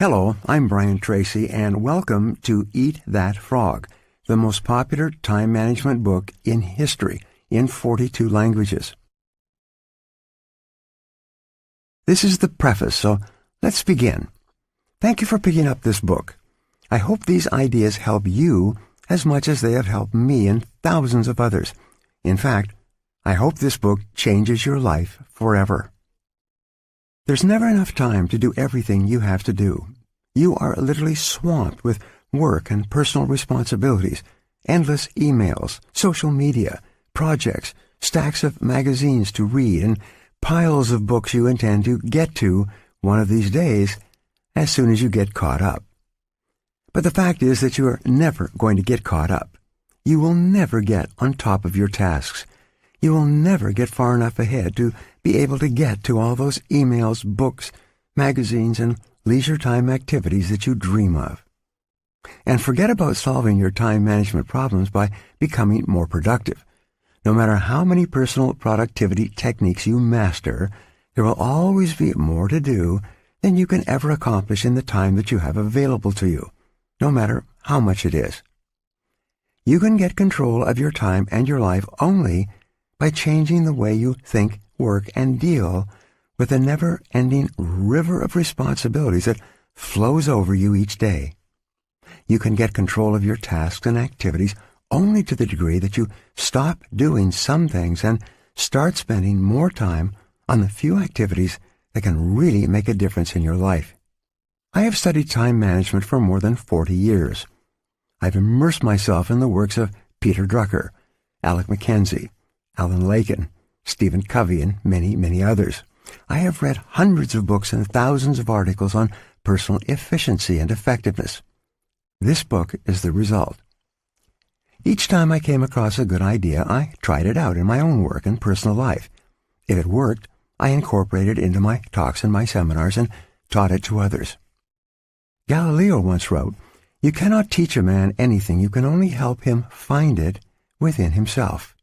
Hello, I'm Brian Tracy, and welcome to Eat That Frog, the most popular time management book in history in 42 languages. This is the preface, so let's begin. Thank you for picking up this book. I hope these ideas help you as much as they have helped me and thousands of others. In fact, I hope this book changes your life forever. There's never enough time to do everything you have to do. You are literally swamped with work and personal responsibilities, endless emails, social media, projects, stacks of magazines to read, and piles of books you intend to get to one of these days as soon as you get caught up. But the fact is that you are never going to get caught up. You will never get on top of your tasks. You will never get far enough ahead to be able to get to all those emails, books, magazines, and leisure time activities that you dream of. And forget about solving your time management problems by becoming more productive. No matter how many personal productivity techniques you master, there will always be more to do than you can ever accomplish in the time that you have available to you, no matter how much it is. You can get control of your time and your life only by changing the way you think, work, and deal with the never-ending river of responsibilities that flows over you each day. You can get control of your tasks and activities only to the degree that you stop doing some things and start spending more time on the few activities that can really make a difference in your life. I have studied time management for more than 40 years. I've immersed myself in the works of Peter Drucker, Alec McKenzie, Alan Lakin, Stephen Covey, and many, many others. I have read hundreds of books and thousands of articles on personal efficiency and effectiveness. This book is the result. Each time I came across a good idea, I tried it out in my own work and personal life. If it worked, I incorporated it into my talks and my seminars and taught it to others. Galileo once wrote, "You cannot teach a man anything, you can only help him find it within himself."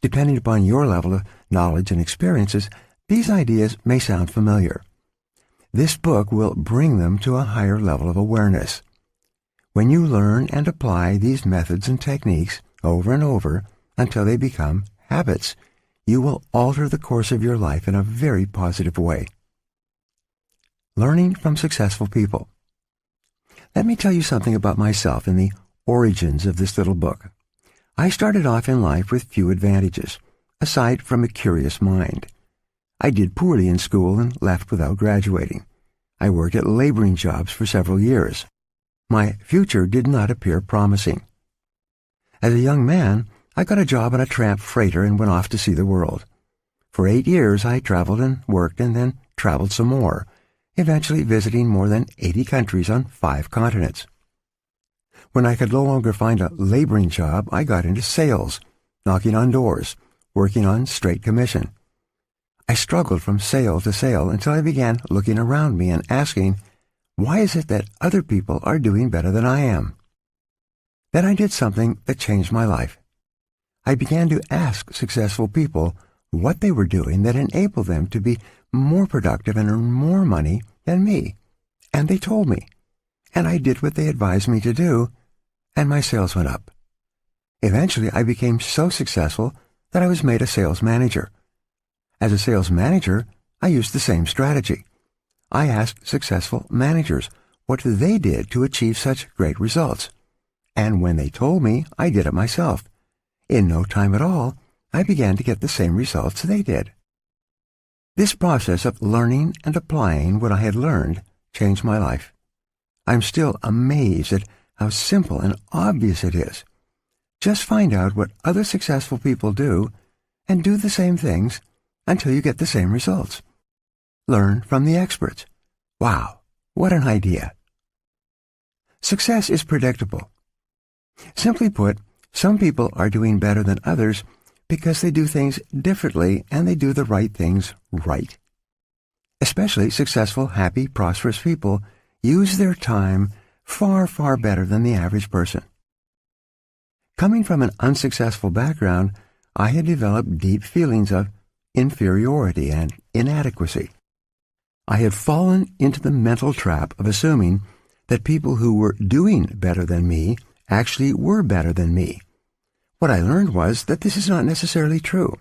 Depending upon your level of knowledge and experiences, these ideas may sound familiar. This book will bring them to a higher level of awareness. When you learn and apply these methods and techniques over and over until they become habits, you will alter the course of your life in a very positive way. Learning from successful people. Let me tell you something about myself and the origins of this little book. I started off in life with few advantages, aside from a curious mind. I did poorly in school and left without graduating. I worked at laboring jobs for several years. My future did not appear promising. As a young man, I got a job on a tramp freighter and went off to see the world. For 8 years, I traveled and worked and then traveled some more, eventually visiting more than 80 countries on 5 continents. When I could no longer find a laboring job, I got into sales, knocking on doors, working on straight commission. I struggled from sale to sale until I began looking around me and asking, why is it that other people are doing better than I am? Then I did something that changed my life. I began to ask successful people what they were doing that enabled them to be more productive and earn more money than me. And they told me. And I did what they advised me to do, and my sales went up. Eventually, I became so successful that I was made a sales manager. As a sales manager, I used the same strategy. I asked successful managers what they did to achieve such great results. And when they told me, I did it myself. In no time at all, I began to get the same results they did. This process of learning and applying what I had learned changed my life. I'm still amazed at how simple and obvious it is. Just find out what other successful people do and do the same things until you get the same results. Learn from the experts. Wow, what an idea. Success is predictable. Simply put, some people are doing better than others because they do things differently and they do the right things right. Especially successful, happy, prosperous people use their time far, far better than the average person. Coming from an unsuccessful background, I had developed deep feelings of inferiority and inadequacy. I had fallen into the mental trap of assuming that people who were doing better than me actually were better than me. What I learned was that this is not necessarily true.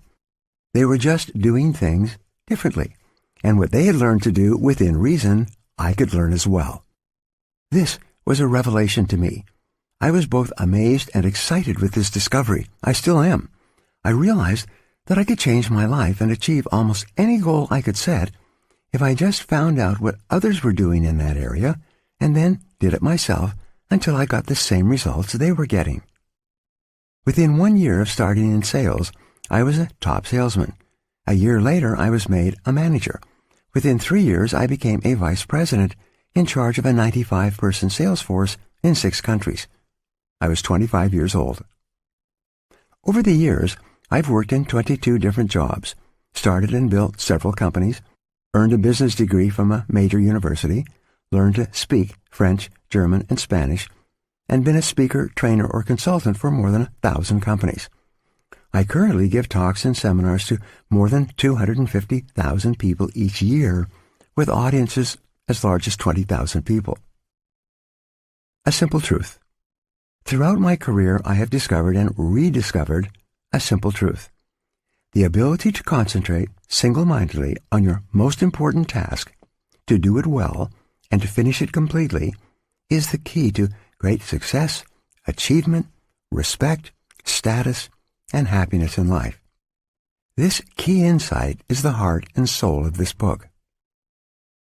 They were just doing things differently, and what they had learned to do within reason, I could learn as well. This was a revelation to me. I was both amazed and excited with this discovery. I still am. I realized that I could change my life and achieve almost any goal I could set if I just found out what others were doing in that area and then did it myself until I got the same results they were getting. Within 1 year of starting in sales, I was a top salesman. A year later, I was made a manager. Within 3 years, I became a vice president in charge of a 95-person sales force in 6 countries. I was 25 years old. Over the years, I've worked in 22 different jobs, started and built several companies, earned a business degree from a major university, learned to speak French, German, and Spanish, and been a speaker, trainer, or consultant for more than 1,000 companies. I currently give talks and seminars to more than 250,000 people each year, with audiences as large as 20,000 people. A simple truth. Throughout my career, I have discovered and rediscovered a simple truth. The ability to concentrate single-mindedly on your most important task, to do it well, and to finish it completely, is the key to great success, achievement, respect, status, and happiness in life. This key insight is the heart and soul of this book.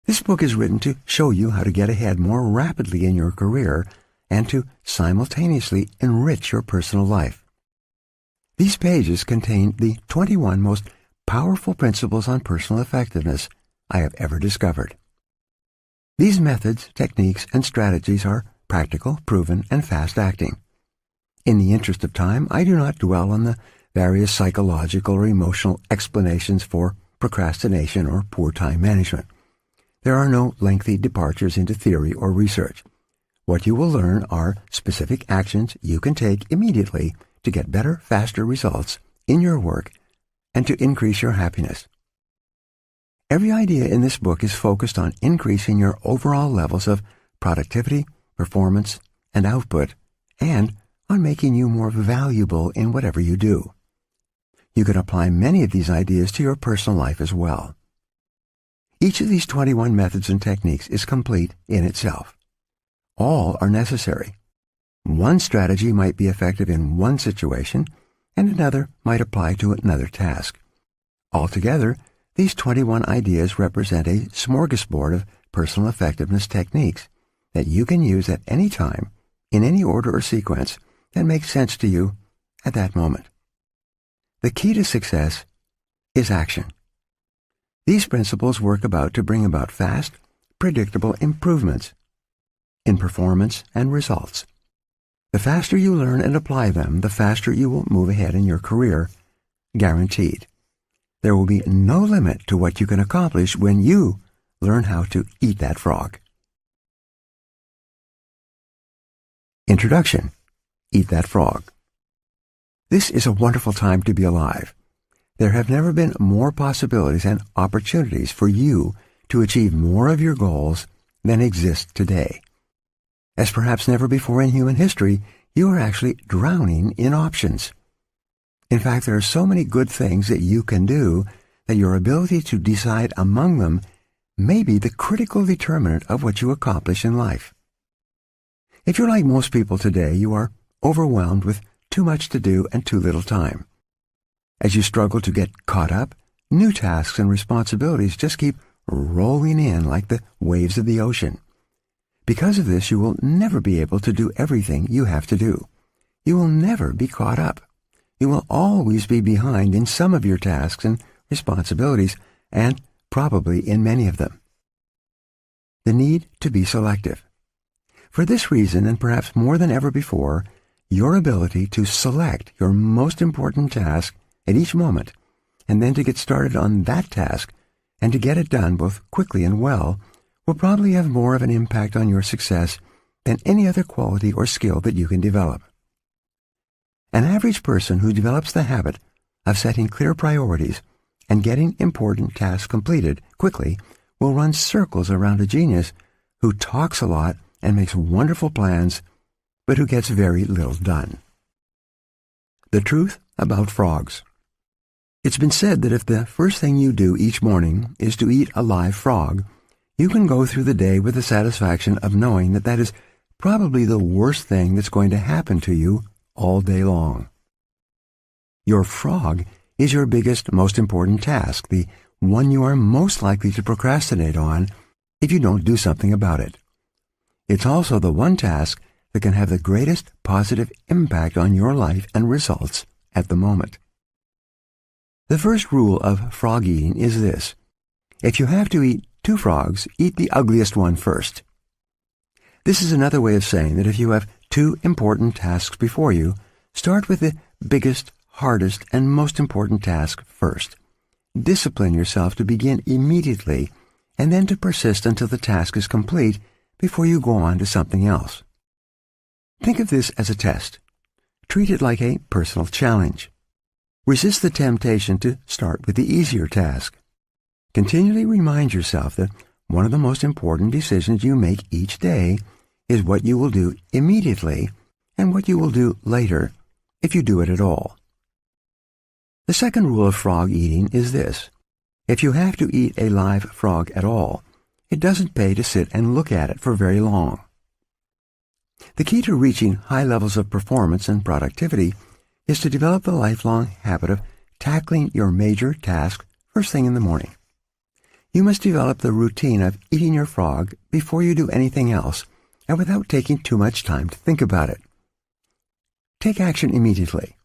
This book is written to show you how to get ahead more rapidly in your career and to simultaneously enrich your personal life. These pages contain the 21 most powerful principles on personal effectiveness I have ever discovered. These methods, techniques, and strategies are practical, proven, and fast-acting. In the interest of time, I do not dwell on the various psychological or emotional explanations for procrastination or poor time management. There are no lengthy departures into theory or research. What you will learn are specific actions you can take immediately to get better, faster results in your work and to increase your happiness. Every idea in this book is focused on increasing your overall levels of productivity, performance, and output, and on making you more valuable in whatever you do. You can apply many of these ideas to your personal life as well. Each of these 21 methods and techniques is complete in itself. All are necessary. One strategy might be effective in one situation, and another might apply to another task. Altogether, these 21 ideas represent a smorgasbord of personal effectiveness techniques that you can use at any time, in any order or sequence that makes sense to you at that moment. The key to success is action. These principles work to bring about fast, predictable improvements in performance and results. The faster you learn and apply them, the faster you will move ahead in your career, guaranteed. There will be no limit to what you can accomplish when you learn how to eat that frog. Introduction. Eat That Frog. This is a wonderful time to be alive. There have never been more possibilities and opportunities for you to achieve more of your goals than exist today. As perhaps never before in human history, you are actually drowning in options. In fact, there are so many good things that you can do that your ability to decide among them may be the critical determinant of what you accomplish in life. If you're like most people today, you are overwhelmed with too much to do and too little time. As you struggle to get caught up, new tasks and responsibilities just keep rolling in like the waves of the ocean. Because of this, you will never be able to do everything you have to do. You will never be caught up. You will always be behind in some of your tasks and responsibilities, and probably in many of them. The need to be selective. For this reason, and perhaps more than ever before, your ability to select your most important task at each moment, and then to get started on that task, and to get it done both quickly and well, will probably have more of an impact on your success than any other quality or skill that you can develop. An average person who develops the habit of setting clear priorities and getting important tasks completed quickly will run circles around a genius who talks a lot and makes wonderful plans, but who gets very little done. The truth about frogs. It's been said that if the first thing you do each morning is to eat a live frog, you can go through the day with the satisfaction of knowing that that is probably the worst thing that's going to happen to you all day long. Your frog is your biggest, most important task, the one you are most likely to procrastinate on if you don't do something about it. It's also the one task that can have the greatest positive impact on your life and results at the moment. The first rule of frog eating is this: if you have to eat 2 frogs, eat the ugliest one first. This is another way of saying that if you have 2 important tasks before you, start with the biggest, hardest, and most important task first. Discipline yourself to begin immediately and then to persist until the task is complete before you go on to something else. Think of this as a test. Treat it like a personal challenge. Resist the temptation to start with the easier task. Continually remind yourself that one of the most important decisions you make each day is what you will do immediately and what you will do later, if you do it at all. The second rule of frog eating is this: if you have to eat a live frog at all, it doesn't pay to sit and look at it for very long. The key to reaching high levels of performance and productivity is to develop the lifelong habit of tackling your major task first thing in the morning. You must develop the routine of eating your frog before you do anything else and without taking too much time to think about it. Take action immediately.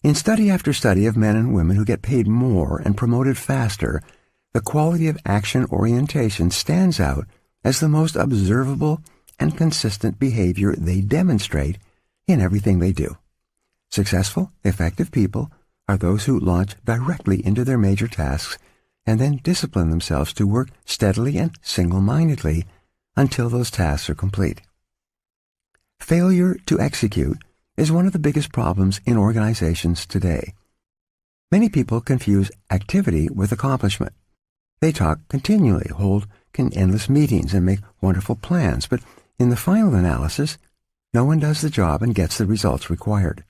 In study after study of men and women who get paid more and promoted faster, the quality of action orientation stands out as the most observable and consistent behavior they demonstrate in everything they do. Successful, effective people are those who launch directly into their major tasks and then discipline themselves to work steadily and single-mindedly until those tasks are complete. Failure to execute is one of the biggest problems in organizations today. Many people confuse activity with accomplishment. They talk continually, hold endless meetings, and make wonderful plans, but in the final analysis, no one does the job and gets the results required.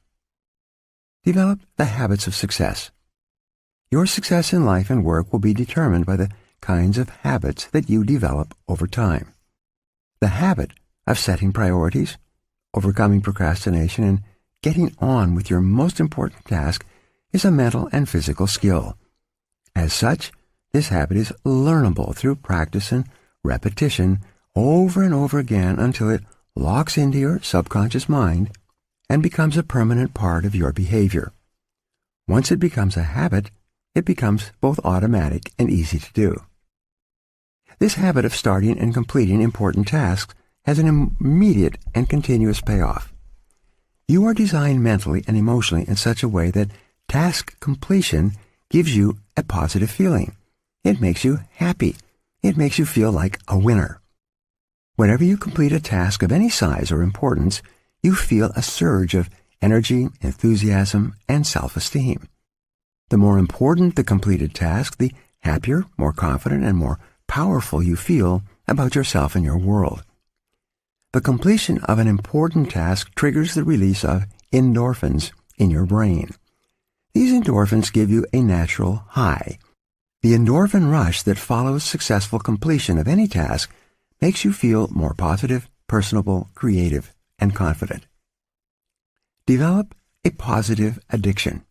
Develop the habits of success. Your success in life and work will be determined by the kinds of habits that you develop over time. The habit of setting priorities, overcoming procrastination, and getting on with your most important task is a mental and physical skill. As such, this habit is learnable through practice and repetition over and over again until it locks into your subconscious mind and becomes a permanent part of your behavior. Once it becomes a habit, it becomes both automatic and easy to do. This habit of starting and completing important tasks has an immediate and continuous payoff. You are designed mentally and emotionally in such a way that task completion gives you a positive feeling. It makes you happy. It makes you feel like a winner. Whenever you complete a task of any size or importance, you feel a surge of energy, enthusiasm, and self-esteem. The more important the completed task, the happier, more confident, and more powerful you feel about yourself and your world. The completion of an important task triggers the release of endorphins in your brain. These endorphins give you a natural high. The endorphin rush that follows successful completion of any task makes you feel more positive, personable, creative, and confident. Develop a positive addiction.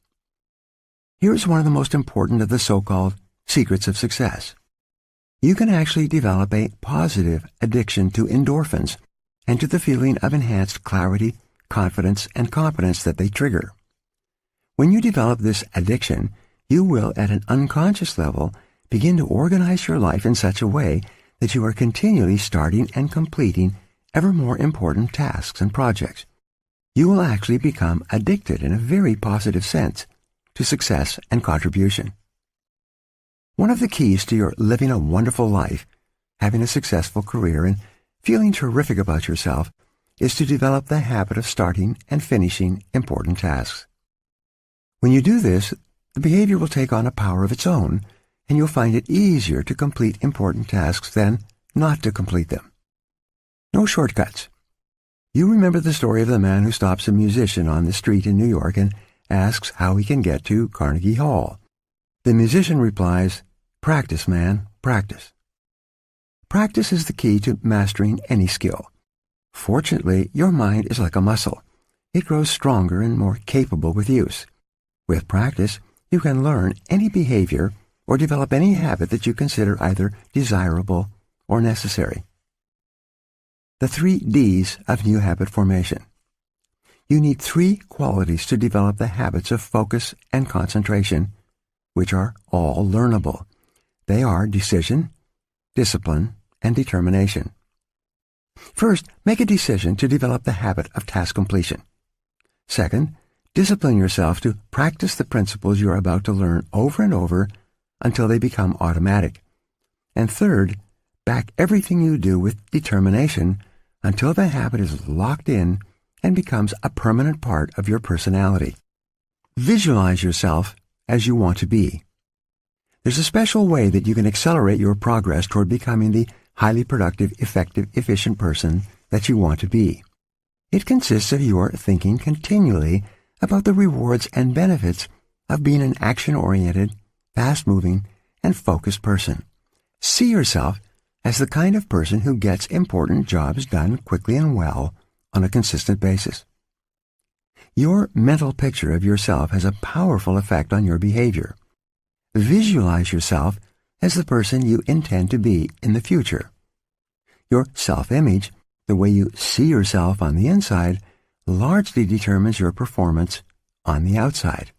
Here is one of the most important of the so-called secrets of success. You can actually develop a positive addiction to endorphins and to the feeling of enhanced clarity, confidence, and competence that they trigger. When you develop this addiction, you will, at an unconscious level, begin to organize your life in such a way that you are continually starting and completing ever more important tasks and projects. You will actually become addicted in a very positive sense to success and contribution. One of the keys to your living a wonderful life, having a successful career, and feeling terrific about yourself is to develop the habit of starting and finishing important tasks. When you do this, the behavior will take on a power of its own, and you'll find it easier to complete important tasks than not to complete them. No shortcuts. You remember the story of the man who stops a musician on the street in New York and asks how he can get to Carnegie Hall. The musician replies, "Practice, man, practice." Practice is the key to mastering any skill. Fortunately, your mind is like a muscle. It grows stronger and more capable with use. With practice, you can learn any behavior or develop any habit that you consider either desirable or necessary. The 3 Ds of new habit formation. You need 3 qualities to develop the habits of focus and concentration, which are all learnable. They are decision, discipline, and determination. First, make a decision to develop the habit of task completion. Second, discipline yourself to practice the principles you're about to learn over and over until they become automatic. And third, back everything you do with determination until the habit is locked in and becomes a permanent part of your personality. Visualize yourself as you want to be. There's a special way that you can accelerate your progress toward becoming the highly productive, effective, efficient person that you want to be. It consists of your thinking continually about the rewards and benefits of being an action-oriented, fast-moving, and focused person. See yourself as the kind of person who gets important jobs done quickly and well on a consistent basis. Your mental picture of yourself has a powerful effect on your behavior. Visualize yourself as the person you intend to be in the future. Your self-image, the way you see yourself on the inside, largely determines your performance on the outside.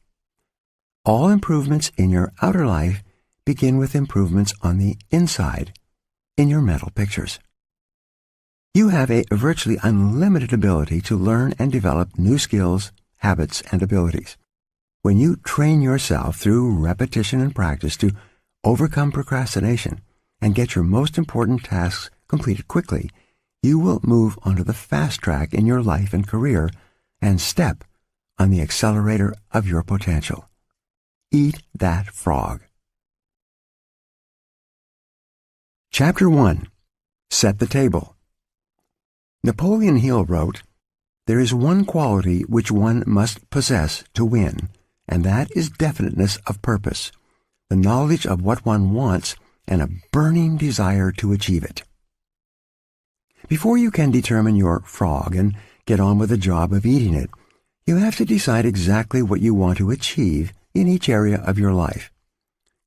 All improvements in your outer life begin with improvements on the inside, in your mental pictures. You have a virtually unlimited ability to learn and develop new skills, habits, and abilities. When you train yourself through repetition and practice to overcome procrastination and get your most important tasks completed quickly, you will move onto the fast track in your life and career and step on the accelerator of your potential. Eat that frog. Chapter 1. Set the table. Napoleon Hill wrote, "There is one quality which one must possess to win, and that is definiteness of purpose, the knowledge of what one wants, and a burning desire to achieve it." Before you can determine your frog and get on with the job of eating it, you have to decide exactly what you want to achieve in each area of your life.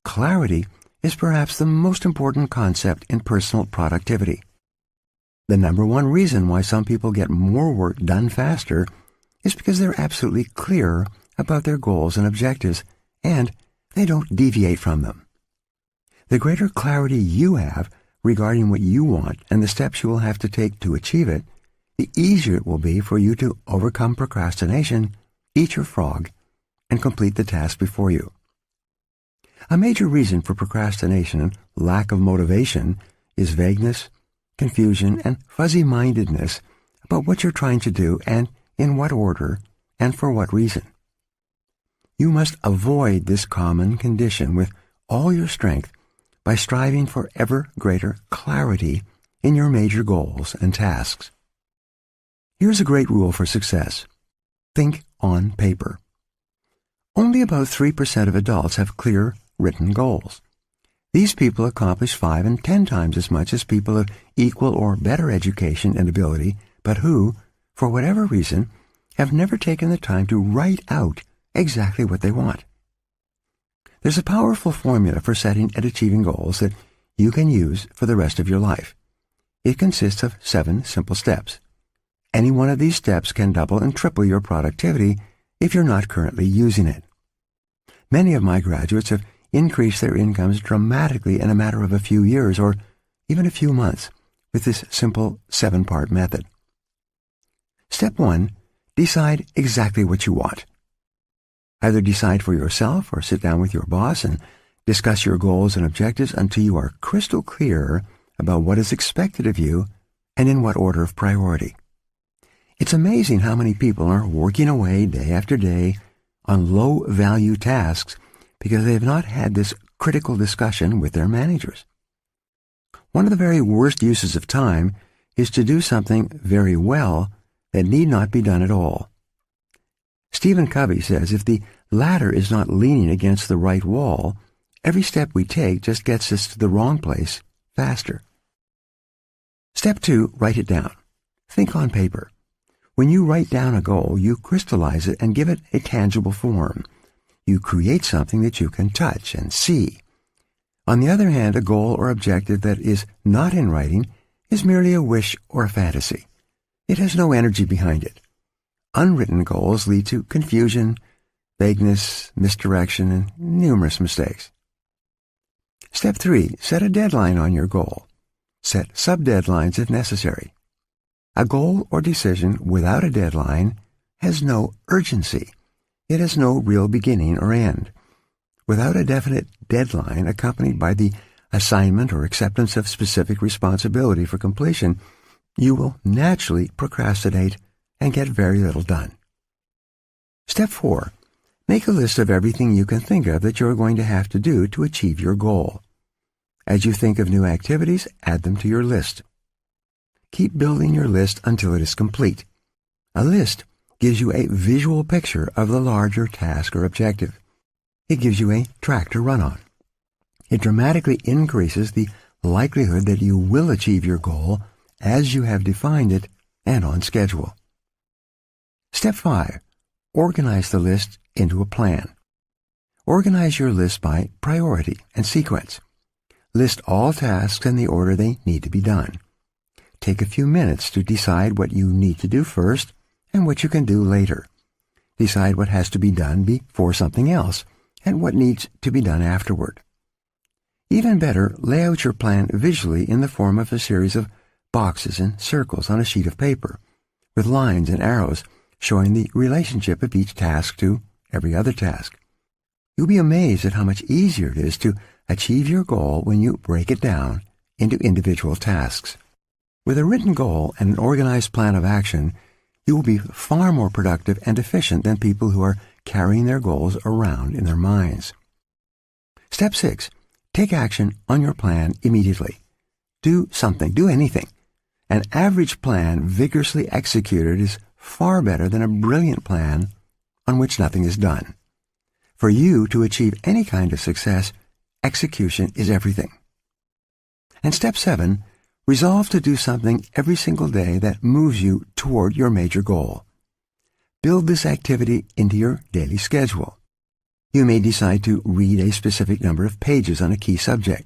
Clarity is perhaps the most important concept in personal productivity. The number one reason why some people get more work done faster is because they're absolutely clear about their goals and objectives, and they don't deviate from them. The greater clarity you have regarding what you want and the steps you will have to take to achieve it, the easier it will be for you to overcome procrastination, eat your frog, and complete the task before you. A major reason for procrastination and lack of motivation is vagueness, confusion, and fuzzy-mindedness about what you're trying to do and in what order and for what reason. You must avoid this common condition with all your strength by striving for ever greater clarity in your major goals and tasks. Here's a great rule for success. Think on paper. Only about 3% of adults have clear, written goals. These people accomplish 5 and 10 times as much as people of equal or better education and ability, but who, for whatever reason, have never taken the time to write out exactly what they want. There's a powerful formula for setting and achieving goals that you can use for the rest of your life. It consists of 7 simple steps. Any one of these steps can double and triple your productivity if you're not currently using it. Many of my graduates have increased their incomes dramatically in a matter of a few years or even a few months with this simple 7-part method. Step 1, decide exactly what you want. Either decide for yourself or sit down with your boss and discuss your goals and objectives until you are crystal clear about what is expected of you and in what order of priority. It's amazing how many people are working away day after day on low-value tasks because they have not had this critical discussion with their managers. One of the very worst uses of time is to do something very well that need not be done at all. Stephen Covey says if the ladder is not leaning against the right wall, every step we take just gets us to the wrong place faster. Step 2, write it down. Think on paper. When you write down a goal, you crystallize it and give it a tangible form. You create something that you can touch and see. On the other hand, a goal or objective that is not in writing is merely a wish or a fantasy. It has no energy behind it. Unwritten goals lead to confusion, vagueness, misdirection, and numerous mistakes. Step 3, set a deadline on your goal. Set sub-deadlines if necessary. A goal or decision without a deadline has no urgency. It has no real beginning or end. Without a definite deadline accompanied by the assignment or acceptance of specific responsibility for completion, you will naturally procrastinate and get very little done. Step 4, make a list of everything you can think of that you're going to have to do to achieve your goal. As you think of new activities, add them to your list. Keep building your list until it is complete. A list gives you a visual picture of the larger task or objective. It gives you a track to run on. It dramatically increases the likelihood that you will achieve your goal as you have defined it and on schedule. Step 5, organize the list into a plan. Organize your list by priority and sequence. List all tasks in the order they need to be done. Take a few minutes to decide what you need to do first and what you can do later. Decide what has to be done before something else and what needs to be done afterward. Even better, lay out your plan visually in the form of a series of boxes and circles on a sheet of paper, with lines and arrows showing the relationship of each task to every other task. You'll be amazed at how much easier it is to achieve your goal when you break it down into individual tasks. With a written goal and an organized plan of action, you will be far more productive and efficient than people who are carrying their goals around in their minds. Step 6, take action on your plan immediately. Do something, do anything. An average plan vigorously executed is far better than a brilliant plan on which nothing is done. For you to achieve any kind of success, execution is everything. And step 7, resolve to do something every single day that moves you toward your major goal. Build this activity into your daily schedule. You may decide to read a specific number of pages on a key subject.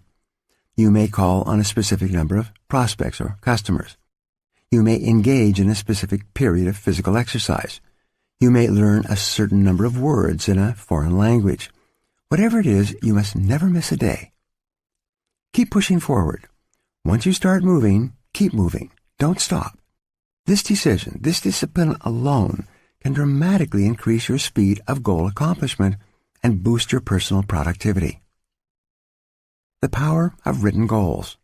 You may call on a specific number of prospects or customers. You may engage in a specific period of physical exercise. You may learn a certain number of words in a foreign language. Whatever it is, you must never miss a day. Keep pushing forward. Once you start moving, keep moving. Don't stop. This decision, this discipline alone, can dramatically increase your speed of goal accomplishment and boost your personal productivity. The power of written goals.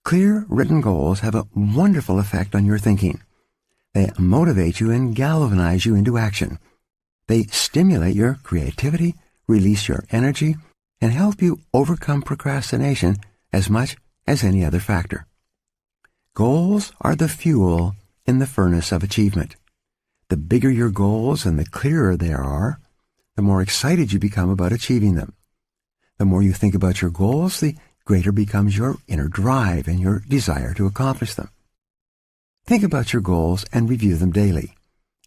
Clear written goals have a wonderful effect on your thinking. They motivate you and galvanize you into action. They stimulate your creativity, release your energy, and help you overcome procrastination as much as any other factor. Goals are the fuel in the furnace of achievement. The bigger your goals and the clearer they are, the more excited you become about achieving them. The more you think about your goals, the greater becomes your inner drive and your desire to accomplish them. Think about your goals and review them daily.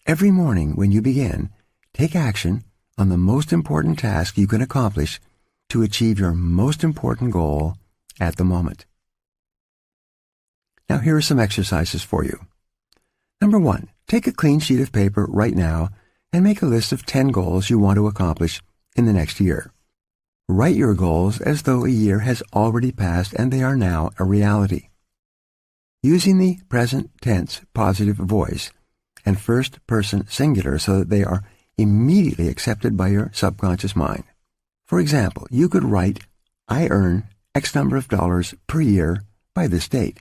Every morning when you begin, take action on the most important task you can accomplish to achieve your most important goal at the moment. Now here are some exercises for you. Number 1, take a clean sheet of paper right now and make a list of 10 goals you want to accomplish in the next year. Write your goals as though a year has already passed and they are now a reality. Using the present tense positive voice and first person singular so that they are immediately accepted by your subconscious mind. For example, you could write, I earn X number of dollars per year by this date,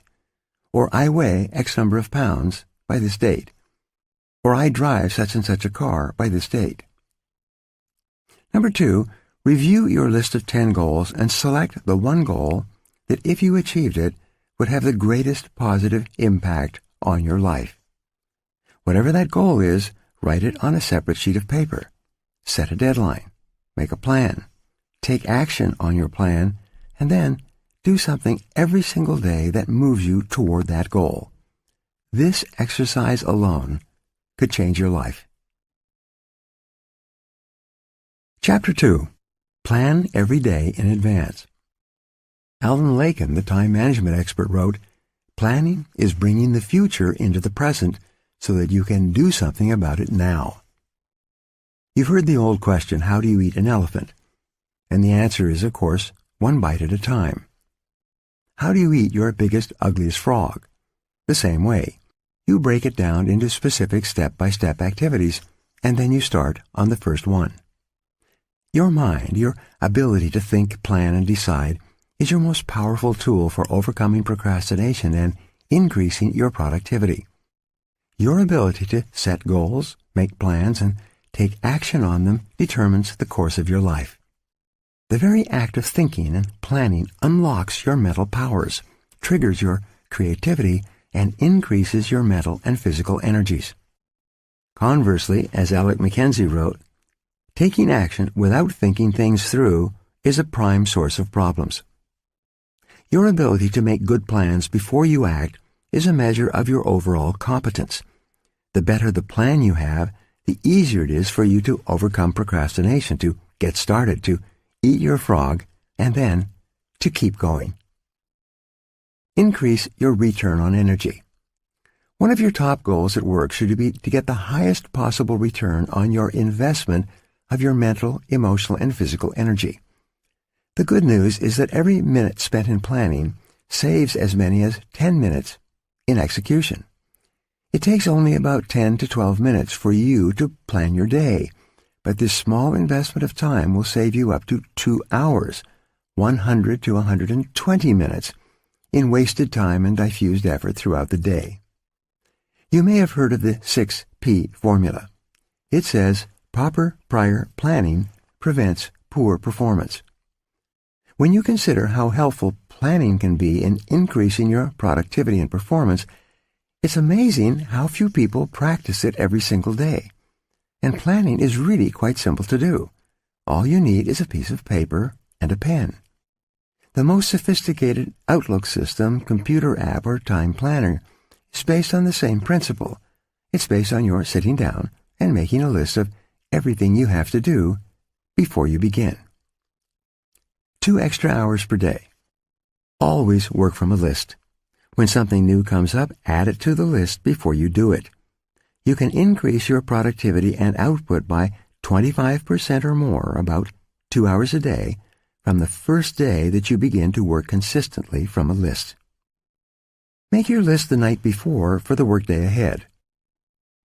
or I weigh X number of pounds by this date, or I drive such and such a car by this date. Number 2, Review your list of 10 goals and select the one goal that, if you achieved it, would have the greatest positive impact on your life. Whatever that goal is, write it on a separate sheet of paper. Set a deadline. Make a plan. Take action on your plan, and then do something every single day that moves you toward that goal. This exercise alone could change your life. Chapter 2. Plan every day in advance. Alan Lakin, the time management expert, wrote, "Planning is bringing the future into the present so that you can do something about it now." You've heard the old question, how do you eat an elephant? And the answer is, of course, one bite at a time. How do you eat your biggest, ugliest frog? The same way. You break it down into specific step-by-step activities, and then you start on the first one. Your mind, your ability to think, plan, and decide, is your most powerful tool for overcoming procrastination and increasing your productivity. Your ability to set goals, make plans, and take action on them determines the course of your life. The very act of thinking and planning unlocks your mental powers, triggers your creativity, and increases your mental and physical energies. Conversely, as Alec Mackenzie wrote, taking action without thinking things through is a prime source of problems. Your ability to make good plans before you act is a measure of your overall competence. The better the plan you have, the easier it is for you to overcome procrastination, to get started, to eat your frog, and then to keep going. Increase your return on energy. One of your top goals at work should be to get the highest possible return on your investment of your mental, emotional, and physical energy. The good news is that every minute spent in planning saves as many as 10 minutes in execution. It takes only about 10 to 12 minutes for you to plan your day, but this small investment of time will save you up to 2 hours, 100 to 120 minutes, in wasted time and diffused effort throughout the day. You may have heard of the 6P formula. It says, proper prior planning prevents poor performance. When you consider how helpful planning can be in increasing your productivity and performance, it's amazing how few people practice it every single day. And planning is really quite simple to do. All you need is a piece of paper and a pen. The most sophisticated Outlook system, computer app, or time planner is based on the same principle. It's based on your sitting down and making a list of everything you have to do before you begin. 2 extra hours per day. Always work from a list. When something new comes up, add it to the list before you do it. You can increase your productivity and output by 25% or more, about 2 hours a day, from the first day that you begin to work consistently from a list. Make your list the night before for the workday ahead.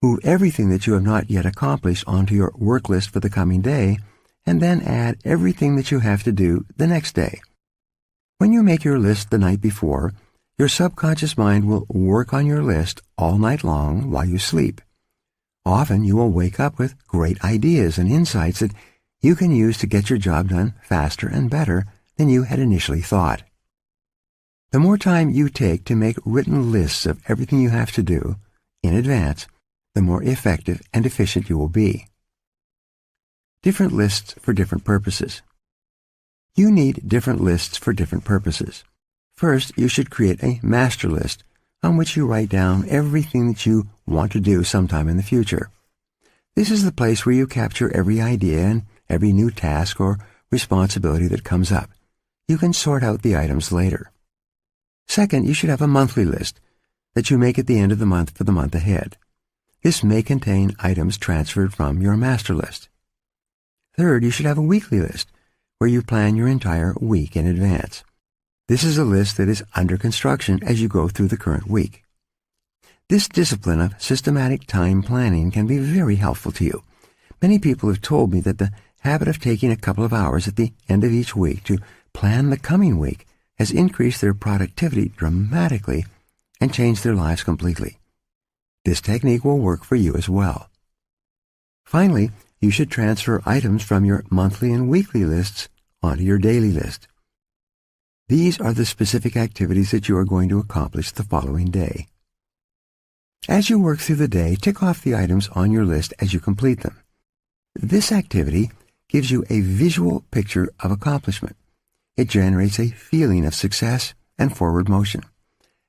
Move everything that you have not yet accomplished onto your work list for the coming day, and then add everything that you have to do the next day. When you make your list the night before, your subconscious mind will work on your list all night long while you sleep. Often you will wake up with great ideas and insights that you can use to get your job done faster and better than you had initially thought. The more time you take to make written lists of everything you have to do in advance, the more effective and efficient you will be. Different lists for different purposes. You need different lists for different purposes. First, you should create a master list on which you write down everything that you want to do sometime in the future. This is the place where you capture every idea and every new task or responsibility that comes up. You can sort out the items later. Second, you should have a monthly list that you make at the end of the month for the month ahead. This may contain items transferred from your master list. Third, you should have a weekly list where you plan your entire week in advance. This is a list that is under construction as you go through the current week. This discipline of systematic time planning can be very helpful to you. Many people have told me that the habit of taking a couple of hours at the end of each week to plan the coming week has increased their productivity dramatically and changed their lives completely. This technique will work for you as well. Finally, you should transfer items from your monthly and weekly lists onto your daily list. These are the specific activities that you are going to accomplish the following day. As you work through the day, tick off the items on your list as you complete them. This activity gives you a visual picture of accomplishment. It generates a feeling of success and forward motion.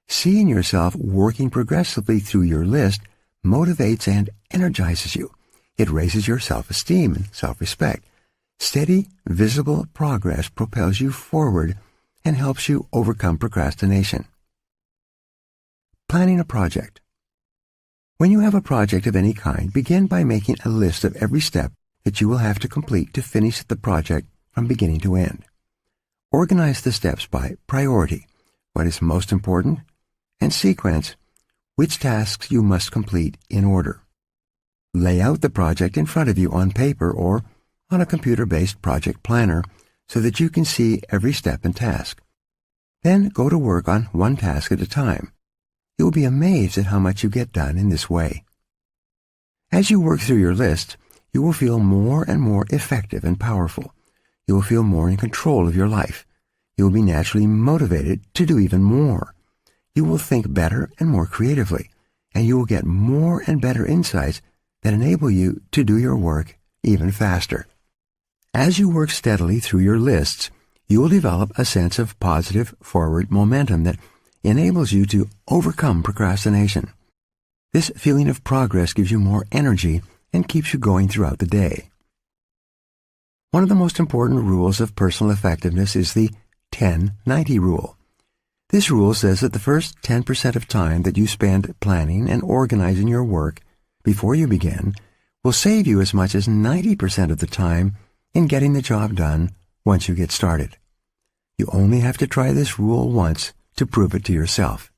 Seeing yourself working progressively through your list motivates and energizes you. It raises your self-esteem and self-respect. Steady, visible progress propels you forward and helps you overcome procrastination. Planning a project. When you have a project of any kind, begin by making a list of every step that you will have to complete to finish the project from beginning to end. Organize the steps by priority, what is most important, and sequence, which tasks you must complete in order. Lay out the project in front of you on paper or on a computer-based project planner so that you can see every step and task. Then go to work on one task at a time. You will be amazed at how much you get done in this way. As you work through your list, you will feel more and more effective and powerful. You will feel more in control of your life. You will be naturally motivated to do even more. You will think better and more creatively, and you will get more and better insights that enable you to do your work even faster. As you work steadily through your lists, you will develop a sense of positive forward momentum that enables you to overcome procrastination. This feeling of progress gives you more energy and keeps you going throughout the day. One of the most important rules of personal effectiveness is the 10-90 rule. This rule says that the first 10% of time that you spend planning and organizing your work before you begin will save you as much as 90% of the time in getting the job done once you get started. You only have to try this rule once to prove it to yourself.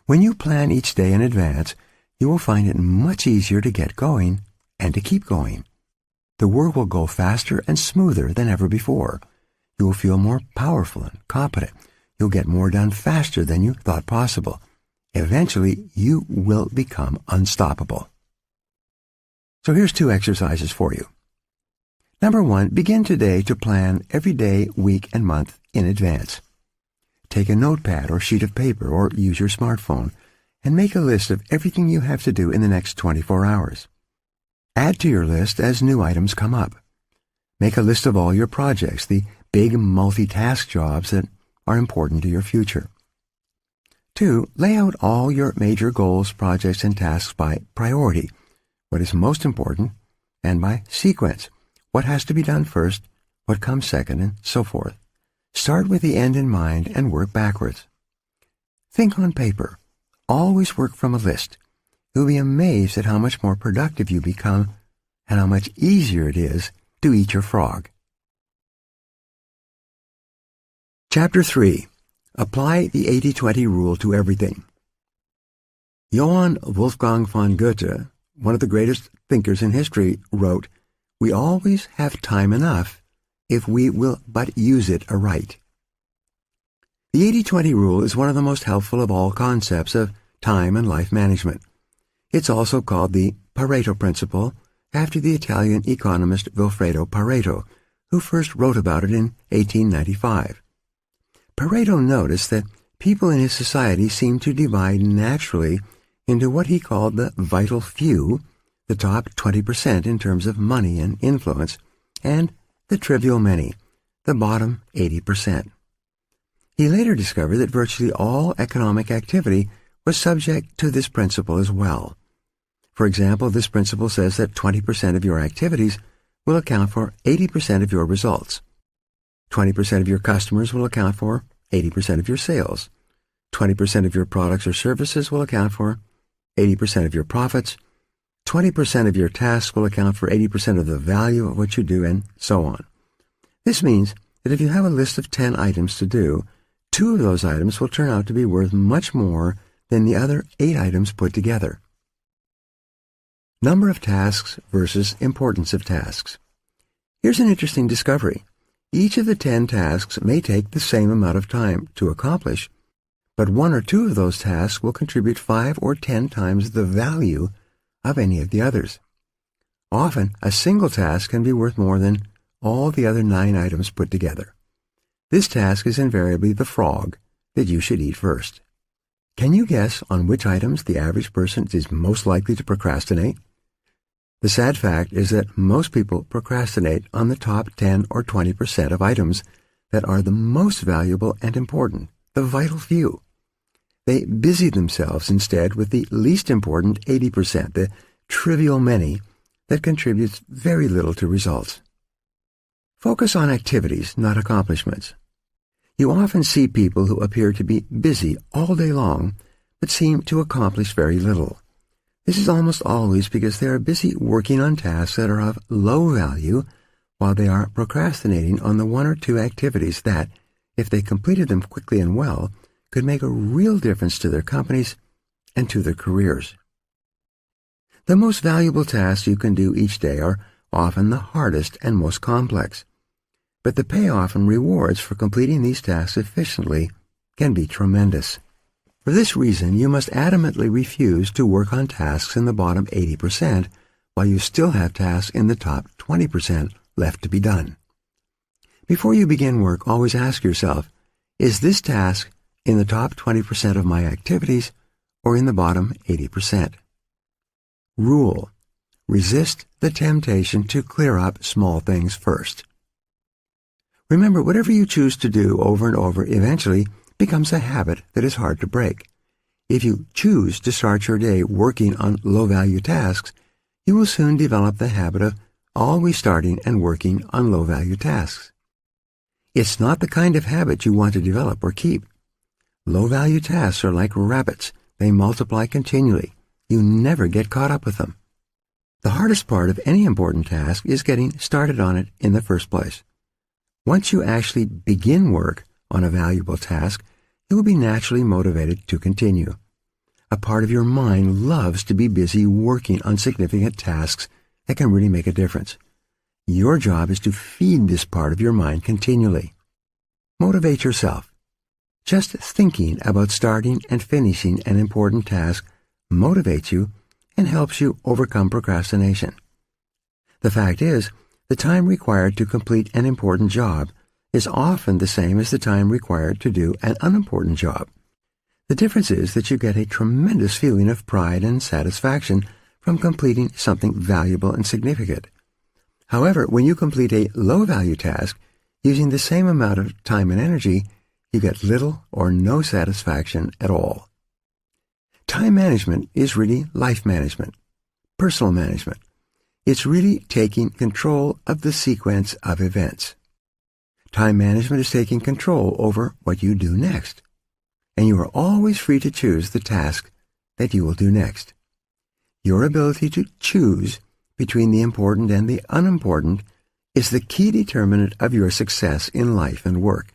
When you plan each day in advance, you will find it much easier to get going and to keep going. The work will go faster and smoother than ever before. You will feel more powerful and competent. You'll get more done faster than you thought possible. Eventually, you will become unstoppable. So here's 2 exercises for you. Number 1, begin today to plan every day, week, and month in advance. Take a notepad or sheet of paper or use your smartphone and make a list of everything you have to do in the next 24 hours. Add to your list as new items come up. Make a list of all your projects, the big multi-task jobs that are important to your future. 2, lay out all your major goals, projects, and tasks by priority, what is most important, and by sequence, what has to be done first, what comes second, and so forth. Start with the end in mind and work backwards. Think on paper. Always work from a list. You'll be amazed at how much more productive you become and how much easier it is to eat your frog. Chapter 3. Apply the 80-20 rule to everything. Johann Wolfgang von Goethe, one of the greatest thinkers in history, wrote, "We always have time enough if we will but use it aright." The 80-20 rule is one of the most helpful of all concepts of time and life management. It's also called the Pareto principle, after the Italian economist Vilfredo Pareto, who first wrote about it in 1895. Pareto noticed that people in his society seemed to divide naturally into what he called the vital few, the top 20% in terms of money and influence, and the trivial many, the bottom 80%. He later discovered that virtually all economic activity was subject to this principle as well. For example, this principle says that 20% of your activities will account for 80% of your results. 20% of your customers will account for 80% of your sales. 20% of your products or services will account for 80% of your profits. 20% of your tasks will account for 80% of the value of what you do, and so on. This means that if you have a list of 10 items to do, 2 of those items will turn out to be worth much more than the other 8 items put together. Number of tasks versus importance of tasks. Here's an interesting discovery. Each of the 10 tasks may take the same amount of time to accomplish, but 1 or 2 of those tasks will contribute 5 or 10 times the value of any of the others. Often, a single task can be worth more than all the other 9 items put together. This task is invariably the frog that you should eat first. Can you guess on which items the average person is most likely to procrastinate? The sad fact is that most people procrastinate on the top 10 or 20% of items that are the most valuable and important, the vital few. They busy themselves instead with the least important 80%, the trivial many that contributes very little to results. Focus on activities, not accomplishments. You often see people who appear to be busy all day long, but seem to accomplish very little. This is almost always because they are busy working on tasks that are of low value, while they are procrastinating on the 1 or 2 activities that, if they completed them quickly and well, could make a real difference to their companies and to their careers. The most valuable tasks you can do each day are often the hardest and most complex, but the payoff and rewards for completing these tasks efficiently can be tremendous. For this reason, you must adamantly refuse to work on tasks in the bottom 80% while you still have tasks in the top 20% left to be done. Before you begin work, always ask yourself, is this task in the top 20% of my activities or in the bottom 80%? Rule: resist the temptation to clear up small things first. Remember, whatever you choose to do over and over eventually becomes a habit that is hard to break. If you choose to start your day working on low-value tasks, you will soon develop the habit of always starting and working on low-value tasks. It's not the kind of habit you want to develop or keep. Low-value tasks are like rabbits. They multiply continually. You never get caught up with them. The hardest part of any important task is getting started on it in the first place. Once you actually begin work on a valuable task, you will be naturally motivated to continue. A part of your mind loves to be busy working on significant tasks that can really make a difference. Your job is to feed this part of your mind continually. Motivate yourself. Just thinking about starting and finishing an important task motivates you and helps you overcome procrastination. The fact is, the time required to complete an important job is often the same as the time required to do an unimportant job. The difference is that you get a tremendous feeling of pride and satisfaction from completing something valuable and significant. However, when you complete a low-value task using the same amount of time and energy, you get little or no satisfaction at all. Time management is really life management, personal management. It's really taking control of the sequence of events. Time management is taking control over what you do next, and you are always free to choose the task that you will do next. Your ability to choose between the important and the unimportant is the key determinant of your success in life and work.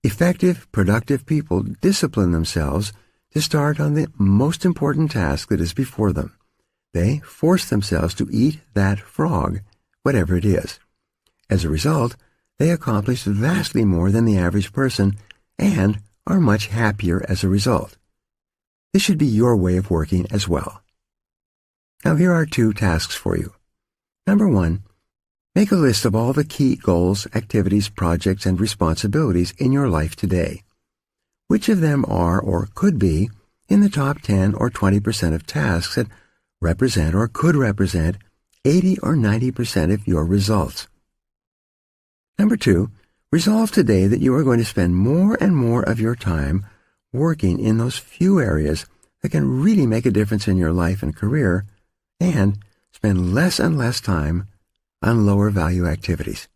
Effective, productive people discipline themselves to start on the most important task that is before them. They force themselves to eat that frog, whatever it is. As a result, they accomplish vastly more than the average person and are much happier as a result. This should be your way of working as well. Now here are 2 tasks for you. Number 1, make a list of all the key goals, activities, projects, and responsibilities in your life today. Which of them are or could be in the top 10 or 20% of tasks that represent or could represent 80 or 90% of your results? Number 2, resolve today that you are going to spend more and more of your time working in those few areas that can really make a difference in your life and career, and spend less and less time on lower value activities.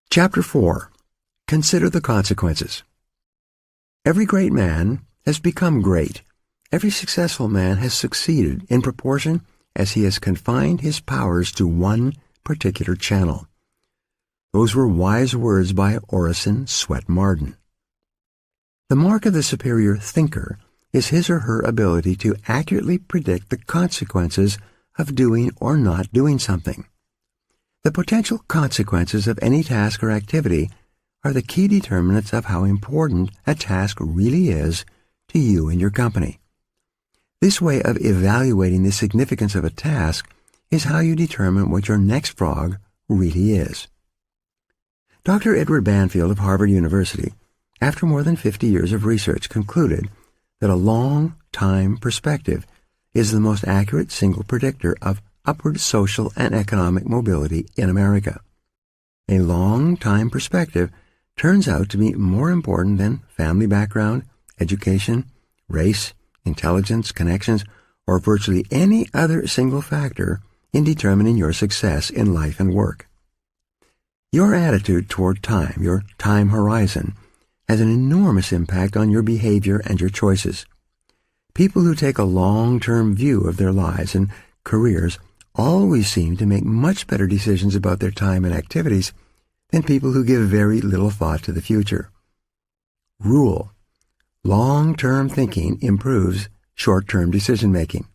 Chapter 4. Consider the consequences. Every great man has become great. Every successful man has succeeded in proportion as he has confined his powers to one particular channel. Those were wise words by Orison Swett Marden. The mark of the superior thinker is his or her ability to accurately predict the consequences of doing or not doing something. The potential consequences of any task or activity are the key determinants of how important a task really is to you and your company. This way of evaluating the significance of a task is how you determine what your next frog really is. Dr. Edward Banfield of Harvard University, after more than 50 years of research, concluded that a long-time perspective is the most accurate single predictor of upward social and economic mobility in America. A long-time perspective turns out to be more important than family background, education, race, intelligence, connections, or virtually any other single factor in determining your success in life and work. Your attitude toward time, your time horizon, has an enormous impact on your behavior and your choices. People who take a long-term view of their lives and careers always seem to make much better decisions about their time and activities than people who give very little thought to the future. Rule: long-term thinking improves short-term decision-making.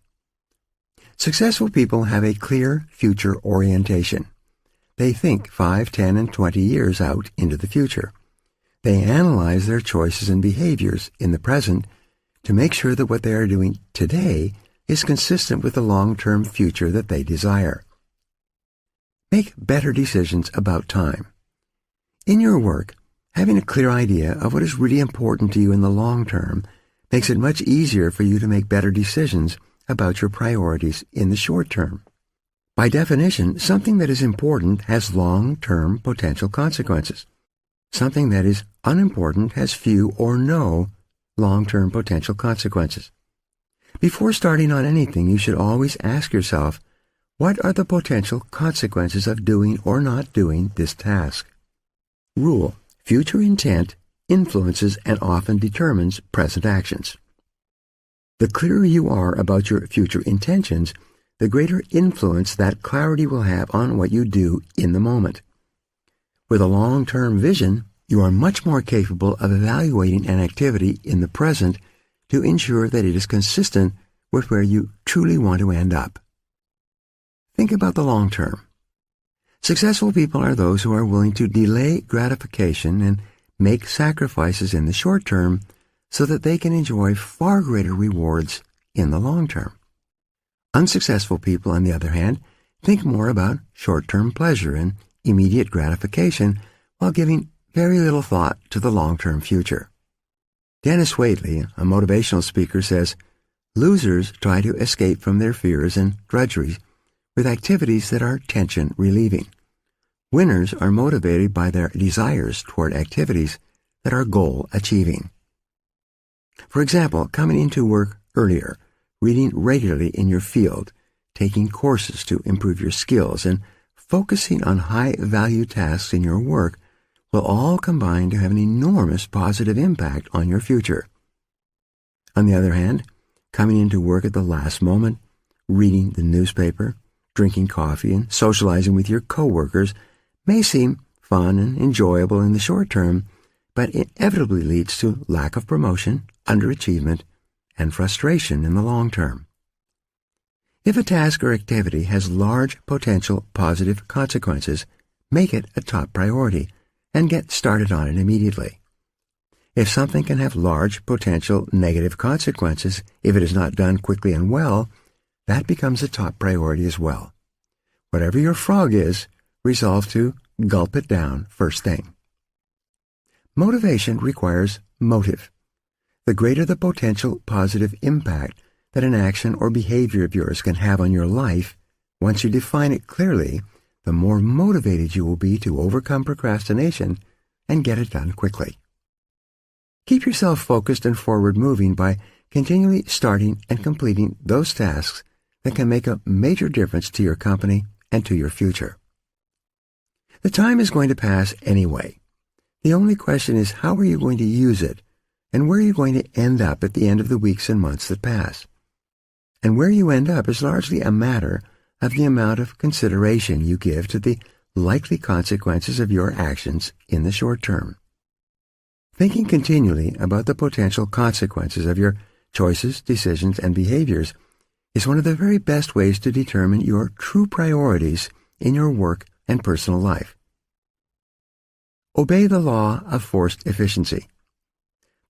Successful people have a clear future orientation. They think 5, 10, and 20 years out into the future. They analyze their choices and behaviors in the present to make sure that what they are doing today is consistent with the long-term future that they desire. Make better decisions about time. In your work, having a clear idea of what is really important to you in the long term makes it much easier for you to make better decisions about your priorities in the short term. By definition, something that is important has long-term potential consequences. Something that is unimportant has few or no long-term potential consequences. Before starting on anything, you should always ask yourself, what are the potential consequences of doing or not doing this task? Rule: future intent influences and often determines present actions. The clearer you are about your future intentions, the greater influence that clarity will have on what you do in the moment. With a long-term vision, you are much more capable of evaluating an activity in the present to ensure that it is consistent with where you truly want to end up. Think about the long term. Successful people are those who are willing to delay gratification and make sacrifices in the short term so that they can enjoy far greater rewards in the long term. Unsuccessful people, on the other hand, think more about short-term pleasure and immediate gratification while giving very little thought to the long-term future. Dennis Waitley, a motivational speaker, says, "Losers try to escape from their fears and drudgeries with activities that are tension-relieving. Winners are motivated by their desires toward activities that are goal-achieving." For example, coming into work earlier, reading regularly in your field, taking courses to improve your skills, and focusing on high-value tasks in your work will all combine to have an enormous positive impact on your future. On the other hand, coming into work at the last moment, reading the newspaper, drinking coffee, and socializing with your coworkers may seem fun and enjoyable in the short term, but inevitably leads to lack of promotion, underachievement, and frustration in the long term. If a task or activity has large potential positive consequences, make it a top priority and get started on it immediately. If something can have large potential negative consequences if it is not done quickly and well, that becomes a top priority as well. Whatever your frog is, resolve to gulp it down first thing. Motivation requires motive. The greater the potential positive impact that an action or behavior of yours can have on your life, once you define it clearly, the more motivated you will be to overcome procrastination and get it done quickly. Keep yourself focused and forward-moving by continually starting and completing those tasks that can make a major difference to your company and to your future. The time is going to pass anyway. The only question is, how are you going to use it, and where are you going to end up at the end of the weeks and months that pass? And where you end up is largely a matter of the amount of consideration you give to the likely consequences of your actions in the short term. Thinking continually about the potential consequences of your choices, decisions, and behaviors is one of the very best ways to determine your true priorities in your work and personal life. Obey the law of forced efficiency.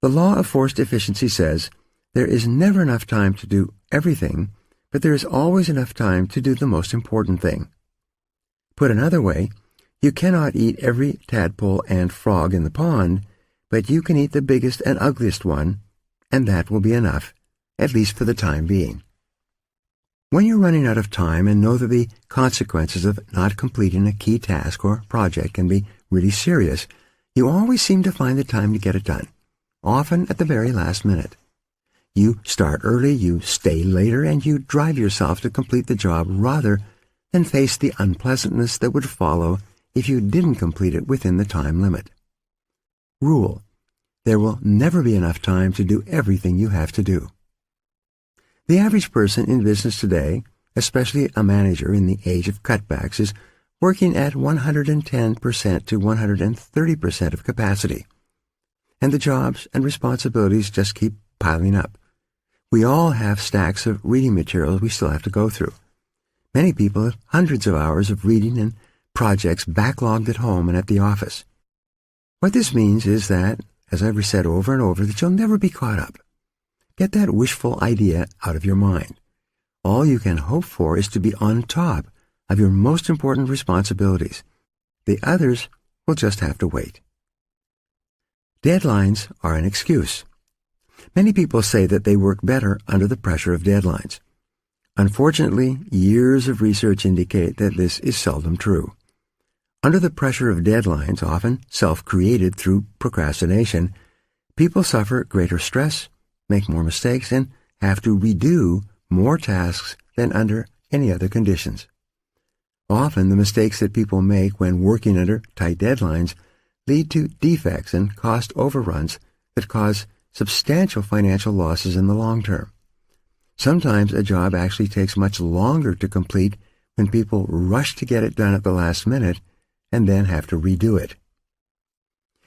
The law of forced efficiency says there is never enough time to do everything, but there is always enough time to do the most important thing. Put another way, you cannot eat every tadpole and frog in the pond, but you can eat the biggest and ugliest one, and that will be enough, at least for the time being. When you're running out of time and know that the consequences of not completing a key task or project can be really serious, you always seem to find the time to get it done, often at the very last minute. You start early, you stay later, and you drive yourself to complete the job rather than face the unpleasantness that would follow if you didn't complete it within the time limit. Rule: there will never be enough time to do everything you have to do. The average person in business today, especially a manager in the age of cutbacks, is working at 110% to 130% of capacity. And the jobs and responsibilities just keep piling up. We all have stacks of reading materials we still have to go through. Many people have hundreds of hours of reading and projects backlogged at home and at the office. What this means is that, as I've said over and over, that you'll never be caught up. Get that wishful idea out of your mind. All you can hope for is to be on top of your most important responsibilities. The others will just have to wait. Deadlines are an excuse. Many people say that they work better under the pressure of deadlines. Unfortunately, years of research indicate that this is seldom true. Under the pressure of deadlines, often self-created through procrastination, people suffer greater stress, make more mistakes, and have to redo more tasks than under any other conditions. Often, the mistakes that people make when working under tight deadlines lead to defects and cost overruns that cause substantial financial losses in the long term. Sometimes a job actually takes much longer to complete when people rush to get it done at the last minute and then have to redo it.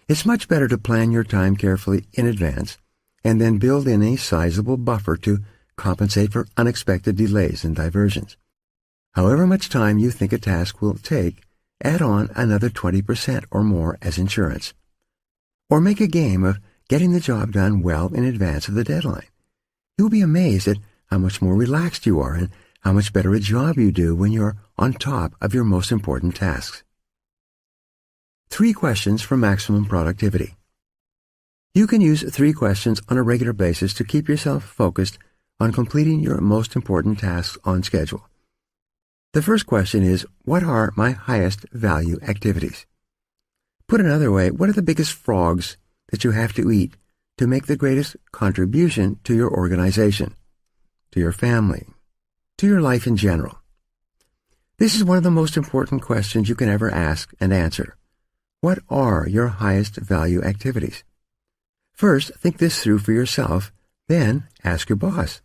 It's much better to plan your time carefully in advance and then build in a sizable buffer to compensate for unexpected delays and diversions. However much time you think a task will take, add on another 20% or more as insurance. Or make a game of getting the job done well in advance of the deadline. You'll be amazed at how much more relaxed you are and how much better a job you do when you're on top of your most important tasks. 3 questions for maximum productivity. You can use 3 questions on a regular basis to keep yourself focused on completing your most important tasks on schedule. The first question is, what are my highest value activities? Put another way, what are the biggest frogs that you have to eat to make the greatest contribution to your organization, to your family, to your life in general? This is one of the most important questions you can ever ask and answer. What are your highest value activities? First, think this through for yourself, then ask your boss.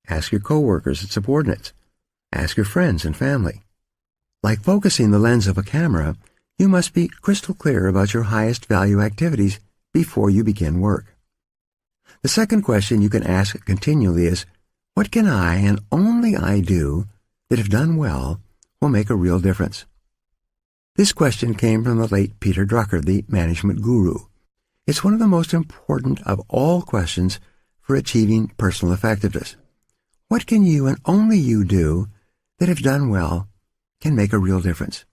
Ask your coworkers and subordinates. Ask your friends and family. Like focusing the lens of a camera, you must be crystal clear about your highest value activities before you begin work. The second question you can ask continually is, what can I and only I do that, if done well, will make a real difference? This question came from the late Peter Drucker, the management guru. It's one of the most important of all questions for achieving personal effectiveness. What can you and only you do that, if done well, can make a real difference?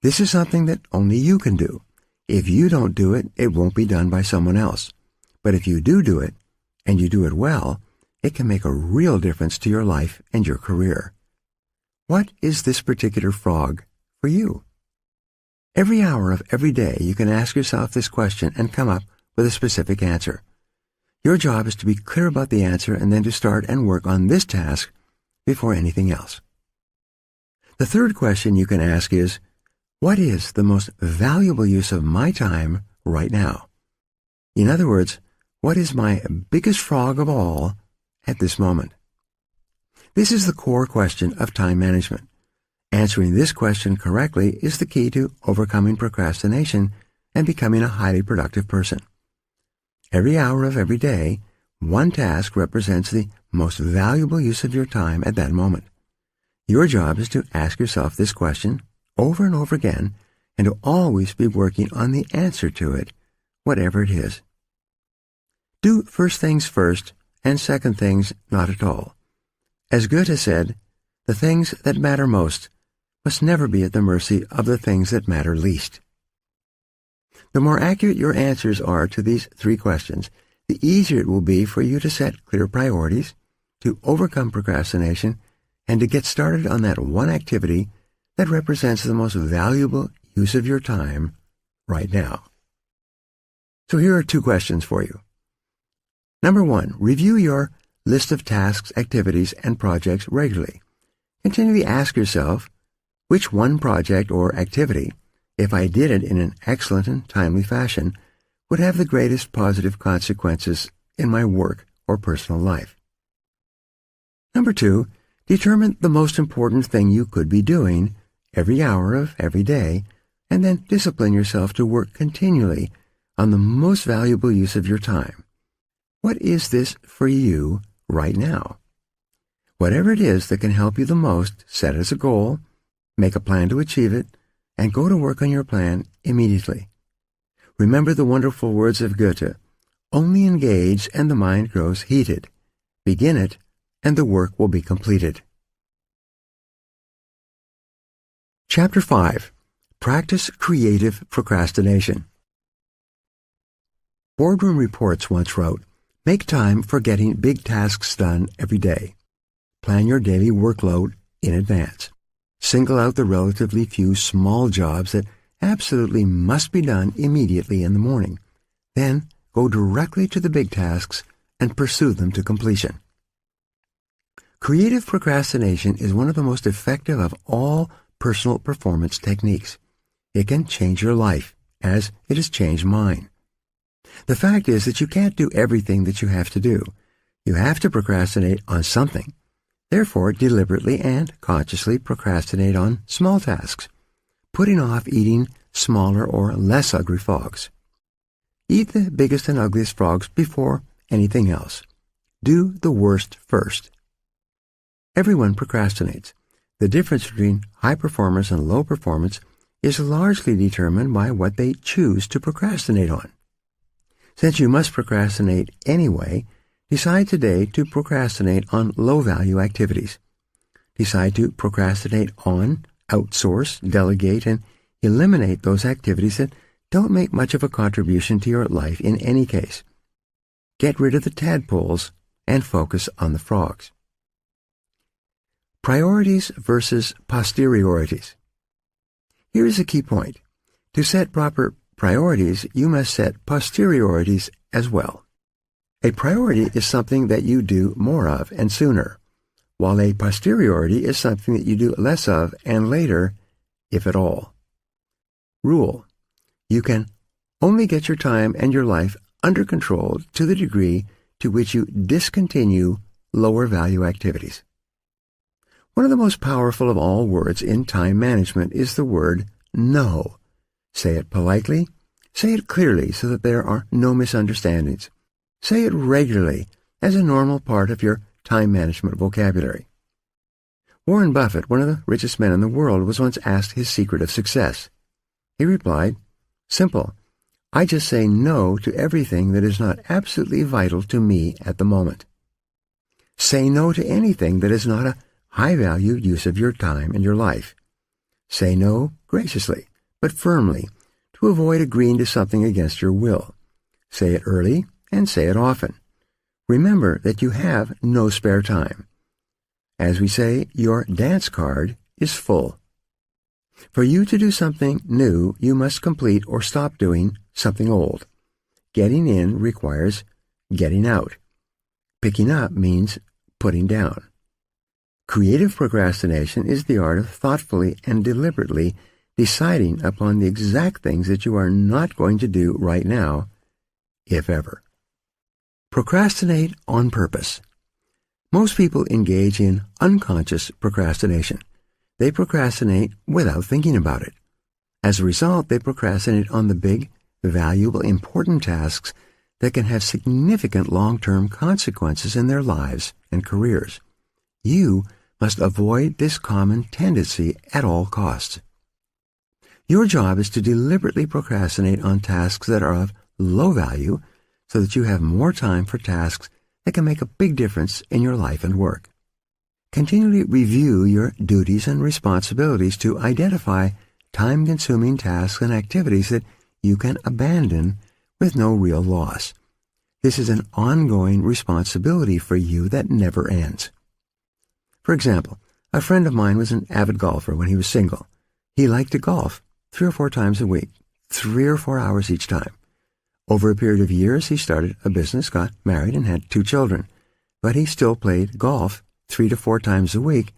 This is something that only you can do. If you don't do it, it won't be done by someone else. But if you do it, and you do it well, it can make a real difference to your life and your career. What is this particular frog for you? Every hour of every day, you can ask yourself this question and come up with a specific answer. Your job is to be clear about the answer and then to start and work on this task before anything else. The third question you can ask is, what is the most valuable use of my time right now? In other words, what is my biggest frog of all at this moment? This is the core question of time management. Answering this question correctly is the key to overcoming procrastination and becoming a highly productive person. Every hour of every day, one task represents the most valuable use of your time at that moment. Your job is to ask yourself this question over and over again and to always be working on the answer to it, whatever it is. Do first things first and second things not at all. As Goethe said, the things that matter most must never be at the mercy of the things that matter least. The more accurate your answers are to these three questions, the easier it will be for you to set clear priorities, to overcome procrastination, and to get started on that one activity that represents the most valuable use of your time right now. So here are two questions for you. Number 1, review your list of tasks, activities, and projects regularly. Continually ask yourself, which one project or activity, if I did it in an excellent and timely fashion, would have the greatest positive consequences in my work or personal life? Number 2, determine the most important thing you could be doing every hour of every day, and then discipline yourself to work continually on the most valuable use of your time. What is this for you right now? Whatever it is that can help you the most, set it as a goal, make a plan to achieve it, and go to work on your plan immediately. Remember the wonderful words of Goethe, "Only engage and the mind grows heated. Begin it, and the work will be completed." Chapter 5. Practice Creative Procrastination. Boardroom Reports once wrote, "Make time for getting big tasks done every day. Plan your daily workload in advance. Single out the relatively few small jobs that absolutely must be done immediately in the morning. Then go directly to the big tasks and pursue them to completion." Creative procrastination is one of the most effective of all personal performance techniques. It can change your life, as it has changed mine. The fact is that you can't do everything that you have to do. You have to procrastinate on something. Therefore, deliberately and consciously procrastinate on small tasks, putting off eating smaller or less ugly frogs. Eat the biggest and ugliest frogs before anything else. Do the worst first. Everyone procrastinates. The difference between high performance and low performance is largely determined by what they choose to procrastinate on. Since you must procrastinate anyway, decide today to procrastinate on low-value activities. Decide to procrastinate on, outsource, delegate, and eliminate those activities that don't make much of a contribution to your life in any case. Get rid of the tadpoles and focus on the frogs. Priorities versus posteriorities. Here is a key point. To set proper priorities, you must set posteriorities as well. A priority is something that you do more of and sooner, while a posteriority is something that you do less of and later, if at all. Rule: you can only get your time and your life under control to the degree to which you discontinue lower value activities. One of the most powerful of all words in time management is the word no. Say it politely, say it clearly so that there are no misunderstandings. Say it regularly as a normal part of your time management vocabulary. Warren Buffett, one of the richest men in the world, was once asked his secret of success. He replied, "Simple. I just say no to everything that is not absolutely vital to me at the moment." Say no to anything that is not a high-value use of your time and your life. Say no graciously, but firmly, to avoid agreeing to something against your will. Say it early and say it often. Remember that you have no spare time. As we say, your dance card is full. For you to do something new, you must complete or stop doing something old. Getting in requires getting out. Picking up means putting down. Creative procrastination is the art of thoughtfully and deliberately deciding upon the exact things that you are not going to do right now, if ever. Procrastinate on purpose. Most people engage in unconscious procrastination. They procrastinate without thinking about it. As a result, they procrastinate on the big, valuable, important tasks that can have significant long-term consequences in their lives and careers. You must avoid this common tendency at all costs. Your job is to deliberately procrastinate on tasks that are of low value so that you have more time for tasks that can make a big difference in your life and work. Continually review your duties and responsibilities to identify time-consuming tasks and activities that you can abandon with no real loss. This is an ongoing responsibility for you that never ends. For example, a friend of mine was an avid golfer when he was single. He liked to golf 3 or 4 times a week, 3 or 4 hours each time. Over a period of years, he started a business, got married, and had 2 children. But he still played golf 3 to 4 times a week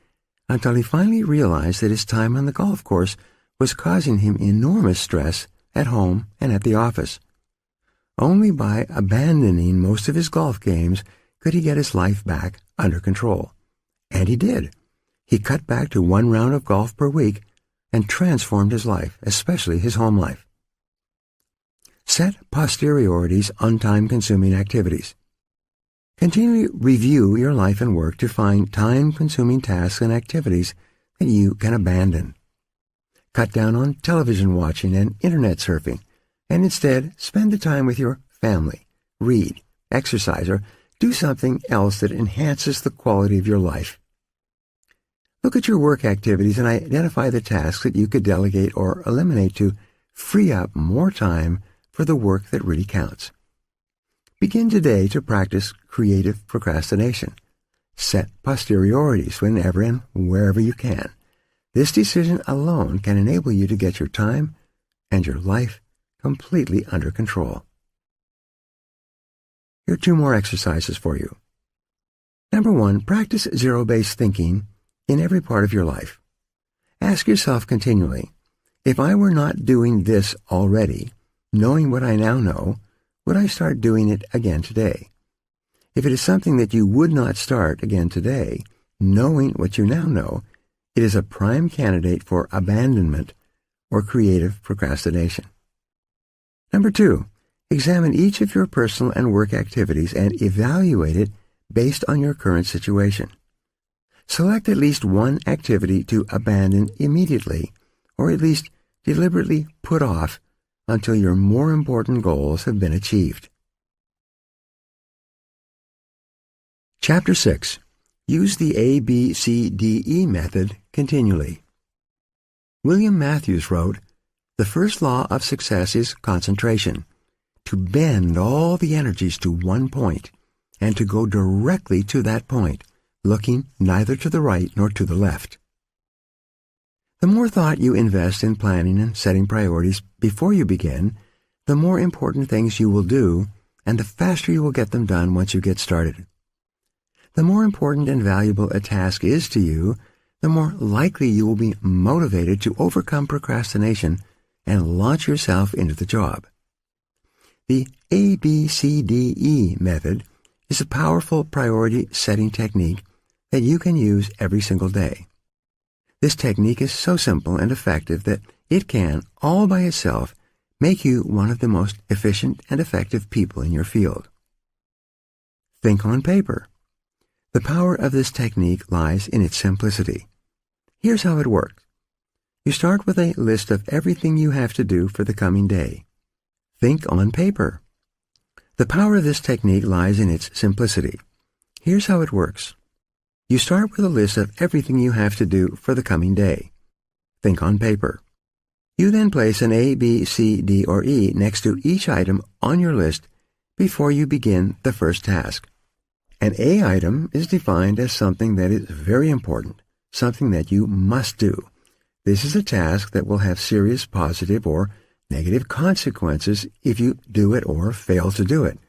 until he finally realized that his time on the golf course was causing him enormous stress at home and at the office. Only by abandoning most of his golf games could he get his life back under control. And he did. He cut back to 1 round of golf per week and transformed his life, especially his home life. Set posteriorities on time-consuming activities. Continually review your life and work to find time-consuming tasks and activities that you can abandon. Cut down on television watching and internet surfing, and instead spend the time with your family, read, exercise, or do something else that enhances the quality of your life. Look at your work activities and identify the tasks that you could delegate or eliminate to free up more time for the work that really counts. Begin today to practice creative procrastination. Set posteriorities whenever and wherever you can. This decision alone can enable you to get your time and your life completely under control. Here are 2 more exercises for you. Number 1, practice zero-based thinking in every part of your life. Ask yourself continually, if I were not doing this already, knowing what I now know, would I start doing it again today? If it is something that you would not start again today, knowing what you now know, it is a prime candidate for abandonment or creative procrastination. Number 2, examine each of your personal and work activities and evaluate it based on your current situation. Select at least one activity to abandon immediately, or at least deliberately put off until your more important goals have been achieved. Chapter 6. Use the ABCDE method continually. William Matthews wrote, "The first law of success is concentration, to bend all the energies to one point, and to go directly to that point, looking neither to the right nor to the left." The more thought you invest in planning and setting priorities before you begin, the more important things you will do, and the faster you will get them done once you get started. The more important and valuable a task is to you, the more likely you will be motivated to overcome procrastination and launch yourself into the job. The ABCDE method is a powerful priority setting technique that you can use every single day. This technique is so simple and effective that it can, all by itself, make you one of the most efficient and effective people in your field. Think on paper. The power of this technique lies in its simplicity. Here's how it works. You start with a list of everything you have to do for the coming day. Think on paper. The power of this technique lies in its simplicity. Here's how it works. You start with a list of everything you have to do for the coming day. Think on paper. You then place an A, B, C, D, or E next to each item on your list before you begin the first task. An A item is defined as something that is very important, something that you must do. This is a task that will have serious positive or negative consequences if you do it or fail to do it,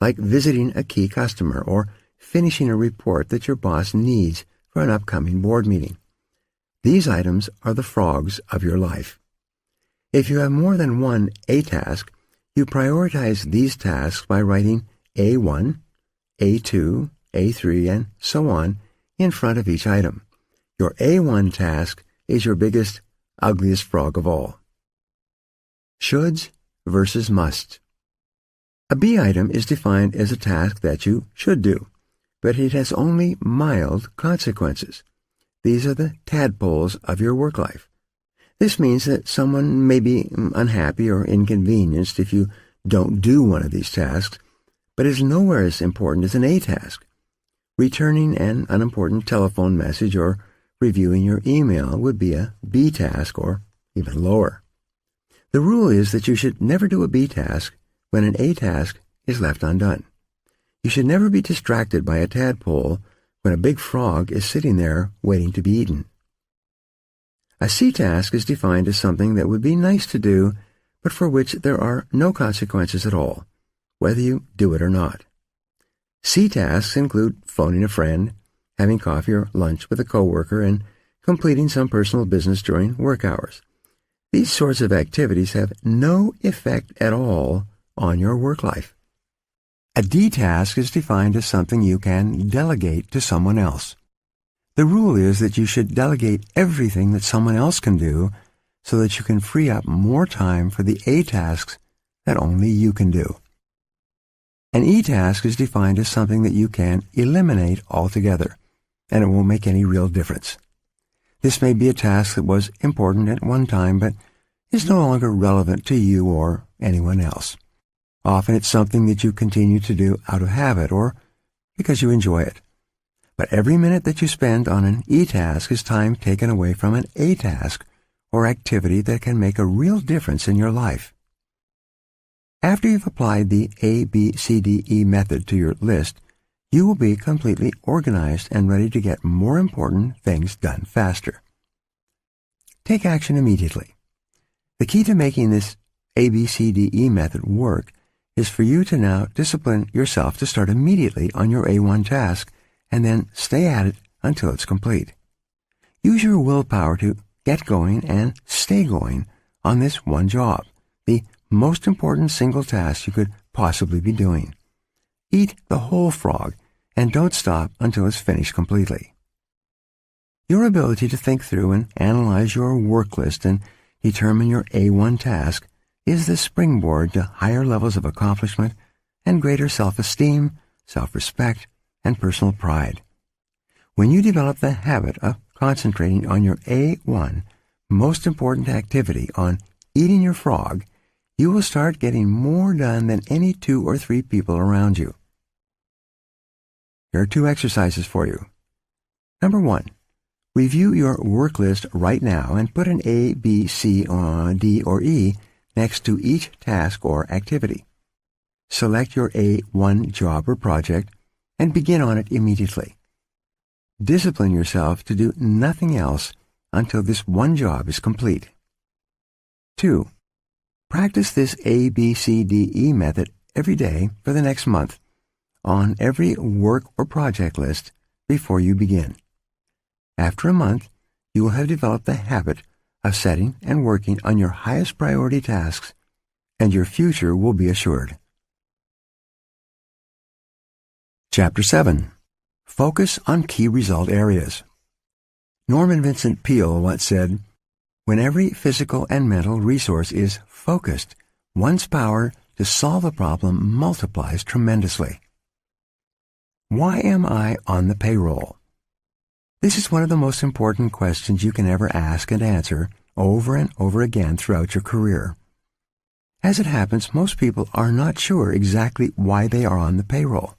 like visiting a key customer or finishing a report that your boss needs for an upcoming board meeting. These items are the frogs of your life. If you have more than one A task, you prioritize these tasks by writing A1, A2, A3, and so on in front of each item. Your A1 task is your biggest, ugliest frog of all. Shoulds versus musts. A B item is defined as a task that you should do, but it has only mild consequences. These are the tadpoles of your work life. This means that someone may be unhappy or inconvenienced if you don't do one of these tasks, but is nowhere as important as an A task. Returning an unimportant telephone message or reviewing your email would be a B task or even lower. The rule is that you should never do a B task when an A task is left undone. You should never be distracted by a tadpole when a big frog is sitting there waiting to be eaten. A C task is defined as something that would be nice to do, but for which there are no consequences at all, whether you do it or not. C tasks include phoning a friend, having coffee or lunch with a coworker, and completing some personal business during work hours. These sorts of activities have no effect at all on your work life. A D task is defined as something you can delegate to someone else. The rule is that you should delegate everything that someone else can do so that you can free up more time for the A tasks that only you can do. An E task is defined as something that you can eliminate altogether, and it won't make any real difference. This may be a task that was important at one time, but is no longer relevant to you or anyone else. Often it's something that you continue to do out of habit or because you enjoy it. But every minute that you spend on an E task is time taken away from an A task or activity that can make a real difference in your life. After you've applied the A, B, C, D, E method to your list, you will be completely organized and ready to get more important things done faster. Take action immediately. The key to making this A, B, C, D, E method work is for you to now discipline yourself to start immediately on your A1 task and then stay at it until it's complete. Use your willpower to get going and stay going on this one job, the most important single task you could possibly be doing. Eat the whole frog and don't stop until it's finished completely. Your ability to think through and analyze your work list and determine your A1 task is the springboard to higher levels of accomplishment and greater self-esteem, self-respect, and personal pride. When you develop the habit of concentrating on your A1 most important activity, on eating your frog, you will start getting more done than any 2 or 3 people around you. Here are 2 exercises for you. Number 1, review your work list right now and put an A, B, C, D, or E next to each task or activity. Select your A1 job or project and begin on it immediately. Discipline yourself to do nothing else until this one job is complete. 2. Practice this A, B, C, D, E method every day for the next month on every work or project list before you begin. After a month, you will have developed the habit of setting and working on your highest priority tasks, and your future will be assured. Chapter 7. Focus on key result areas. Norman Vincent Peale once said, "When every physical and mental resource is focused, one's power to solve a problem multiplies tremendously." Why am I on the payroll? This is one of the most important questions you can ever ask and answer over and over again throughout your career. As it happens, most people are not sure exactly why they are on the payroll.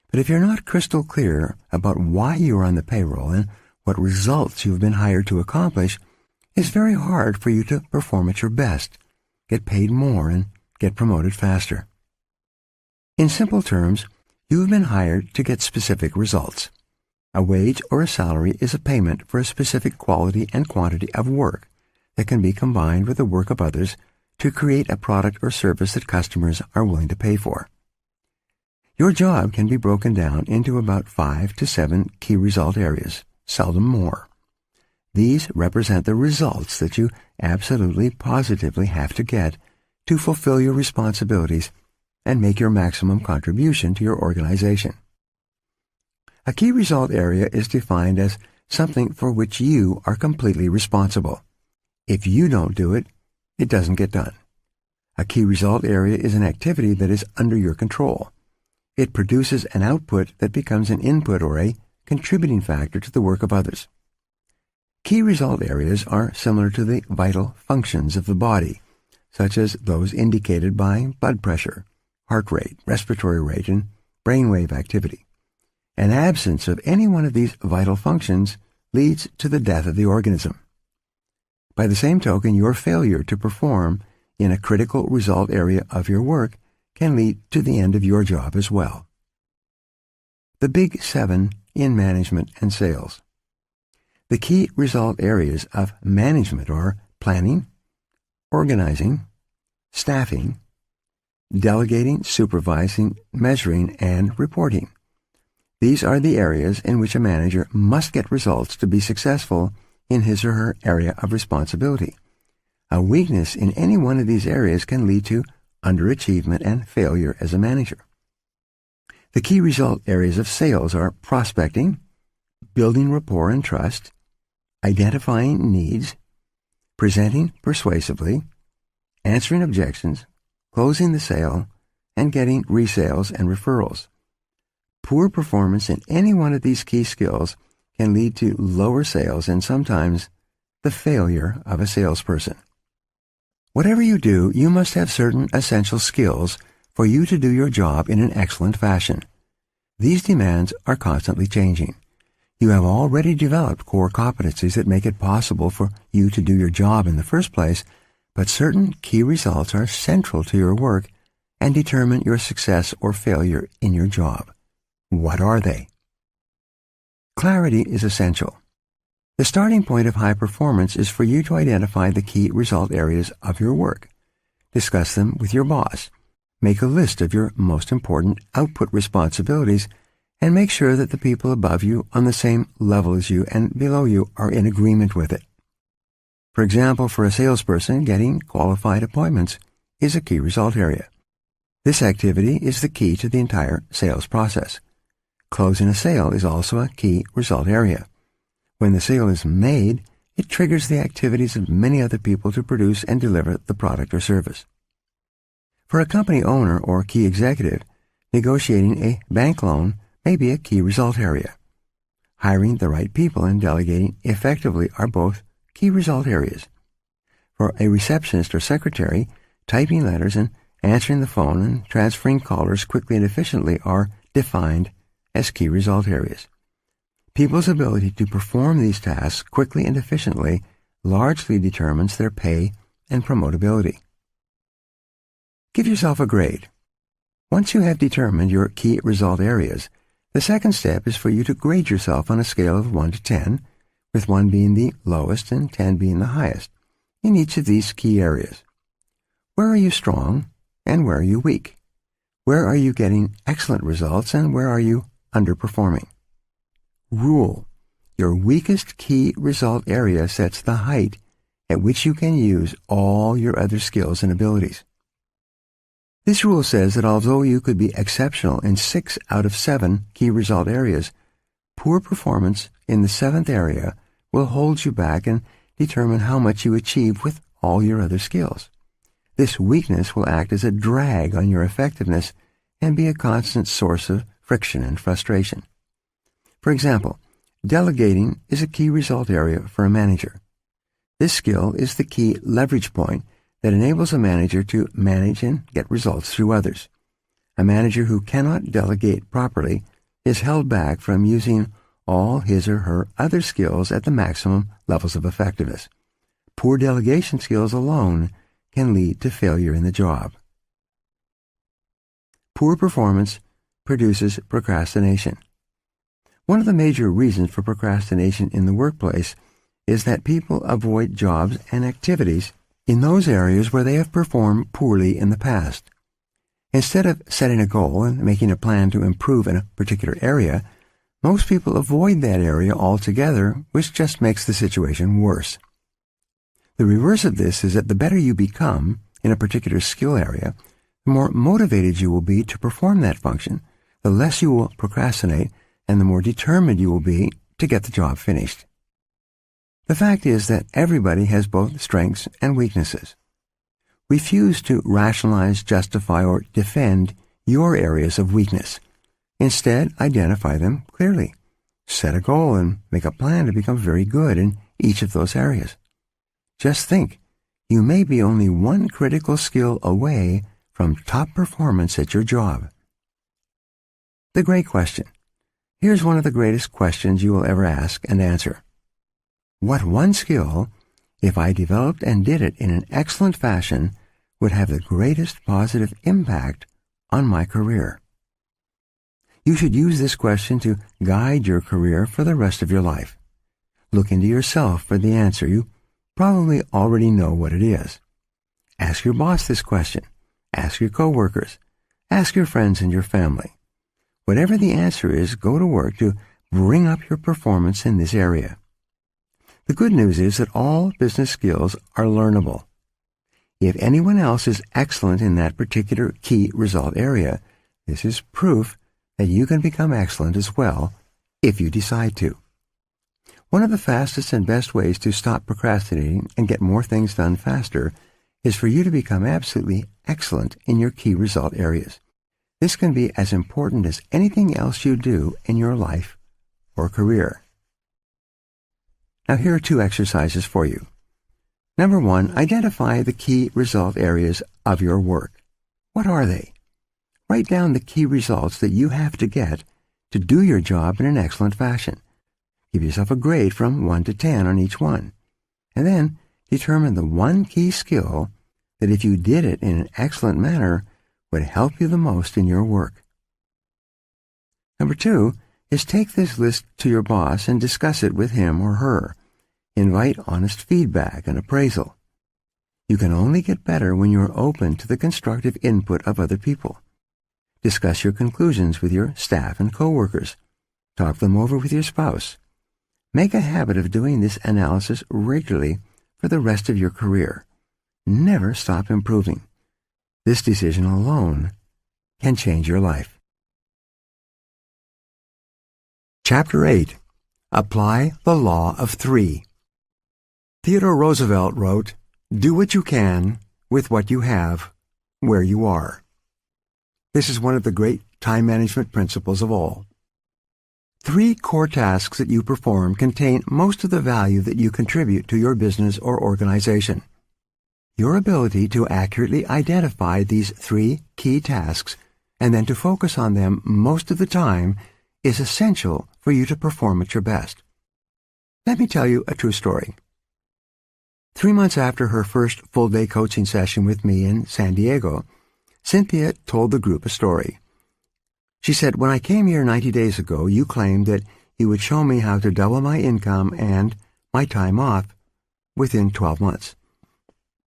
But if you're not crystal clear about why you are on the payroll and what results you've been hired to accomplish, it's very hard for you to perform at your best, get paid more, and get promoted faster. In simple terms, you have been hired to get specific results. A wage or a salary is a payment for a specific quality and quantity of work that can be combined with the work of others to create a product or service that customers are willing to pay for. Your job can be broken down into about 5 to 7 key result areas, seldom more. These represent the results that you absolutely positively have to get to fulfill your responsibilities and make your maximum contribution to your organization. A key result area is defined as something for which you are completely responsible. If you don't do it, it doesn't get done. A key result area is an activity that is under your control. It produces an output that becomes an input or a contributing factor to the work of others. Key result areas are similar to the vital functions of the body, such as those indicated by blood pressure, heart rate, respiratory rate, and brainwave activity. An absence of any one of these vital functions leads to the death of the organism. By the same token, your failure to perform in a critical result area of your work can lead to the end of your job as well. The Big Seven in management and sales. The key result areas of management are planning, organizing, staffing, delegating, supervising, measuring, and reporting. These are the areas in which a manager must get results to be successful in his or her area of responsibility. A weakness in any one of these areas can lead to underachievement and failure as a manager. The key result areas of sales are prospecting, building rapport and trust, identifying needs, presenting persuasively, answering objections, closing the sale, and getting resales and referrals. Poor performance in any one of these key skills can lead to lower sales and sometimes the failure of a salesperson. Whatever you do, you must have certain essential skills for you to do your job in an excellent fashion. These demands are constantly changing. You have already developed core competencies that make it possible for you to do your job in the first place, but certain key results are central to your work and determine your success or failure in your job. What are they? Clarity is essential. The starting point of high performance is for you to identify the key result areas of your work. Discuss them with your boss. Make a list of your most important output responsibilities and make sure that the people above you on the same level as you and below you are in agreement with it. For example, for a salesperson, getting qualified appointments is a key result area. This activity is the key to the entire sales process. Closing a sale is also a key result area. When the sale is made, it triggers the activities of many other people to produce and deliver the product or service. For a company owner or key executive, negotiating a bank loan may be a key result area. Hiring the right people and delegating effectively are both key result areas. For a receptionist or secretary, typing letters and answering the phone and transferring callers quickly and efficiently are defined as key result areas. People's ability to perform these tasks quickly and efficiently largely determines their pay and promotability. Give yourself a grade. Once you have determined your key result areas, the second step is for you to grade yourself on a scale of 1 to 10, with 1 being the lowest and 10 being the highest, in each of these key areas. Where are you strong and where are you weak? Where are you getting excellent results and where are you underperforming? Rule: your weakest key result area sets the height at which you can use all your other skills and abilities. This rule says that although you could be exceptional in 6 out of 7 key result areas, poor performance in the 7th area will hold you back and determine how much you achieve with all your other skills. This weakness will act as a drag on your effectiveness and be a constant source of friction and frustration. For example, delegating is a key result area for a manager. This skill is the key leverage point that enables a manager to manage and get results through others. A manager who cannot delegate properly is held back from using all his or her other skills at the maximum levels of effectiveness. Poor delegation skills alone can lead to failure in the job. Poor performance produces procrastination. One of the major reasons for procrastination in the workplace is that people avoid jobs and activities in those areas where they have performed poorly in the past. Instead of setting a goal and making a plan to improve in a particular area, most people avoid that area altogether, which just makes the situation worse. The reverse of this is that the better you become in a particular skill area, the more motivated you will be to perform that function, the less you will procrastinate, and the more determined you will be to get the job finished. The fact is that everybody has both strengths and weaknesses. Refuse to rationalize, justify, or defend your areas of weakness. Instead, identify them clearly. Set a goal and make a plan to become very good in each of those areas. Just think, you may be only one critical skill away from top performance at your job. The great question: Here's one of the greatest questions you will ever ask and answer. What one skill, if I developed and did it in an excellent fashion, would have the greatest positive impact on my career? You should use this question to guide your career for the rest of your life. Look into yourself for the answer. You probably already know what it is. Ask your boss this question. Ask your coworkers. Ask your friends and your family. Whatever the answer is, go to work to bring up your performance in this area. The good news is that all business skills are learnable. If anyone else is excellent in that particular key result area, this is proof that you can become excellent as well if you decide to. One of the fastest and best ways to stop procrastinating and get more things done faster is for you to become absolutely excellent in your key result areas. This can be as important as anything else you do in your life or career. Now here are 2 exercises for you. Number 1, identify the key result areas of your work. What are they? Write down the key results that you have to get to do your job in an excellent fashion. Give yourself a grade from 1 to 10 on each one. And then determine the one key skill that if you did it in an excellent manner would help you the most in your work. Number 2 is take this list to your boss and discuss it with him or her. Invite honest feedback and appraisal. You can only get better when you are open to the constructive input of other people. Discuss your conclusions with your staff and coworkers. Talk them over with your spouse. Make a habit of doing this analysis regularly for the rest of your career. Never stop improving. This decision alone can change your life. Chapter 8. Apply the Law of 3. Theodore Roosevelt wrote, "Do what you can with what you have where you are." This is one of the great time management principles of all. 3 core tasks that you perform contain most of the value that you contribute to your business or organization. Your ability to accurately identify these 3 key tasks and then to focus on them most of the time is essential for you to perform at your best. Let me tell you a true story. 3 months after her first full-day coaching session with me in San Diego, Cynthia told the group a story. She said, "When I came here 90 days ago, you claimed that you would show me how to double my income and my time off within 12 months.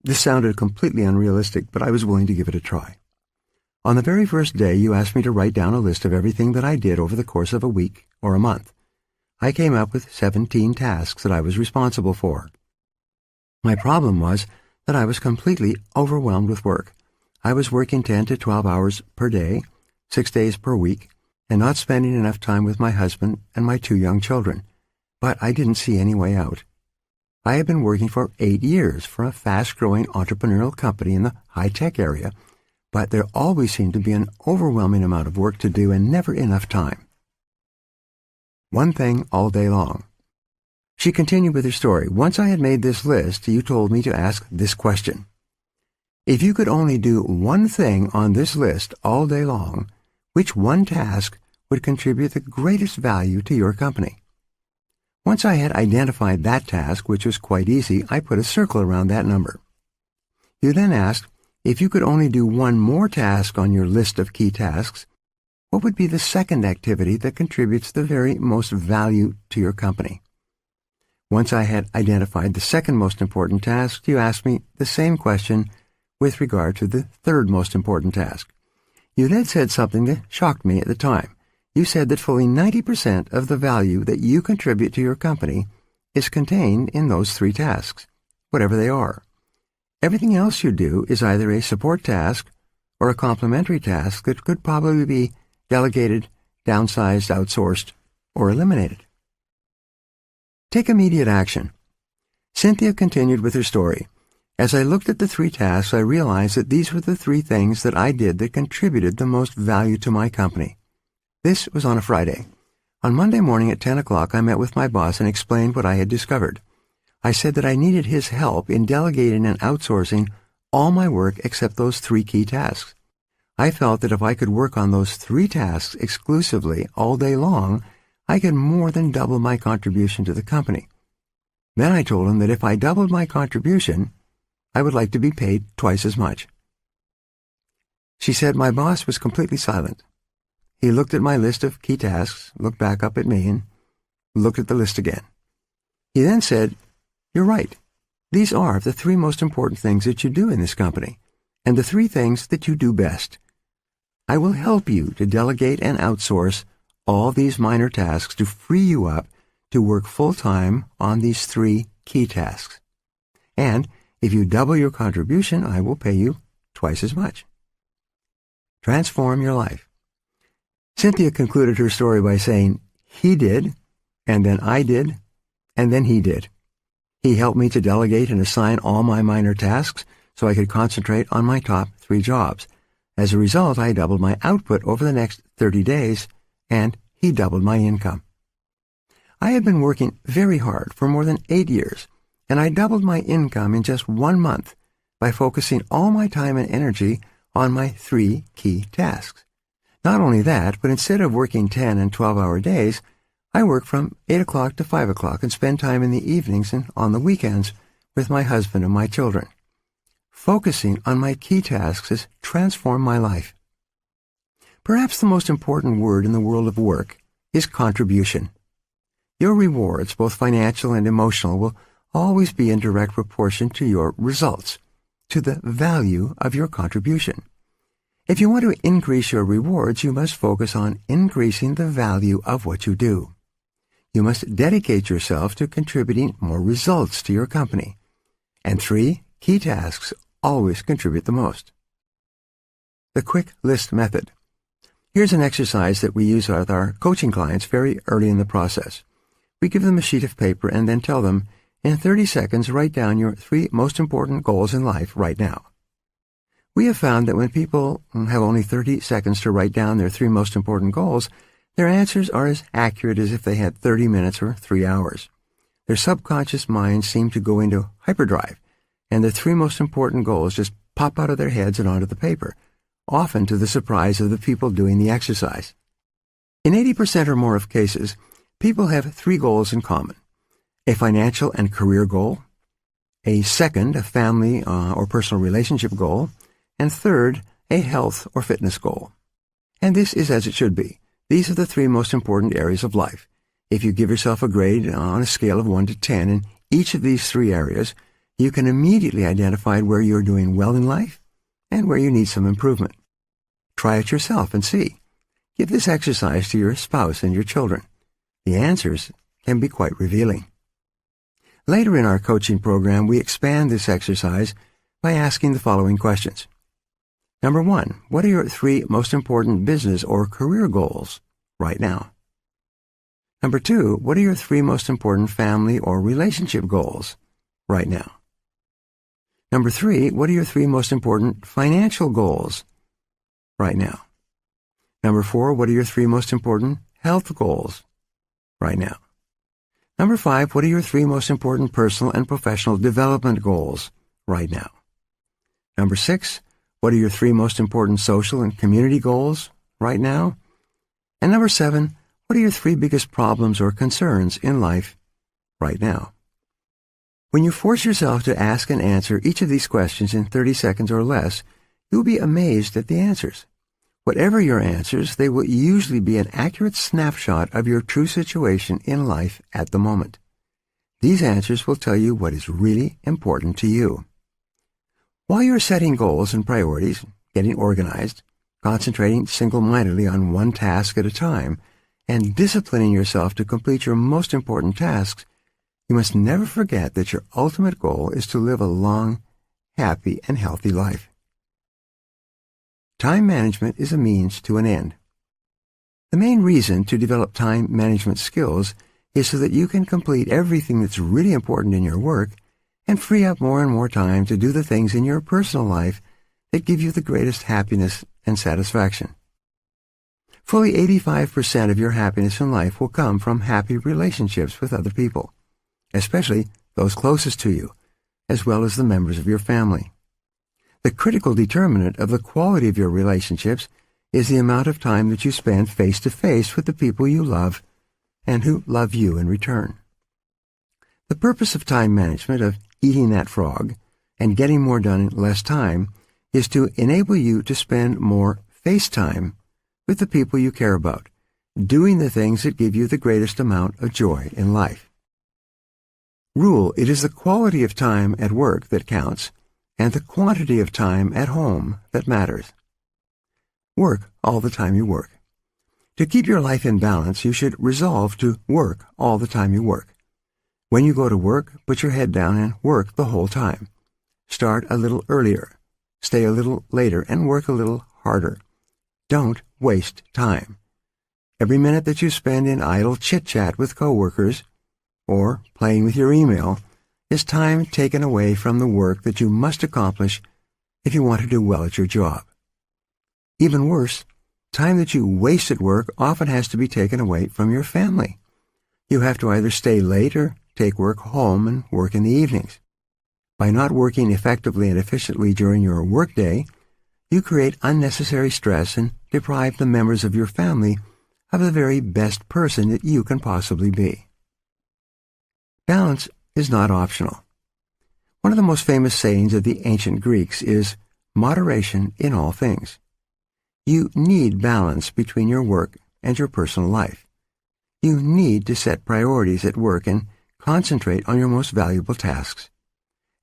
This sounded completely unrealistic, but I was willing to give it a try. On the very first day, you asked me to write down a list of everything that I did over the course of a week or a month. I came up with 17 tasks that I was responsible for. My problem was that I was completely overwhelmed with work. I was working 10 to 12 hours per day, 6 days per week, and not spending enough time with my husband and my 2 young children. But I didn't see any way out. I had been working for 8 years for a fast-growing entrepreneurial company in the high-tech area, but there always seemed to be an overwhelming amount of work to do and never enough time. One thing all day long." She continued with her story. "Once I had made this list, you told me to ask this question. If you could only do one thing on this list all day long, which one task would contribute the greatest value to your company? Once I had identified that task, which was quite easy, I put a circle around that number. You then asked, if you could only do one more task on your list of key tasks, what would be the second activity that contributes the very most value to your company? Once I had identified the second most important task, you asked me the same question with regard to the third most important task. You then said something that shocked me at the time. You said that fully 90% of the value that you contribute to your company is contained in those 3 tasks, whatever they are. Everything else you do is either a support task or a complementary task that could probably be delegated, downsized, outsourced, or eliminated. Take immediate action." Cynthia continued with her story. "As I looked at the 3 tasks, I realized that these were the 3 things that I did that contributed the most value to my company. This was on a Friday. On Monday morning at 10 o'clock, I met with my boss and explained what I had discovered. I said that I needed his help in delegating and outsourcing all my work except those 3 key tasks. I felt that if I could work on those 3 tasks exclusively all day long, I could more than double my contribution to the company. Then I told him that if I doubled my contribution, I would like to be paid twice as much. She said my boss was completely silent. He looked at my list of key tasks, looked back up at me, and looked at the list again. He then said, "You're right. These are the 3 most important things that you do in this company, and the 3 things that you do best. I will help you to delegate and outsource all these minor tasks to free you up to work full-time on these 3 key tasks. And if you double your contribution, I will pay you twice as much." Transform your life. Cynthia concluded her story by saying, "He did, and then I did, and then he did. He helped me to delegate and assign all my minor tasks so I could concentrate on my top 3 jobs. As a result, I doubled my output over the next 30 days, and he doubled my income. I had been working very hard for more than 8 years, and I doubled my income in just 1 month by focusing all my time and energy on my 3 key tasks. Not only that, but instead of working 10 and 12-hour days, I work from 8 o'clock to 5 o'clock and spend time in the evenings and on the weekends with my husband and my children. Focusing on my key tasks has transformed my life." Perhaps the most important word in the world of work is contribution. Your rewards, both financial and emotional, will always be in direct proportion to your results, to the value of your contribution. If you want to increase your rewards, you must focus on increasing the value of what you do. You must dedicate yourself to contributing more results to your company. And 3 key tasks always contribute the most. The quick list method. Here's an exercise that we use with our coaching clients very early in the process. We give them a sheet of paper and then tell them, in 30 seconds, write down your 3 most important goals in life right now. We have found that when people have only 30 seconds to write down their 3 most important goals, their answers are as accurate as if they had 30 minutes or 3 hours. Their subconscious minds seem to go into hyperdrive, and the 3 most important goals just pop out of their heads and onto the paper, often to the surprise of the people doing the exercise. In 80% or more of cases, people have 3 goals in common: a financial and career goal, a family or personal relationship goal, and third, a health or fitness goal. And this is as it should be. These are the 3 most important areas of life. If you give yourself a grade on a scale of 1 to 10 in each of these 3 areas, you can immediately identify where you're doing well in life and where you need some improvement. Try it yourself and see. Give this exercise to your spouse and your children. The answers can be quite revealing. Later in our coaching program, we expand this exercise by asking the following questions. Number 1, what are your 3 most important business or career goals right now? Number 2, what are your 3 most important family or relationship goals right now? Number 3, what are your 3 most important financial goals right now? Number 4, what are your 3 most important health goals right now? Number 5, what are your 3 most important personal and professional development goals right now? Number 6, what are your 3 most important social and community goals right now? And number 7, what are your 3 biggest problems or concerns in life right now? When you force yourself to ask and answer each of these questions in 30 seconds or less, you'll be amazed at the answers. Whatever your answers, they will usually be an accurate snapshot of your true situation in life at the moment. These answers will tell you what is really important to you. While you're setting goals and priorities, getting organized, concentrating single-mindedly on one task at a time, and disciplining yourself to complete your most important tasks, you must never forget that your ultimate goal is to live a long, happy, and healthy life. Time management is a means to an end. The main reason to develop time management skills is so that you can complete everything that's really important in your work and free up more and more time to do the things in your personal life that give you the greatest happiness and satisfaction. Fully 85% of your happiness in life will come from happy relationships with other people, especially those closest to you, as well as the members of your family. The critical determinant of the quality of your relationships is the amount of time that you spend face-to-face with the people you love and who love you in return. The purpose of time management, of eating that frog, and getting more done in less time, is to enable you to spend more face time with the people you care about, doing the things that give you the greatest amount of joy in life. Rule: it is the quality of time at work that counts, and the quantity of time at home that matters. Work all the time you work. To keep your life in balance, you should resolve to work all the time you work. When you go to work, put your head down and work the whole time. Start a little earlier, stay a little later, and work a little harder. Don't waste time. Every minute that you spend in idle chit-chat with coworkers or playing with your email is time taken away from the work that you must accomplish if you want to do well at your job. Even worse, time that you waste at work often has to be taken away from your family. You have to either stay late or take work home and work in the evenings. By not working effectively and efficiently during your workday, you create unnecessary stress and deprive the members of your family of the very best person that you can possibly be. Balance is not optional. One of the most famous sayings of the ancient Greeks is, "Moderation in all things." You need balance between your work and your personal life. You need to set priorities at work and concentrate on your most valuable tasks.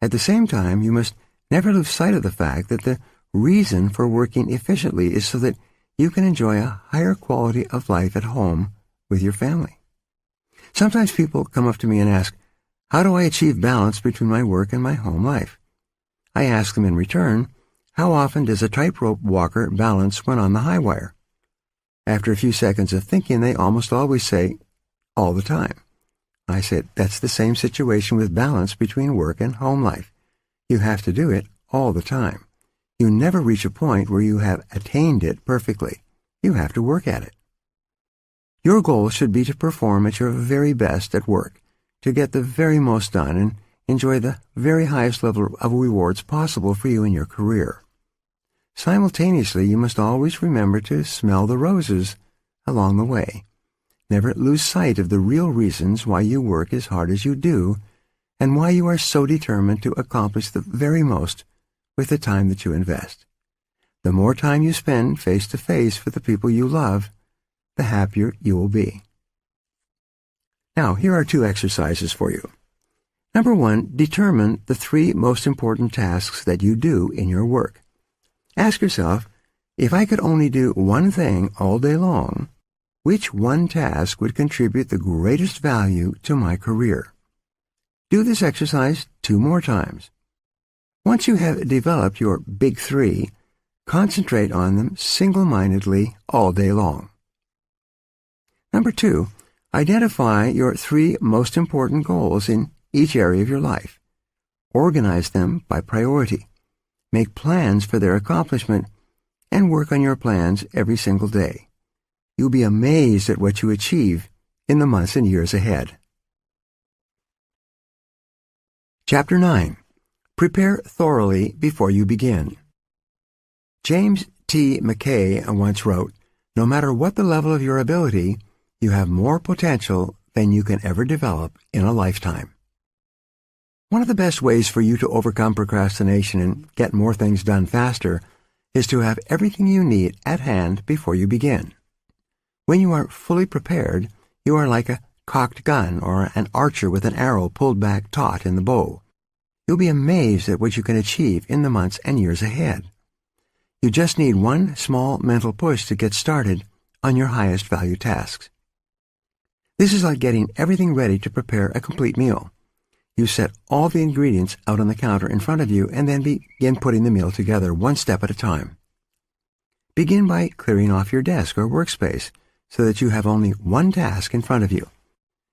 At the same time, you must never lose sight of the fact that the reason for working efficiently is so that you can enjoy a higher quality of life at home with your family. Sometimes people come up to me and ask, how do I achieve balance between my work and my home life? I ask them in return, how often does a tightrope walker balance when on the high wire? After a few seconds of thinking, they almost always say, all the time. I said, that's the same situation with balance between work and home life. You have to do it all the time. You never reach a point where you have attained it perfectly. You have to work at it. Your goal should be to perform at your very best at work, to get the very most done and enjoy the very highest level of rewards possible for you in your career. Simultaneously, you must always remember to smell the roses along the way. Never lose sight of the real reasons why you work as hard as you do and why you are so determined to accomplish the very most with the time that you invest. The more time you spend face-to-face with the people you love, the happier you will be. Now, here are 2 exercises for you. Number 1, determine the 3 most important tasks that you do in your work. Ask yourself, if I could only do one thing all day long, which one task would contribute the greatest value to my career? Do this exercise 2 more times. Once you have developed your big 3, concentrate on them single-mindedly all day long. Number 2, identify your 3 most important goals in each area of your life. Organize them by priority. Make plans for their accomplishment and work on your plans every single day. You'll be amazed at what you achieve in the months and years ahead. Chapter 9. Prepare thoroughly before you begin. James T. McKay once wrote, "No matter what the level of your ability, you have more potential than you can ever develop in a lifetime." One of the best ways for you to overcome procrastination and get more things done faster is to have everything you need at hand before you begin. When you are fully prepared, you are like a cocked gun or an archer with an arrow pulled back taut in the bow. You'll be amazed at what you can achieve in the months and years ahead. You just need one small mental push to get started on your highest value tasks. This is like getting everything ready to prepare a complete meal. You set all the ingredients out on the counter in front of you and then begin putting the meal together one step at a time. Begin by clearing off your desk or workspace so that you have only one task in front of you.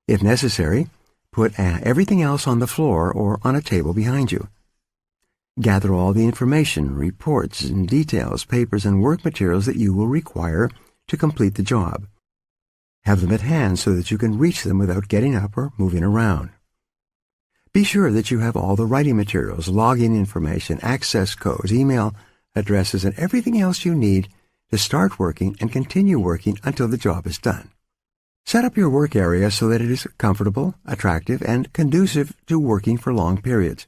If necessary, put everything else on the floor or on a table behind you. Gather all the information, reports, and details, papers, and work materials that you will require to complete the job. Have them at hand so that you can reach them without getting up or moving around. Be sure that you have all the writing materials, login information, access codes, email addresses, and everything else you need to start working and continue working until the job is done. Set up your work area so that it is comfortable, attractive, and conducive to working for long periods.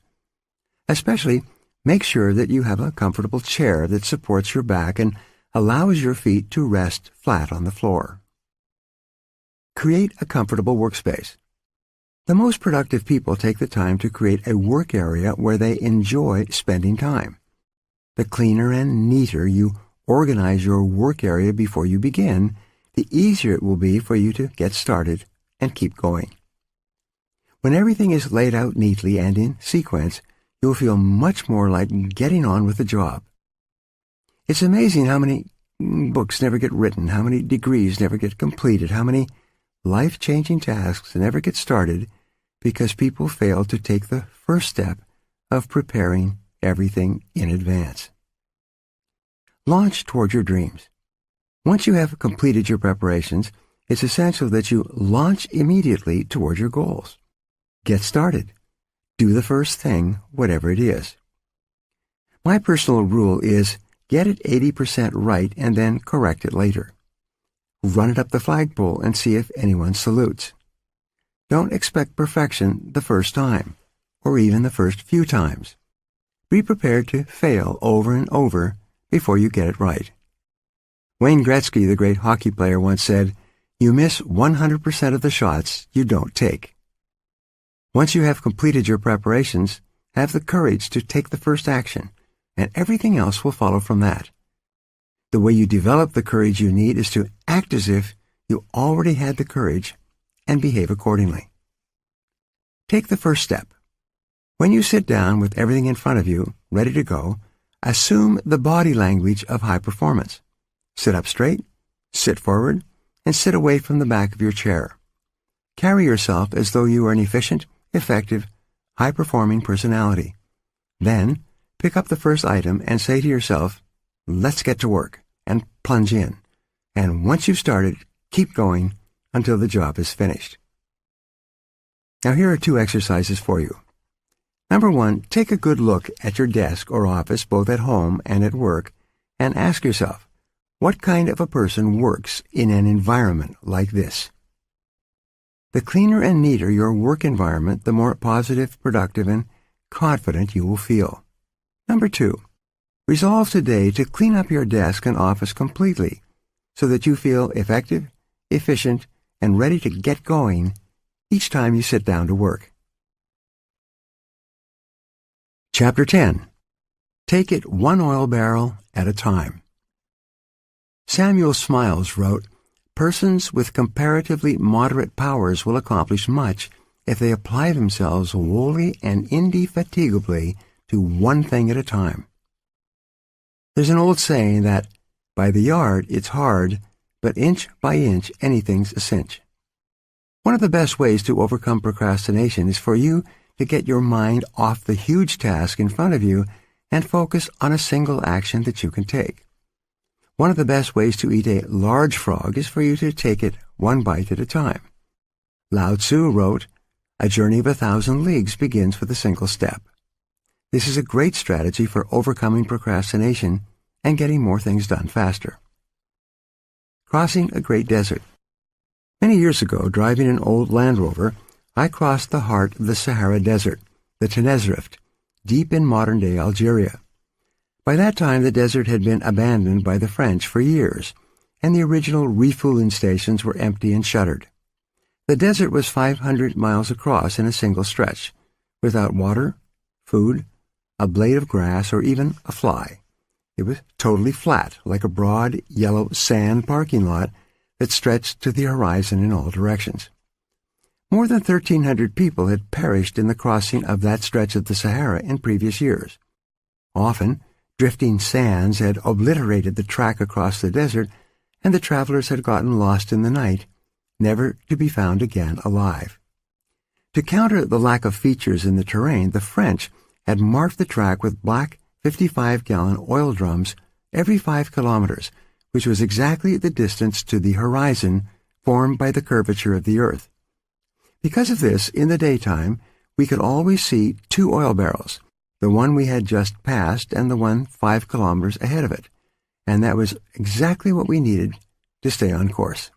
Especially, make sure that you have a comfortable chair that supports your back and allows your feet to rest flat on the floor. Create a comfortable workspace. The most productive people take the time to create a work area where they enjoy spending time. The cleaner and neater you organize your work area before you begin, the easier it will be for you to get started and keep going. When everything is laid out neatly and in sequence, you'll feel much more like getting on with the job. It's amazing how many books never get written, how many degrees never get completed, how many life-changing tasks never get started because people fail to take the first step of preparing everything in advance. Launch toward your dreams. Once you have completed your preparations, it's essential that you launch immediately toward your goals. Get started. Do the first thing, whatever it is. My personal rule is get it 80% right and then correct it later. Run it up the flagpole and see if anyone salutes. Don't expect perfection the first time, or even the first few times. Be prepared to fail over and over before you get it right. Wayne Gretzky, the great hockey player, once said, "You miss 100% of the shots you don't take." Once you have completed your preparations, have the courage to take the first action, and everything else will follow from that. The way you develop the courage you need is to act as if you already had the courage and behave accordingly. Take the first step. When you sit down with everything in front of you, ready to go, assume the body language of high performance. Sit up straight, sit forward, and sit away from the back of your chair. Carry yourself as though you are an efficient, effective, high-performing personality. Then, pick up the first item and say to yourself, "Let's get to work," and plunge in. And once you've started, keep going until the job is finished. Now here are 2 exercises for you. Number 1, take a good look at your desk or office, both at home and at work, and ask yourself, what kind of a person works in an environment like this? The cleaner and neater your work environment, the more positive, productive, and confident you will feel. Number 2, resolve today to clean up your desk and office completely so that you feel effective, efficient, and ready to get going each time you sit down to work. Chapter 10. Take it one oil barrel at a time. Samuel Smiles wrote, "Persons with comparatively moderate powers will accomplish much if they apply themselves wholly and indefatigably to one thing at a time." There's an old saying that, by the yard it's hard, but inch by inch anything's a cinch. One of the best ways to overcome procrastination is for you to get your mind off the huge task in front of you and focus on a single action that you can take. One of the best ways to eat a large frog is for you to take it one bite at a time. Lao Tzu wrote, "A journey of 1,000 leagues begins with a single step." This is a great strategy for overcoming procrastination and getting more things done faster. Crossing a great desert. Many years ago, driving an old Land Rover, I crossed the heart of the Sahara Desert, the Tinesrift, deep in modern-day Algeria. By that time, the desert had been abandoned by the French for years, and the original refueling stations were empty and shuttered. The desert was 500 miles across in a single stretch, without water, food, a blade of grass, or even a fly. It was totally flat, like a broad, yellow sand parking lot that stretched to the horizon in all directions. More than 1,300 people had perished in the crossing of that stretch of the Sahara in previous years. Often, drifting sands had obliterated the track across the desert, and the travelers had gotten lost in the night, never to be found again alive. To counter the lack of features in the terrain, the French had marked the track with black 55-gallon oil drums every 5 kilometers, which was exactly the distance to the horizon formed by the curvature of the earth. Because of this, in the daytime, we could always see 2 oil barrels, the one we had just passed and the one 5 kilometers ahead of it, and that was exactly what we needed to stay on course.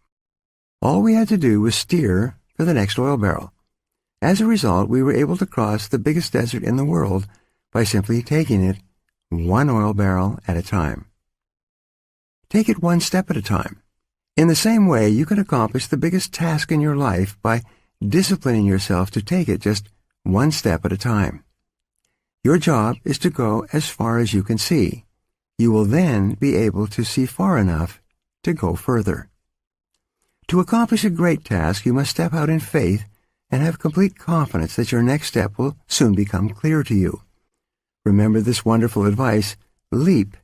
All we had to do was steer for the next oil barrel. As a result, we were able to cross the biggest desert in the world by simply taking it one oil barrel at a time. Take it one step at a time. In the same way, you can accomplish the biggest task in your life by disciplining yourself to take it just one step at a time. Your job is to go as far as you can see. You will then be able to see far enough to go further. To accomplish a great task, you must step out in faith and have complete confidence that your next step will soon become clear to you. Remember this wonderful advice: leap,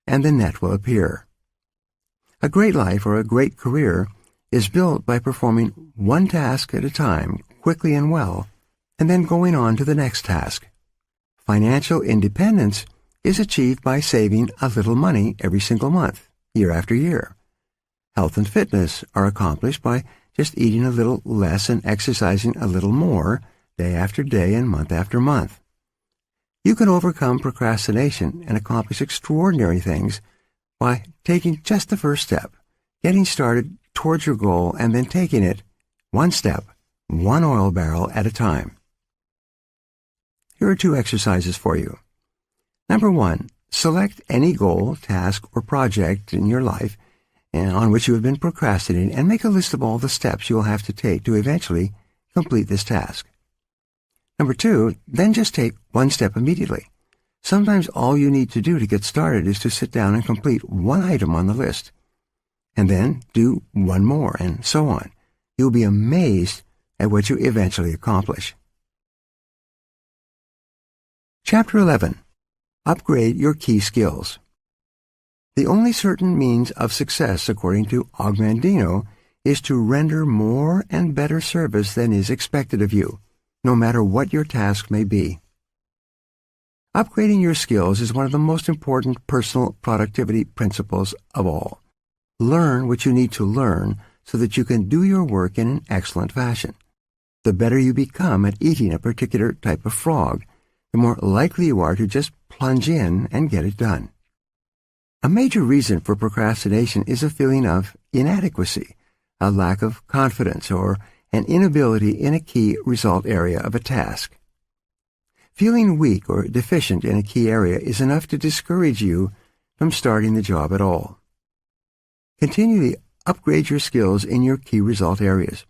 and the net will appear. A great life or a great career is built by performing one task at a time, quickly and well, and then going on to the next task. Financial independence is achieved by saving a little money every single month, year after year. Health and fitness are accomplished by just eating a little less and exercising a little more, day after day and month after month. You can overcome procrastination and accomplish extraordinary things by taking just the first step, getting started towards your goal, and then taking it one step, one oil barrel at a time. Here are 2 exercises for you. Number 1, select any goal, task, or project in your life on which you have been procrastinating and make a list of all the steps you will have to take to eventually complete this task. Number 2, then just take one step immediately. Sometimes all you need to do to get started is to sit down and complete one item on the list, and then do one more, and so on. You'll be amazed at what you eventually accomplish. Chapter 11. Upgrade your key skills. The only certain means of success, according to Ogmandino, is to render more and better service than is expected of you, no matter what your task may be. Upgrading your skills is one of the most important personal productivity principles of all. Learn what you need to learn so that you can do your work in an excellent fashion. The better you become at eating a particular type of frog, the more likely you are to just plunge in and get it done. A major reason for procrastination is a feeling of inadequacy, a lack of confidence, or an inability in a key result area of a task. Feeling weak or deficient in a key area is enough to discourage you from starting the job at all. Continually upgrade your skills in your key result areas.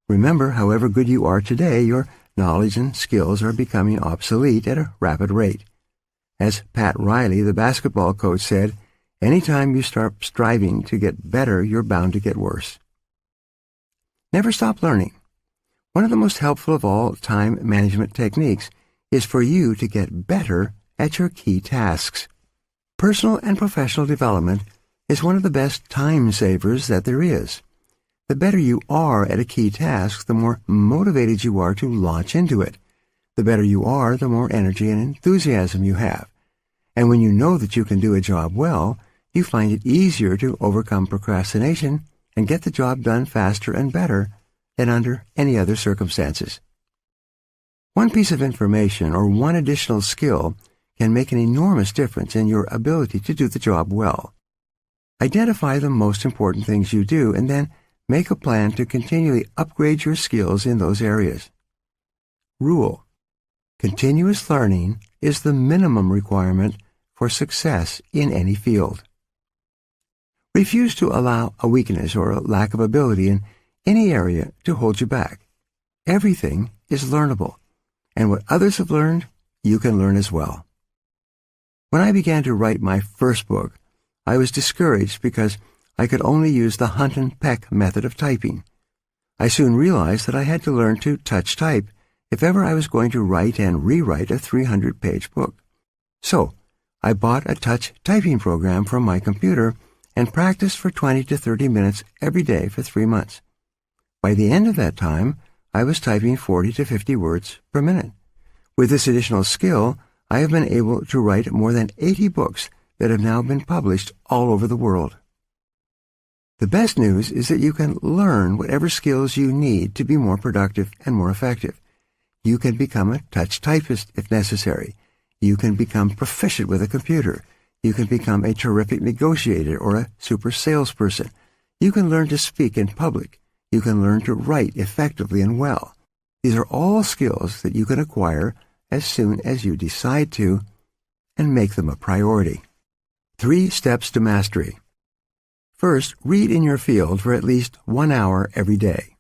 Remember, however good you are today, your knowledge and skills are becoming obsolete at a rapid rate. As Pat Riley, the basketball coach, said, anytime you start striving to get better, you're bound to get worse. Never stop learning. One of the most helpful of all time management techniques is for you to get better at your key tasks. Personal and professional development is one of the best time savers that there is. The better you are at a key task, the more motivated you are to launch into it. The better you are, the more energy and enthusiasm you have. And when you know that you can do a job well, you find it easier to overcome procrastination and get the job done faster and better than under any other circumstances. One piece of information or one additional skill can make an enormous difference in your ability to do the job well. Identify the most important things you do and then make a plan to continually upgrade your skills in those areas. Rule: continuous learning is the minimum requirement for success in any field. Refuse to allow a weakness or a lack of ability in any area to hold you back. Everything is learnable, and what others have learned, you can learn as well. When I began to write my first book, I was discouraged because I could only use the hunt and peck method of typing. I soon realized that I had to learn to touch type if ever I was going to write and rewrite a 300-page book. So, I bought a touch typing program from my computer and practiced for 20 to 30 minutes every day for 3 months. By the end of that time, I was typing 40 to 50 words per minute. With this additional skill, I have been able to write more than 80 books that have now been published all over the world. The best news is that you can learn whatever skills you need to be more productive and more effective. You can become a touch typist if necessary. You can become proficient with a computer. You can become a terrific negotiator or a super salesperson. You can learn to speak in public. You can learn to write effectively and well. These are all skills that you can acquire as soon as you decide to and make them a priority. 3 steps to mastery. First, read in your field for at least 1 hour every day.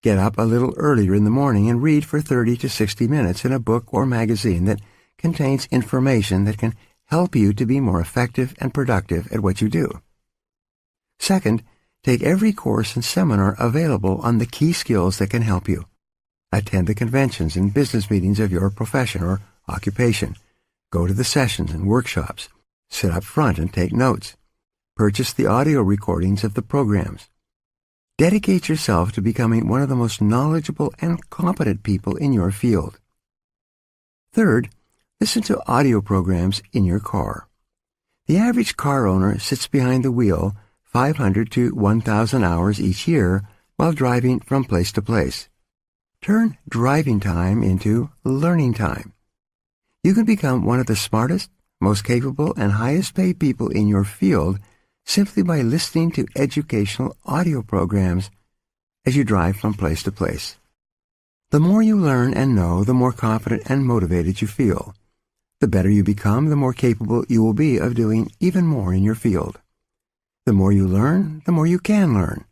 Get up a little earlier in the morning and read for 30 to 60 minutes in a book or magazine that contains information that can help you to be more effective and productive at what you do. Second, take every course and seminar available on the key skills that can help you. Attend the conventions and business meetings of your profession or occupation. Go to the sessions and workshops. Sit up front and take notes. Purchase the audio recordings of the programs. Dedicate yourself to becoming one of the most knowledgeable and competent people in your field. Third, listen to audio programs in your car. The average car owner sits behind the wheel 500 to 1,000 hours each year while driving from place to place. Turn driving time into learning time. You can become one of the smartest, most capable, and highest paid people in your field simply by listening to educational audio programs as you drive from place to place. The more you learn and know, the more confident and motivated you feel. The better you become, the more capable you will be of doing even more in your field. The more you learn, the more you can learn.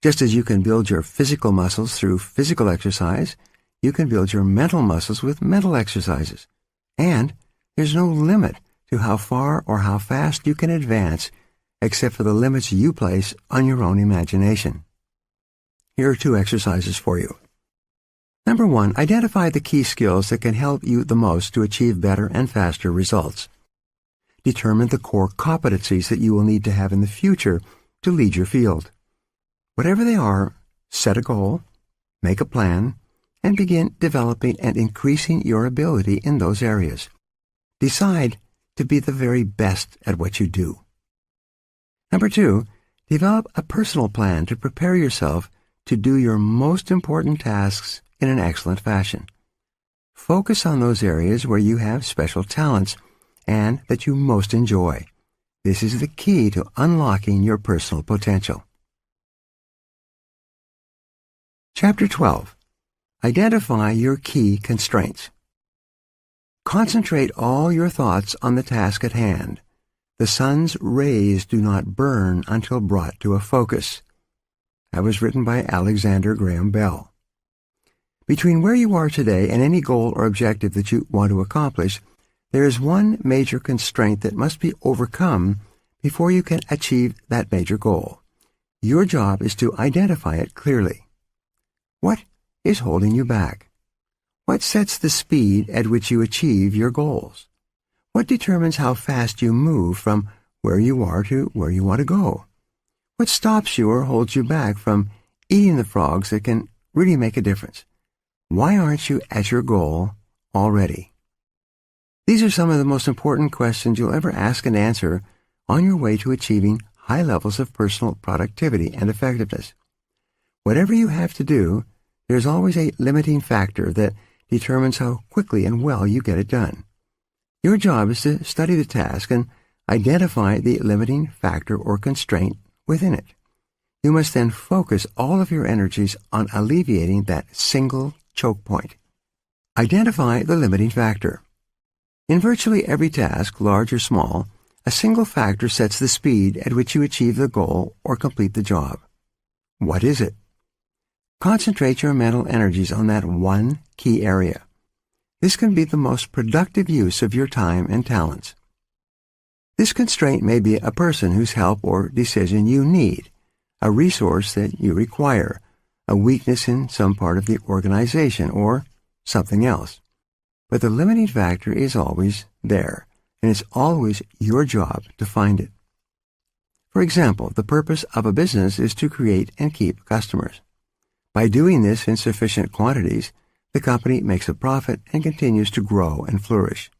Just as you can build your physical muscles through physical exercise, you can build your mental muscles with mental exercises. And there's no limit to how far or how fast you can advance except for the limits you place on your own imagination. Here are 2 exercises for you. Number 1, identify the key skills that can help you the most to achieve better and faster results. Determine the core competencies that you will need to have in the future to lead your field. Whatever they are, set a goal, make a plan, and begin developing and increasing your ability in those areas. Decide to be the very best at what you do. Number 2, develop a personal plan to prepare yourself to do your most important tasks in an excellent fashion. Focus on those areas where you have special talents and that you most enjoy. This is the key to unlocking your personal potential. Chapter 12. Identify your key constraints. Concentrate all your thoughts on the task at hand. The sun's rays do not burn until brought to a focus. That was written by Alexander Graham Bell. Between where you are today and any goal or objective that you want to accomplish, there is one major constraint that must be overcome before you can achieve that major goal. Your job is to identify it clearly. What is holding you back? What sets the speed at which you achieve your goals? What determines how fast you move from where you are to where you want to go? What stops you or holds you back from eating the frogs that can really make a difference? Why aren't you at your goal already? These are some of the most important questions you'll ever ask and answer on your way to achieving high levels of personal productivity and effectiveness. Whatever you have to do, there's always a limiting factor that determines how quickly and well you get it done. Your job is to study the task and identify the limiting factor or constraint within it. You must then focus all of your energies on alleviating that single choke point. Identify the limiting factor. In virtually every task, large or small, a single factor sets the speed at which you achieve the goal or complete the job. What is it? Concentrate your mental energies on that one key area. This can be the most productive use of your time and talents. This constraint may be a person whose help or decision you need, a resource that you require, a weakness in some part of the organization, or something else. But the limiting factor is always there, and it's always your job to find it. For example, the purpose of a business is to create and keep customers. By doing this in sufficient quantities, the company makes a profit and continues to grow and flourish.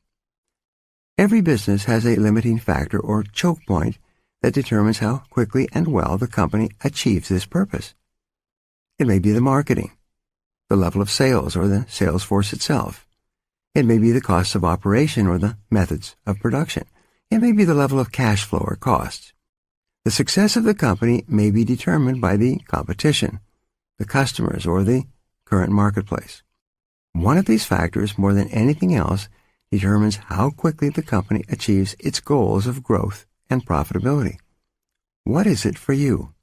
Every business has a limiting factor or choke point that determines how quickly and well the company achieves this purpose. It may be the marketing, the level of sales, or the sales force itself. It may be the costs of operation or the methods of production. It may be the level of cash flow or costs. The success of the company may be determined by the competition, the customers, or the current marketplace. One of these factors, more than anything else, determines how quickly the company achieves its goals of growth and profitability. What is it for you?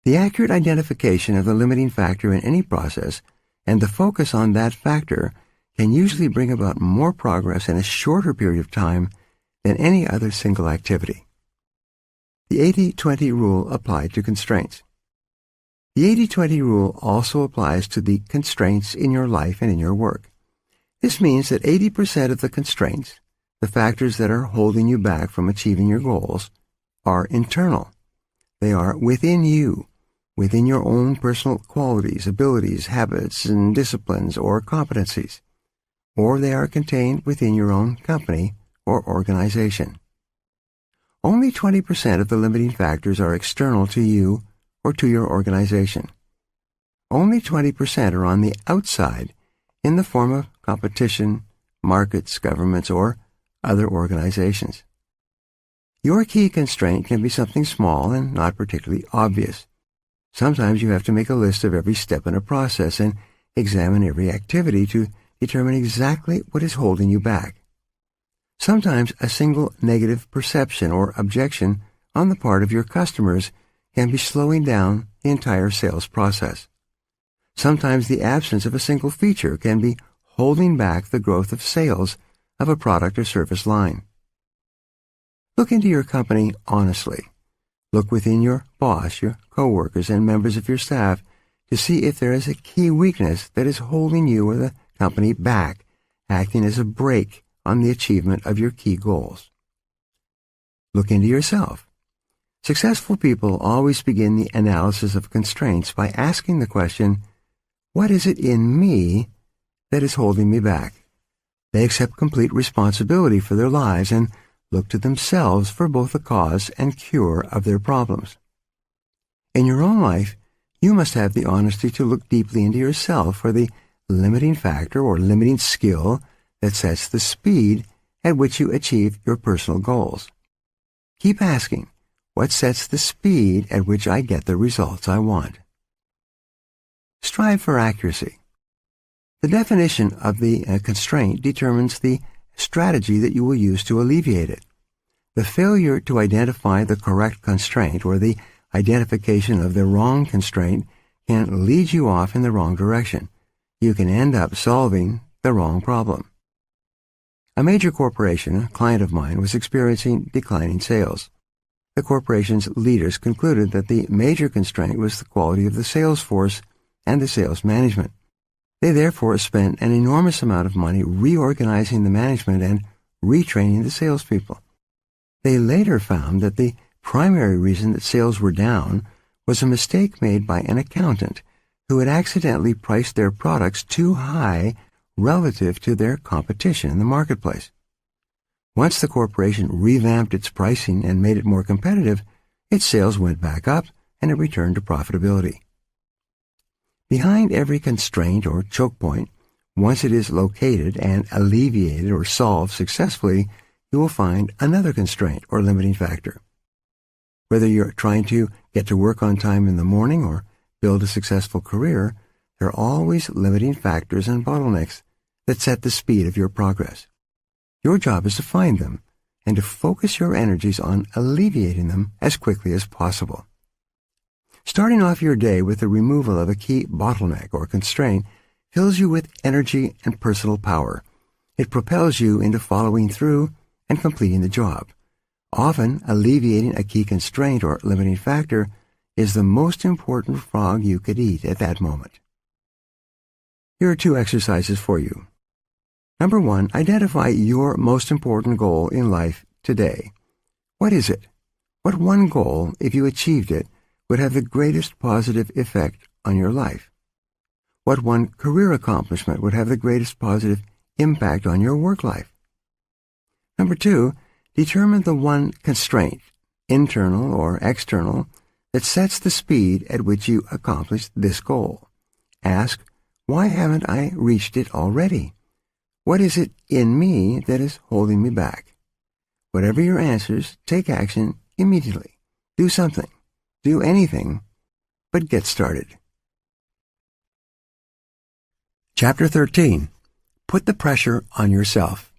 The accurate identification of the limiting factor in any process and the focus on that factor can usually bring about more progress in a shorter period of time than any other single activity. The 80-20 rule applied to constraints. The 80-20 rule also applies to the constraints in your life and in your work. This means that 80% of the constraints, the factors that are holding you back from achieving your goals, are internal. They are within you, within your own personal qualities, abilities, habits, and disciplines or competencies, or they are contained within your own company or organization. Only 20% of the limiting factors are external to you or to your organization. Only 20% are on the outside in the form of competition, markets, governments, or other organizations. Your key constraint can be something small and not particularly obvious. Sometimes you have to make a list of every step in a process and examine every activity to determine exactly what is holding you back. Sometimes a single negative perception or objection on the part of your customers can be slowing down the entire sales process. Sometimes the absence of a single feature can be holding back the growth of sales of a product or service line. Look into your company honestly. Look within your boss, your coworkers, and members of your staff to see if there is a key weakness that is holding you or the company back, acting as a brake on the achievement of your key goals. Look into yourself. Successful people always begin the analysis of constraints by asking the question, what is it in me that is holding me back? They accept complete responsibility for their lives and look to themselves for both the cause and cure of their problems. In your own life, you must have the honesty to look deeply into yourself for the limiting factor or limiting skill that sets the speed at which you achieve your personal goals. Keep asking, what sets the speed at which I get the results I want? Strive for accuracy. The definition of the constraint determines the strategy that you will use to alleviate it. The failure to identify the correct constraint or the identification of the wrong constraint can lead you off in the wrong direction. You can end up solving the wrong problem. A major corporation, a client of mine, was experiencing declining sales. The corporation's leaders concluded that the major constraint was the quality of the sales force and the sales management. They therefore spent an enormous amount of money reorganizing the management and retraining the salespeople. They later found that the primary reason that sales were down was a mistake made by an accountant who had accidentally priced their products too high relative to their competition in the marketplace. Once the corporation revamped its pricing and made it more competitive, its sales went back up and it returned to profitability. Behind every constraint or choke point, once it is located and alleviated or solved successfully, you will find another constraint or limiting factor. Whether you're trying to get to work on time in the morning or build a successful career, there are always limiting factors and bottlenecks that set the speed of your progress. Your job is to find them and to focus your energies on alleviating them as quickly as possible. Starting off your day with the removal of a key bottleneck or constraint fills you with energy and personal power. It propels you into following through and completing the job. Often, alleviating a key constraint or limiting factor is the most important frog you could eat at that moment. Here are 2 exercises for you. Number 1, identify your most important goal in life today. What is it? What one goal, if you achieved it, would have the greatest positive effect on your life? What one career accomplishment would have the greatest positive impact on your work life? Number 2, determine the one constraint, internal or external, that sets the speed at which you accomplish this goal. Ask, why haven't I reached it already? What is it in me that is holding me back? Whatever your answers, take action immediately. Do something. Do anything, but get started. Chapter 13. Put the pressure on yourself.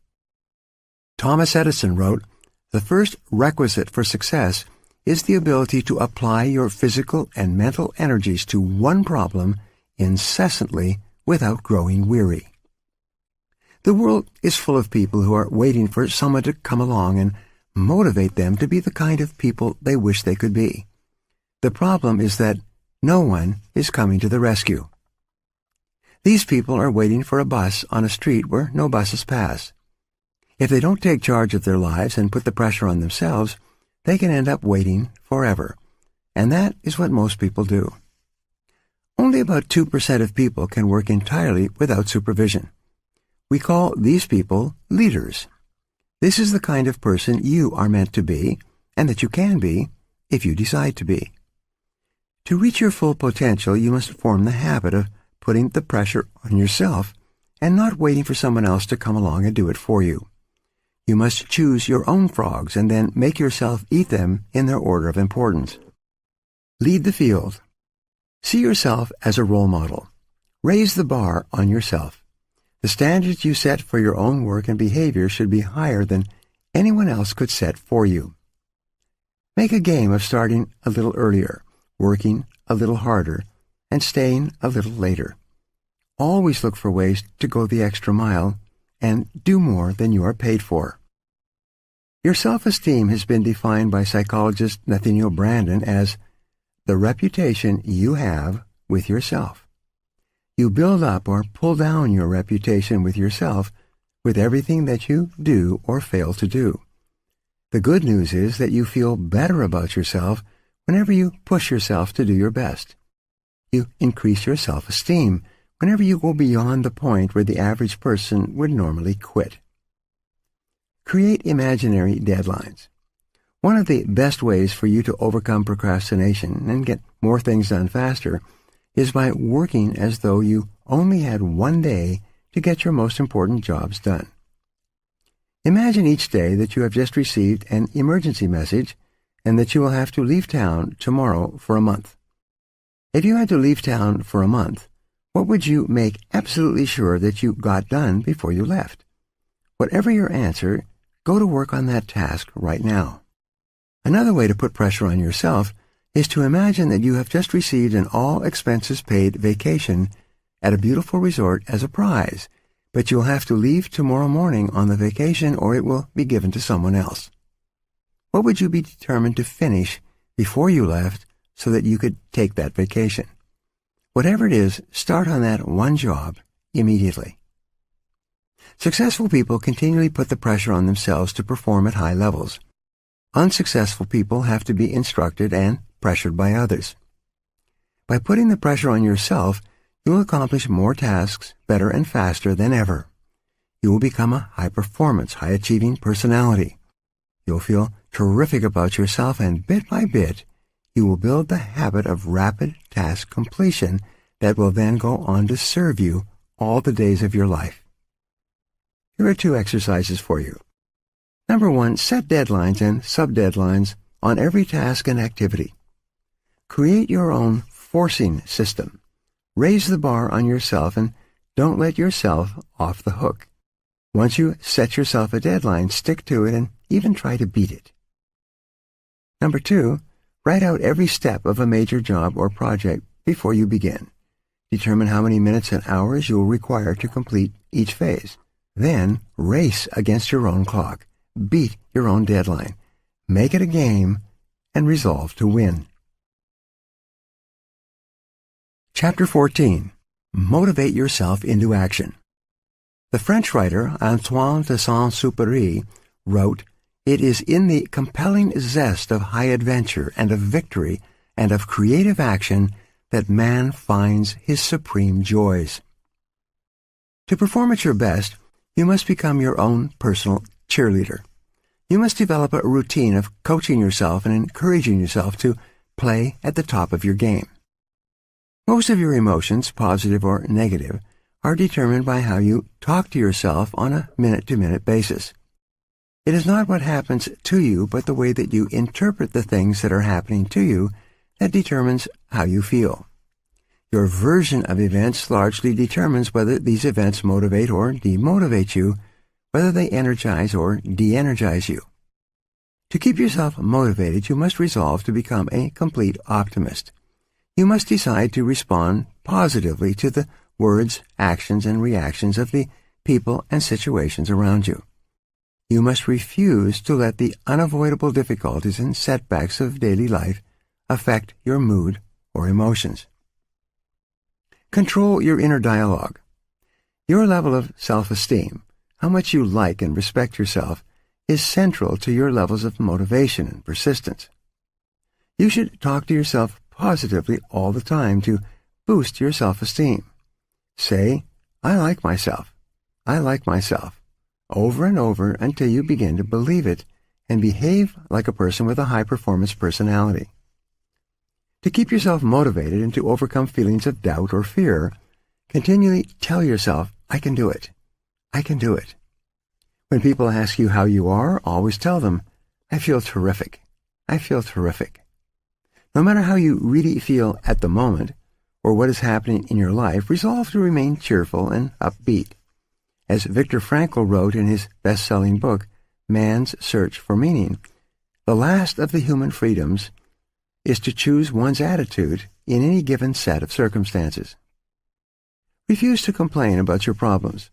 Thomas Edison wrote, "The first requisite for success is the ability to apply your physical and mental energies to one problem incessantly without growing weary." The world is full of people who are waiting for someone to come along and motivate them to be the kind of people they wish they could be. The problem is that no one is coming to the rescue. These people are waiting for a bus on a street where no buses pass. If they don't take charge of their lives and put the pressure on themselves, they can end up waiting forever. And that is what most people do. Only about 2% of people can work entirely without supervision. We call these people leaders. This is the kind of person you are meant to be, and that you can be if you decide to be. To reach your full potential, you must form the habit of putting the pressure on yourself and not waiting for someone else to come along and do it for you. You must choose your own frogs and then make yourself eat them in their order of importance. Lead the field. See yourself as a role model. Raise the bar on yourself. The standards you set for your own work and behavior should be higher than anyone else could set for you. Make a game of starting a little earlier, working a little harder, and staying a little later. Always look for ways to go the extra mile and do more than you are paid for. Your self-esteem has been defined by psychologist Nathaniel Branden as the reputation you have with yourself. You build up or pull down your reputation with yourself with everything that you do or fail to do. The good news is that you feel better about yourself whenever you push yourself to do your best. You increase your self-esteem whenever you go beyond the point where the average person would normally quit. Create imaginary deadlines. One of the best ways for you to overcome procrastination and get more things done faster is by working as though you only had one day to get your most important jobs done. Imagine each day that you have just received an emergency message and that you will have to leave town tomorrow for a month. If you had to leave town for a month, what would you make absolutely sure that you got done before you left? Whatever your answer, go to work on that task right now. Another way to put pressure on yourself is to imagine that you have just received an all-expenses-paid vacation at a beautiful resort as a prize, but you'll have to leave tomorrow morning on the vacation or it will be given to someone else. What would you be determined to finish before you left so that you could take that vacation? Whatever it is, start on that one job immediately. Successful people continually put the pressure on themselves to perform at high levels. Unsuccessful people have to be instructed and pressured by others. By putting the pressure on yourself, you will accomplish more tasks better and faster than ever. You will become a high-performance, high-achieving personality. You'll feel terrific about yourself, and bit by bit, you will build the habit of rapid task completion that will then go on to serve you all the days of your life. Here are 2 exercises for you. Number 1, set deadlines and sub-deadlines on every task and activity. Create your own forcing system. Raise the bar on yourself and don't let yourself off the hook. Once you set yourself a deadline, stick to it and even try to beat it. Number 2, write out every step of a major job or project before you begin. Determine how many minutes and hours you will require to complete each phase. Then race against your own clock. Beat your own deadline. Make it a game and resolve to win. Chapter 14. Motivate yourself into action. The French writer Antoine de Saint-Exupéry wrote, "It is in the compelling zest of high adventure and of victory and of creative action that man finds his supreme joys." To perform at your best, you must become your own personal cheerleader. You must develop a routine of coaching yourself and encouraging yourself to play at the top of your game. Most of your emotions, positive or negative, are determined by how you talk to yourself on a minute-to-minute basis. It is not what happens to you, but the way that you interpret the things that are happening to you that determines how you feel. Your version of events largely determines whether these events motivate or demotivate you, whether they energize or de-energize you. To keep yourself motivated, you must resolve to become a complete optimist. You must decide to respond positively to the words, actions, and reactions of the people and situations around you. You must refuse to let the unavoidable difficulties and setbacks of daily life affect your mood or emotions. Control your inner dialogue. Your level of self-esteem, how much you like and respect yourself, is central to your levels of motivation and persistence. You should talk to yourself positively all the time to boost your self-esteem. Say, "I like myself. I like myself," over and over until you begin to believe it and behave like a person with a high-performance personality. To keep yourself motivated and to overcome feelings of doubt or fear, continually tell yourself, "I can do it. I can do it." When people ask you how you are, always tell them, "I feel terrific. I feel terrific." No matter how you really feel at the moment, or what is happening in your life, resolve to remain cheerful and upbeat. As Viktor Frankl wrote in his best-selling book, Man's Search for Meaning, the last of the human freedoms is to choose one's attitude in any given set of circumstances. Refuse to complain about your problems.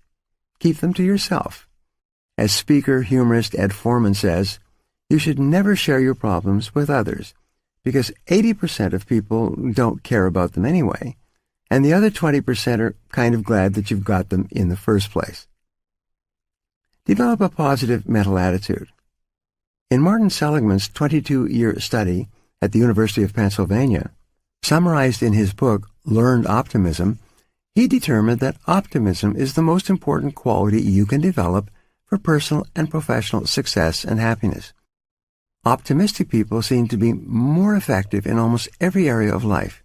Keep them to yourself. As speaker, humorist Ed Foreman says, you should never share your problems with others, because 80% of people don't care about them anyway, and the other 20% are kind of glad that you've got them in the first place. Develop a positive mental attitude. In Martin Seligman's 22-year study at the University of Pennsylvania, summarized in his book, Learned Optimism, he determined that optimism is the most important quality you can develop for personal and professional success and happiness. Optimistic people seem to be more effective in almost every area of life.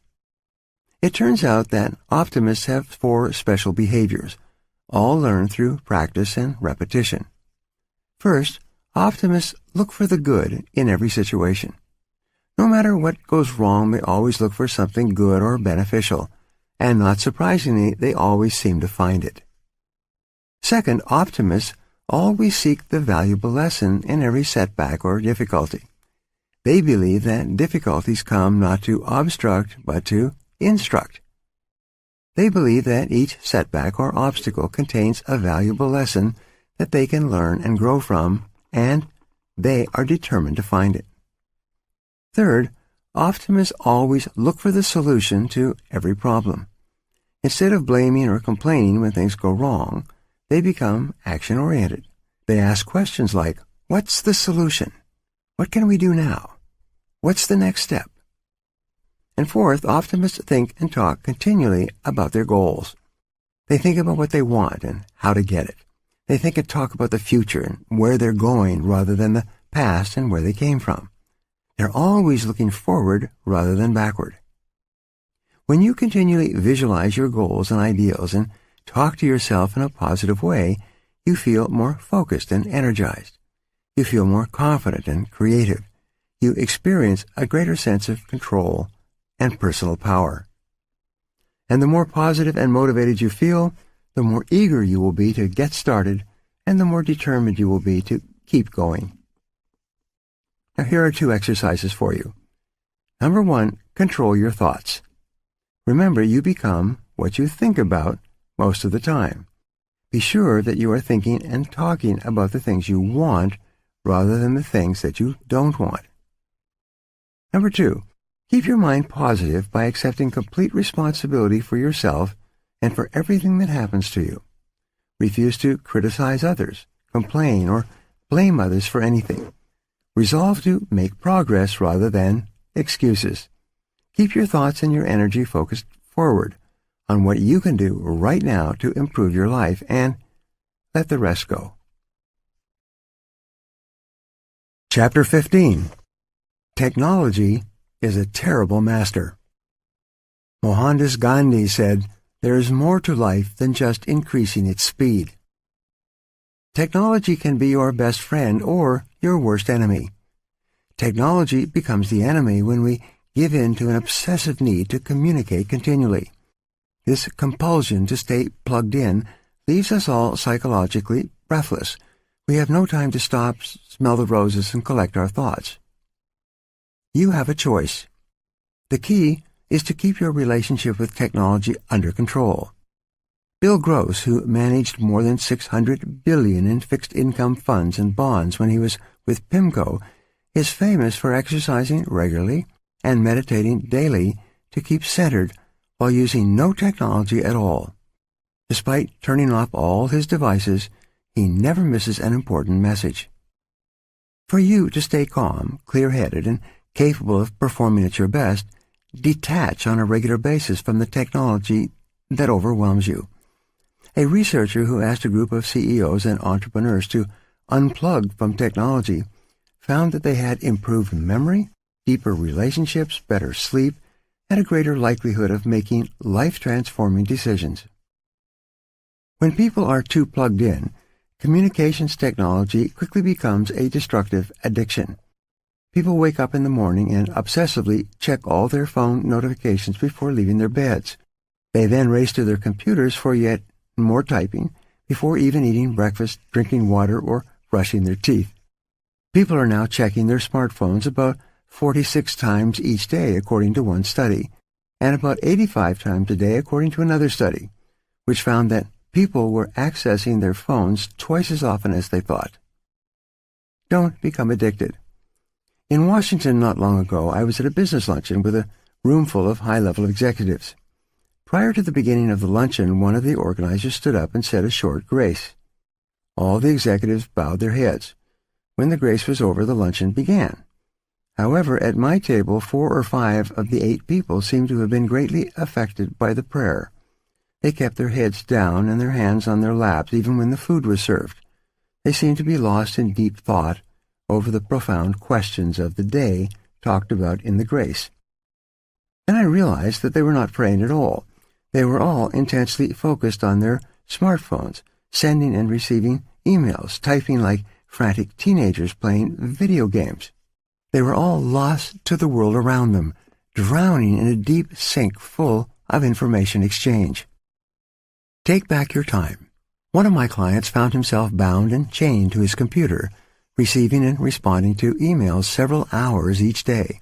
It turns out that optimists have 4 special behaviors, all learned through practice and repetition. First, optimists look for the good in every situation. No matter what goes wrong, they always look for something good or beneficial, and not surprisingly, they always seem to find it. Second, optimists always seek the valuable lesson in every setback or difficulty. They believe that difficulties come not to obstruct, but to instruct. They believe that each setback or obstacle contains a valuable lesson that they can learn and grow from, and they are determined to find it. Third, optimists always look for the solution to every problem. Instead of blaming or complaining when things go wrong, they become action-oriented. They ask questions like, "What's the solution? What can we do now? What's the next step?" And fourth, optimists think and talk continually about their goals. They think about what they want and how to get it. They think and talk about the future and where they're going rather than the past and where they came from. They're always looking forward rather than backward. When you continually visualize your goals and ideals and talk to yourself in a positive way, you feel more focused and energized. You feel more confident and creative. You experience a greater sense of control and personal power. And the more positive and motivated you feel, the more eager you will be to get started, and the more determined you will be to keep going. Now here are 2 exercises for you. Number 1, control your thoughts. Remember, you become what you think about most of the time. Be sure that you are thinking and talking about the things you want rather than the things that you don't want. Number 2, keep your mind positive by accepting complete responsibility for yourself and for everything that happens to you. Refuse to criticize others, complain, or blame others for anything. Resolve to make progress rather than excuses. Keep your thoughts and your energy focused forward on what you can do right now to improve your life, and let the rest go. Chapter 15. Technology is a terrible master. Mohandas Gandhi said, "There is more to life than just increasing its speed." Technology can be your best friend or your worst enemy. Technology becomes the enemy when we give in to an obsessive need to communicate continually. This compulsion to stay plugged in leaves us all psychologically breathless. We have no time to stop, smell the roses, and collect our thoughts. You have a choice. The key is to keep your relationship with technology under control. Bill Gross, who managed more than $600 billion in fixed income funds and bonds when he was with PIMCO, is famous for exercising regularly and meditating daily to keep centered while using no technology at all. Despite turning off all his devices, he never misses an important message. For you to stay calm, clear-headed, and capable of performing at your best, detach on a regular basis from the technology that overwhelms you. A researcher who asked a group of CEOs and entrepreneurs to unplug from technology found that they had improved memory, deeper relationships, better sleep, and a greater likelihood of making life-transforming decisions. When people are too plugged in, communications technology quickly becomes a destructive addiction. People wake up in the morning and obsessively check all their phone notifications before leaving their beds. They then race to their computers for yet more typing before even eating breakfast, drinking water, or brushing their teeth. People are now checking their smartphones about 46 times each day, according to one study, and about 85 times a day, according to another study, which found that people were accessing their phones twice as often as they thought. Don't become addicted. In Washington not long ago, I was at a business luncheon with a room full of high-level executives. Prior to the beginning of the luncheon, one of the organizers stood up and said a short grace. All the executives bowed their heads. When the grace was over, the luncheon began. However, at my table, 4 or 5 of the 8 people seemed to have been greatly affected by the prayer. They kept their heads down and their hands on their laps even when the food was served. They seemed to be lost in deep thought over the profound questions of the day talked about in the grace. Then I realized that they were not praying at all. They were all intensely focused on their smartphones, sending and receiving emails, typing like frantic teenagers playing video games. They were all lost to the world around them, drowning in a deep sink full of information exchange. Take back your time. One of my clients found himself bound and chained to his computer, receiving and responding to emails several hours each day.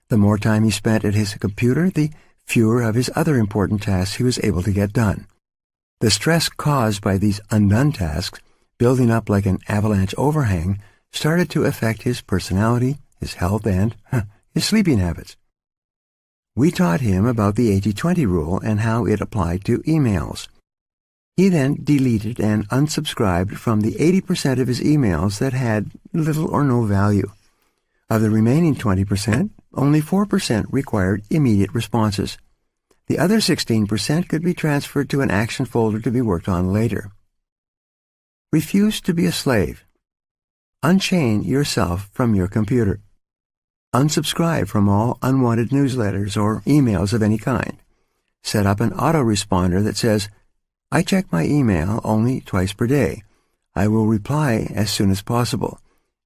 The more time he spent at his computer, the fewer of his other important tasks he was able to get done. The stress caused by these undone tasks, building up like an avalanche overhang, started to affect his personality, his health, and his sleeping habits. We taught him about the 80-20 rule and how it applied to emails. He then deleted and unsubscribed from the 80% of his emails that had little or no value. Of the remaining 20%, only 4% required immediate responses. The other 16% could be transferred to an action folder to be worked on later. Refuse to be a slave. Unchain yourself from your computer. Unsubscribe from all unwanted newsletters or emails of any kind. Set up an autoresponder that says, "I check my email only twice per day. I will reply as soon as possible.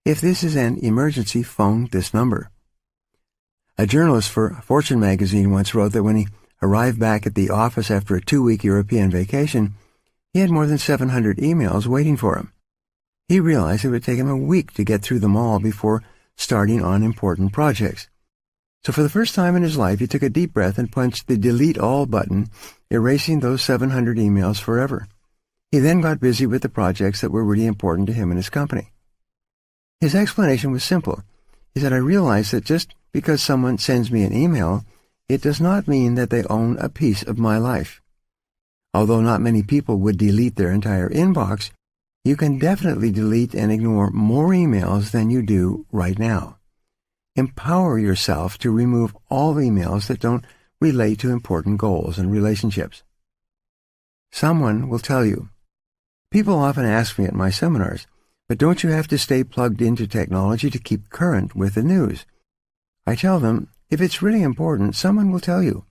If this is an emergency, phone this number." A journalist for Fortune magazine once wrote that when he arrived back at the office after a 2-week European vacation, he had more than 700 emails waiting for him. He realized it would take him a week to get through them all before starting on important projects. So for the first time in his life, he took a deep breath and punched the delete all button, erasing those 700 emails forever. He then got busy with the projects that were really important to him and his company. His explanation was simple. He said, "I realize that just because someone sends me an email, it does not mean that they own a piece of my life. Although not many people would delete their entire inbox, you can definitely delete and ignore more emails than you do right now. Empower yourself to remove all emails that don't relate to important goals and relationships." Someone will tell you. People often ask me at my seminars, "But don't you have to stay plugged into technology to keep current with the news?" I tell them, if it's really important, someone will tell you.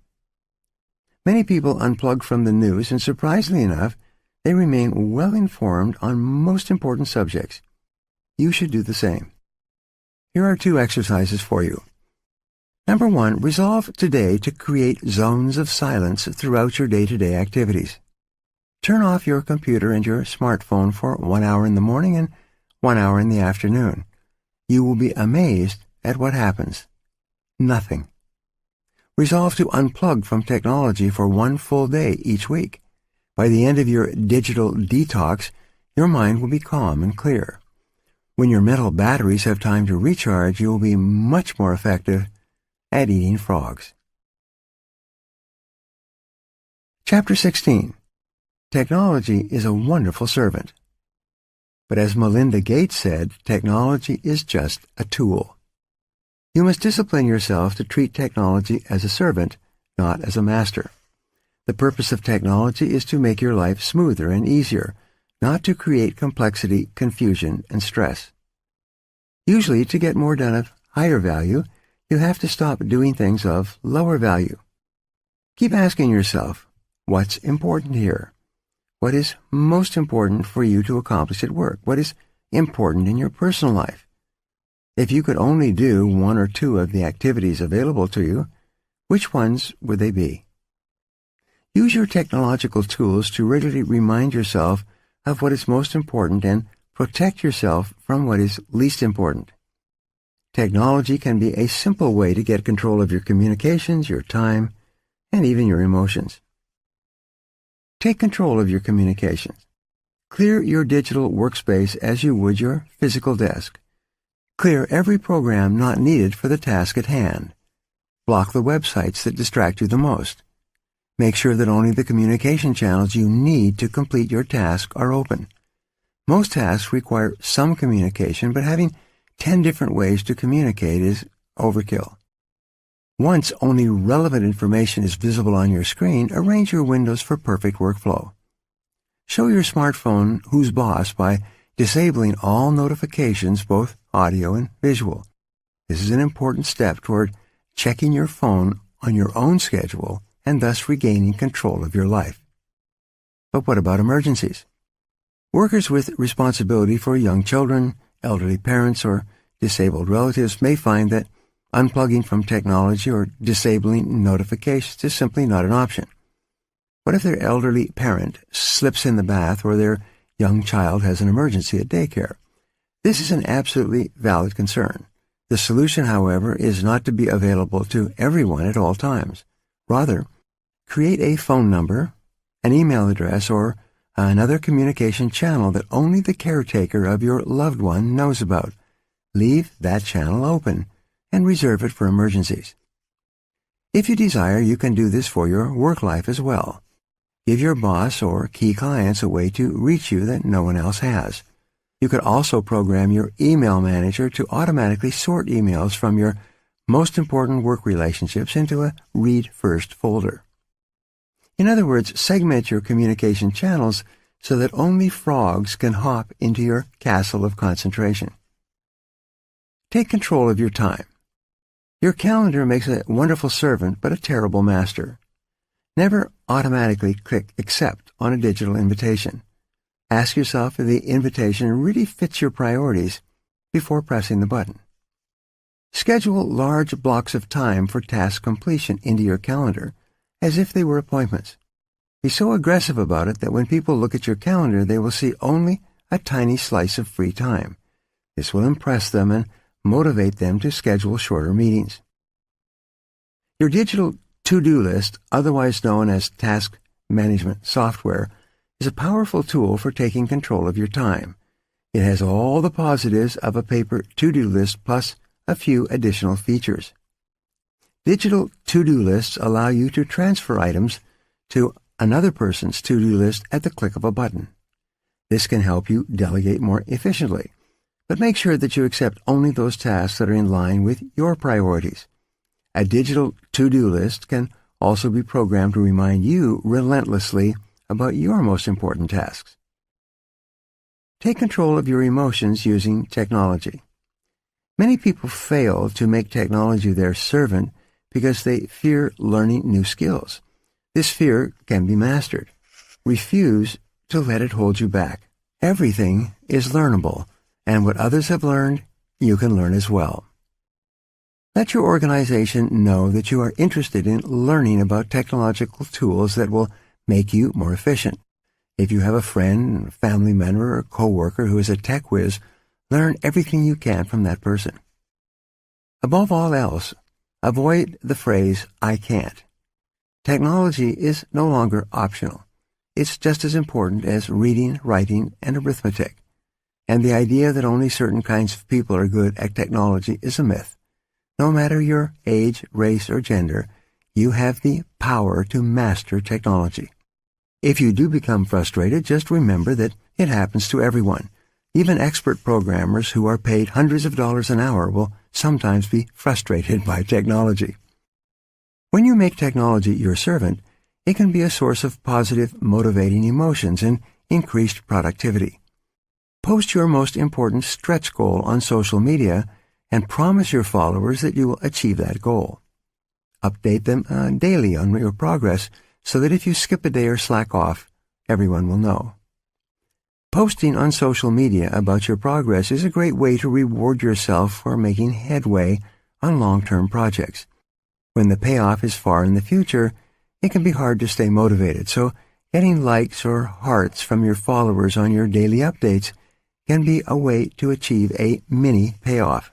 Many people unplug from the news, and surprisingly enough, They remain well-informed on most important subjects. You should do the same. Here are 2 exercises for you. Number 1, resolve today to create zones of silence throughout your day-to-day activities. Turn off your computer and your smartphone for 1 hour in the morning and 1 hour in the afternoon. You will be amazed at what happens. Nothing. Resolve to unplug from technology for 1 full day each week. By the end of your digital detox, your mind will be calm and clear. When your mental batteries have time to recharge, you will be much more effective at eating frogs. Chapter 16. Technology is a wonderful servant. But as Melinda Gates said, technology is just a tool. You must discipline yourself to treat technology as a servant, not as a master. The purpose of technology is to make your life smoother and easier, not to create complexity, confusion, and stress. Usually, to get more done of higher value, you have to stop doing things of lower value. Keep asking yourself, what's important here? What is most important for you to accomplish at work? What is important in your personal life? If you could only do 1 or 2 of the activities available to you, which ones would they be? Use your technological tools to regularly remind yourself of what is most important and protect yourself from what is least important. Technology can be a simple way to get control of your communications, your time, and even your emotions. Take control of your communications. Clear your digital workspace as you would your physical desk. Clear every program not needed for the task at hand. Block the websites that distract you the most. Make sure that only the communication channels you need to complete your task are open. Most tasks require some communication, but having 10 different ways to communicate is overkill. Once only relevant information is visible on your screen, arrange your windows for perfect workflow. Show your smartphone who's boss by disabling all notifications, both audio and visual. This is an important step toward checking your phone on your own schedule and thus regaining control of your life. But what about emergencies? Workers with responsibility for young children, elderly parents, or disabled relatives may find that unplugging from technology or disabling notifications is simply not an option. What if their elderly parent slips in the bath or their young child has an emergency at daycare? This is an absolutely valid concern. The solution, however, is not to be available to everyone at all times. Rather, create a phone number, an email address, or another communication channel that only the caretaker of your loved one knows about. Leave that channel open and reserve it for emergencies. If you desire, you can do this for your work life as well. Give your boss or key clients a way to reach you that no one else has. You could also program your email manager to automatically sort emails from your most important work relationships into a Read First folder. In other words, segment your communication channels so that only frogs can hop into your castle of concentration. Take control of your time. Your calendar makes a wonderful servant but a terrible master. Never automatically click Accept on a digital invitation. Ask yourself if the invitation really fits your priorities before pressing the button. Schedule large blocks of time for task completion into your calendar as if they were appointments. Be so aggressive about it that when people look at your calendar, they will see only a tiny slice of free time. This will impress them and motivate them to schedule shorter meetings. Your digital to-do list, otherwise known as task management software, is a powerful tool for taking control of your time. It has all the positives of a paper to-do list plus a few additional features. Digital to-do lists allow you to transfer items to another person's to-do list at the click of a button. This can help you delegate more efficiently, but make sure that you accept only those tasks that are in line with your priorities. A digital to-do list can also be programmed to remind you relentlessly about your most important tasks. Take control of your emotions using technology. Many people fail to make technology their servant because they fear learning new skills. This fear can be mastered. Refuse to let it hold you back. Everything is learnable, and what others have learned, you can learn as well. Let your organization know that you are interested in learning about technological tools that will make you more efficient. If you have a friend, family member, or coworker who is a tech whiz, learn everything you can from that person. Above all else, avoid the phrase, "I can't." Technology is no longer optional. It's just as important as reading, writing, and arithmetic. And the idea that only certain kinds of people are good at technology is a myth. No matter your age, race, or gender, you have the power to master technology. If you do become frustrated, just remember that it happens to everyone. Even expert programmers who are paid hundreds of dollars an hour will sometimes be frustrated by technology. When you make technology your servant, it can be a source of positive, motivating emotions and increased productivity. Post your most important stretch goal on social media and promise your followers that you will achieve that goal. Update them daily on your progress so that if you skip a day or slack off, everyone will know. Posting on social media about your progress is a great way to reward yourself for making headway on long-term projects. When the payoff is far in the future, it can be hard to stay motivated, so getting likes or hearts from your followers on your daily updates can be a way to achieve a mini payoff.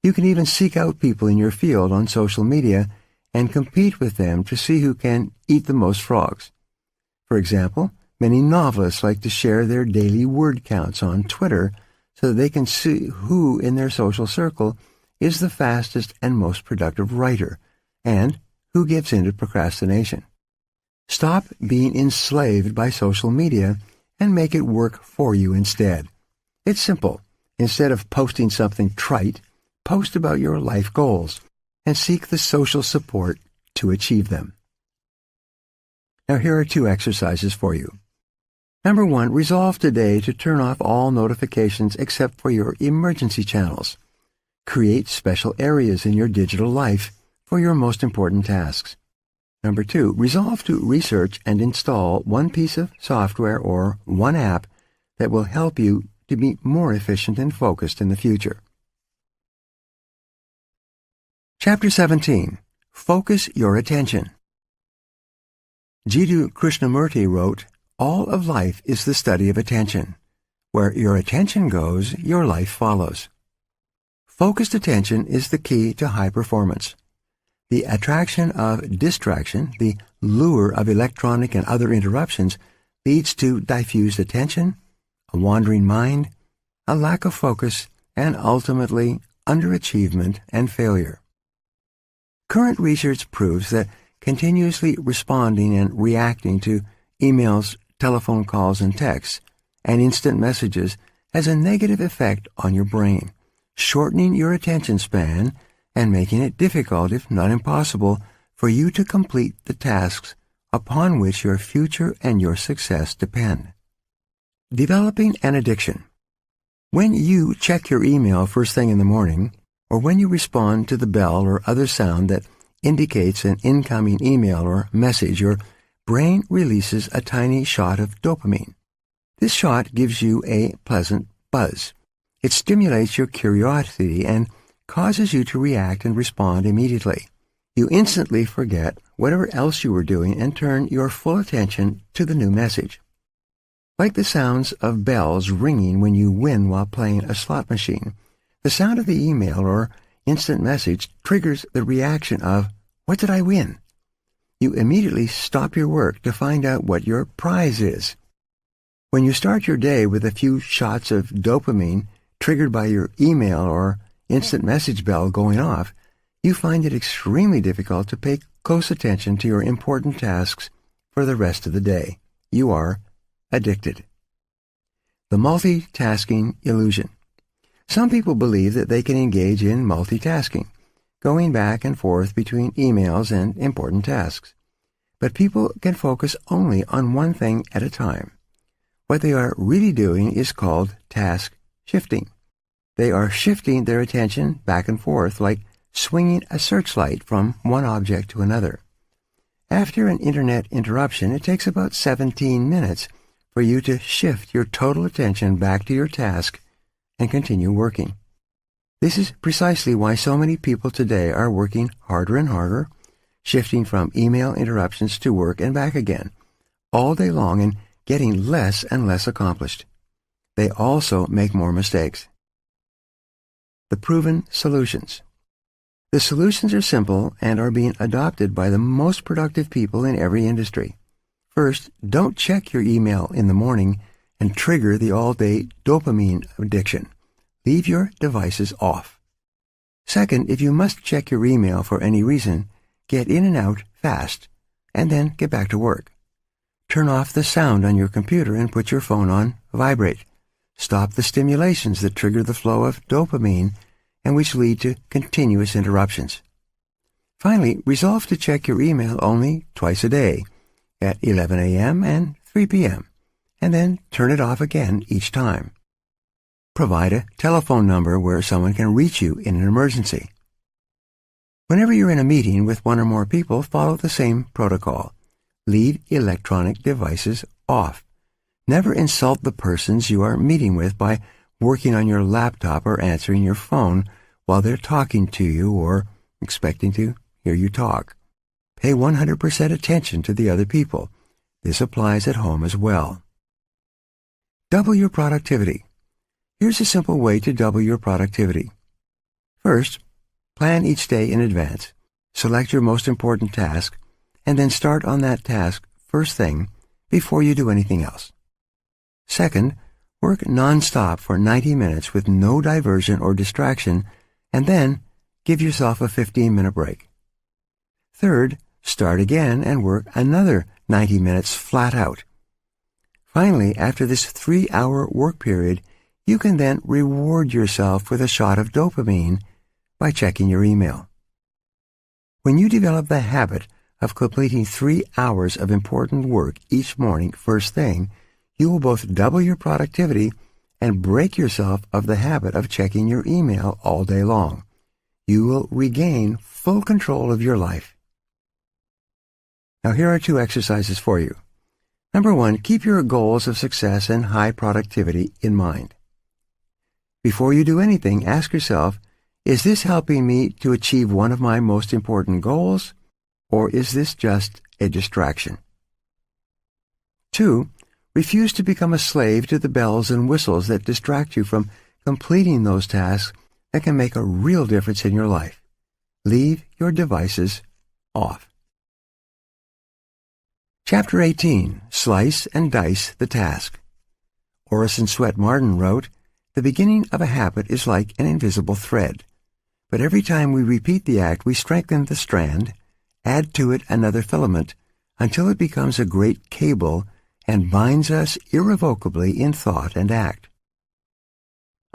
You can even seek out people in your field on social media and compete with them to see who can eat the most frogs. For example, many novelists like to share their daily word counts on Twitter so that they can see who in their social circle is the fastest and most productive writer, and who gives in to procrastination. Stop being enslaved by social media and make it work for you instead. It's simple. Instead of posting something trite, post about your life goals and seek the social support to achieve them. Now here are 2 exercises for you. Number 1, resolve today to turn off all notifications except for your emergency channels. Create special areas in your digital life for your most important tasks. Number 2, resolve to research and install one piece of software or one app that will help you to be more efficient and focused in the future. Chapter 17. Focus Your Attention. Jiddu Krishnamurti wrote, "All of life is the study of attention. Where your attention goes, your life follows." Focused attention is the key to high performance. The attraction of distraction, the lure of electronic and other interruptions, leads to diffused attention, a wandering mind, a lack of focus, and ultimately underachievement and failure. Current research proves that continuously responding and reacting to emails, telephone calls, and texts, and instant messages has a negative effect on your brain, shortening your attention span and making it difficult, if not impossible, for you to complete the tasks upon which your future and your success depend. Developing an addiction. When you check your email first thing in the morning, or when you respond to the bell or other sound that indicates an incoming email or message, your brain releases a tiny shot of dopamine. This shot gives you a pleasant buzz. It stimulates your curiosity and causes you to react and respond immediately. You instantly forget whatever else you were doing and turn your full attention to the new message. Like the sounds of bells ringing when you win while playing a slot machine, the sound of the email or instant message triggers the reaction of, "What did I win?" You immediately stop your work to find out what your prize is. When you start your day with a few shots of dopamine triggered by your email or instant message bell going off, you find it extremely difficult to pay close attention to your important tasks for the rest of the day. You are addicted. The multitasking illusion. Some people believe that they can engage in multitasking, going back and forth between emails and important tasks. But people can focus only on one thing at a time. What they are really doing is called task shifting. They are shifting their attention back and forth like swinging a searchlight from one object to another. After an internet interruption, it takes about 17 minutes for you to shift your total attention back to your task and continue working. This is precisely why so many people today are working harder and harder, shifting from email interruptions to work and back again, all day long and getting less and less accomplished. They also make more mistakes. The proven solutions. The solutions are simple and are being adopted by the most productive people in every industry. First, don't check your email in the morning and trigger the all-day dopamine addiction. Leave your devices off. Second, if you must check your email for any reason, get in and out fast, and then get back to work. Turn off the sound on your computer and put your phone on vibrate. Stop the stimulations that trigger the flow of dopamine and which lead to continuous interruptions. Finally, resolve to check your email only twice a day, at 11 a.m. and 3 p.m., and then turn it off again each time. Provide a telephone number where someone can reach you in an emergency. Whenever you're in a meeting with one or more people, follow the same protocol. Leave electronic devices off. Never insult the persons you are meeting with by working on your laptop or answering your phone while they're talking to you or expecting to hear you talk. Pay 100% attention to the other people. This applies at home as well. Double your productivity. Here's a simple way to double your productivity. First, plan each day in advance. Select your most important task, and then start on that task first thing before you do anything else. Second, work non-stop for 90 minutes with no diversion or distraction, and then give yourself a 15-minute break. Third, start again and work another 90 minutes flat out. Finally, after this 3-hour work period, you can then reward yourself with a shot of dopamine by checking your email. When you develop the habit of completing 3 hours of important work each morning first thing, you will both double your productivity and break yourself of the habit of checking your email all day long. You will regain full control of your life. Now here are 2 exercises for you. Number 1, keep your goals of success and high productivity in mind. Before you do anything, ask yourself, is this helping me to achieve one of my most important goals, or is this just a distraction? 2, refuse to become a slave to the bells and whistles that distract you from completing those tasks that can make a real difference in your life. Leave your devices off. Chapter 18, Slice and Dice the Task. Orison Swett Marden wrote, "The beginning of a habit is like an invisible thread, but every time we repeat the act, we strengthen the strand, add to it another filament, until it becomes a great cable and binds us irrevocably in thought and act."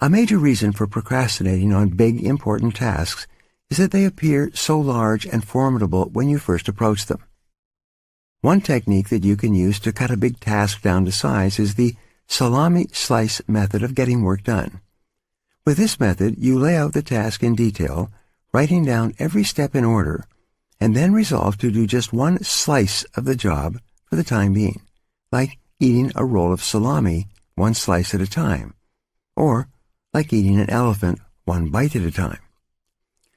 A major reason for procrastinating on big, important tasks is that they appear so large and formidable when you first approach them. One technique that you can use to cut a big task down to size is the salami slice method of getting work done. With this method, you lay out the task in detail, writing down every step in order, and then resolve to do just one slice of the job for the time being, like eating a roll of salami one slice at a time, or like eating an elephant one bite at a time.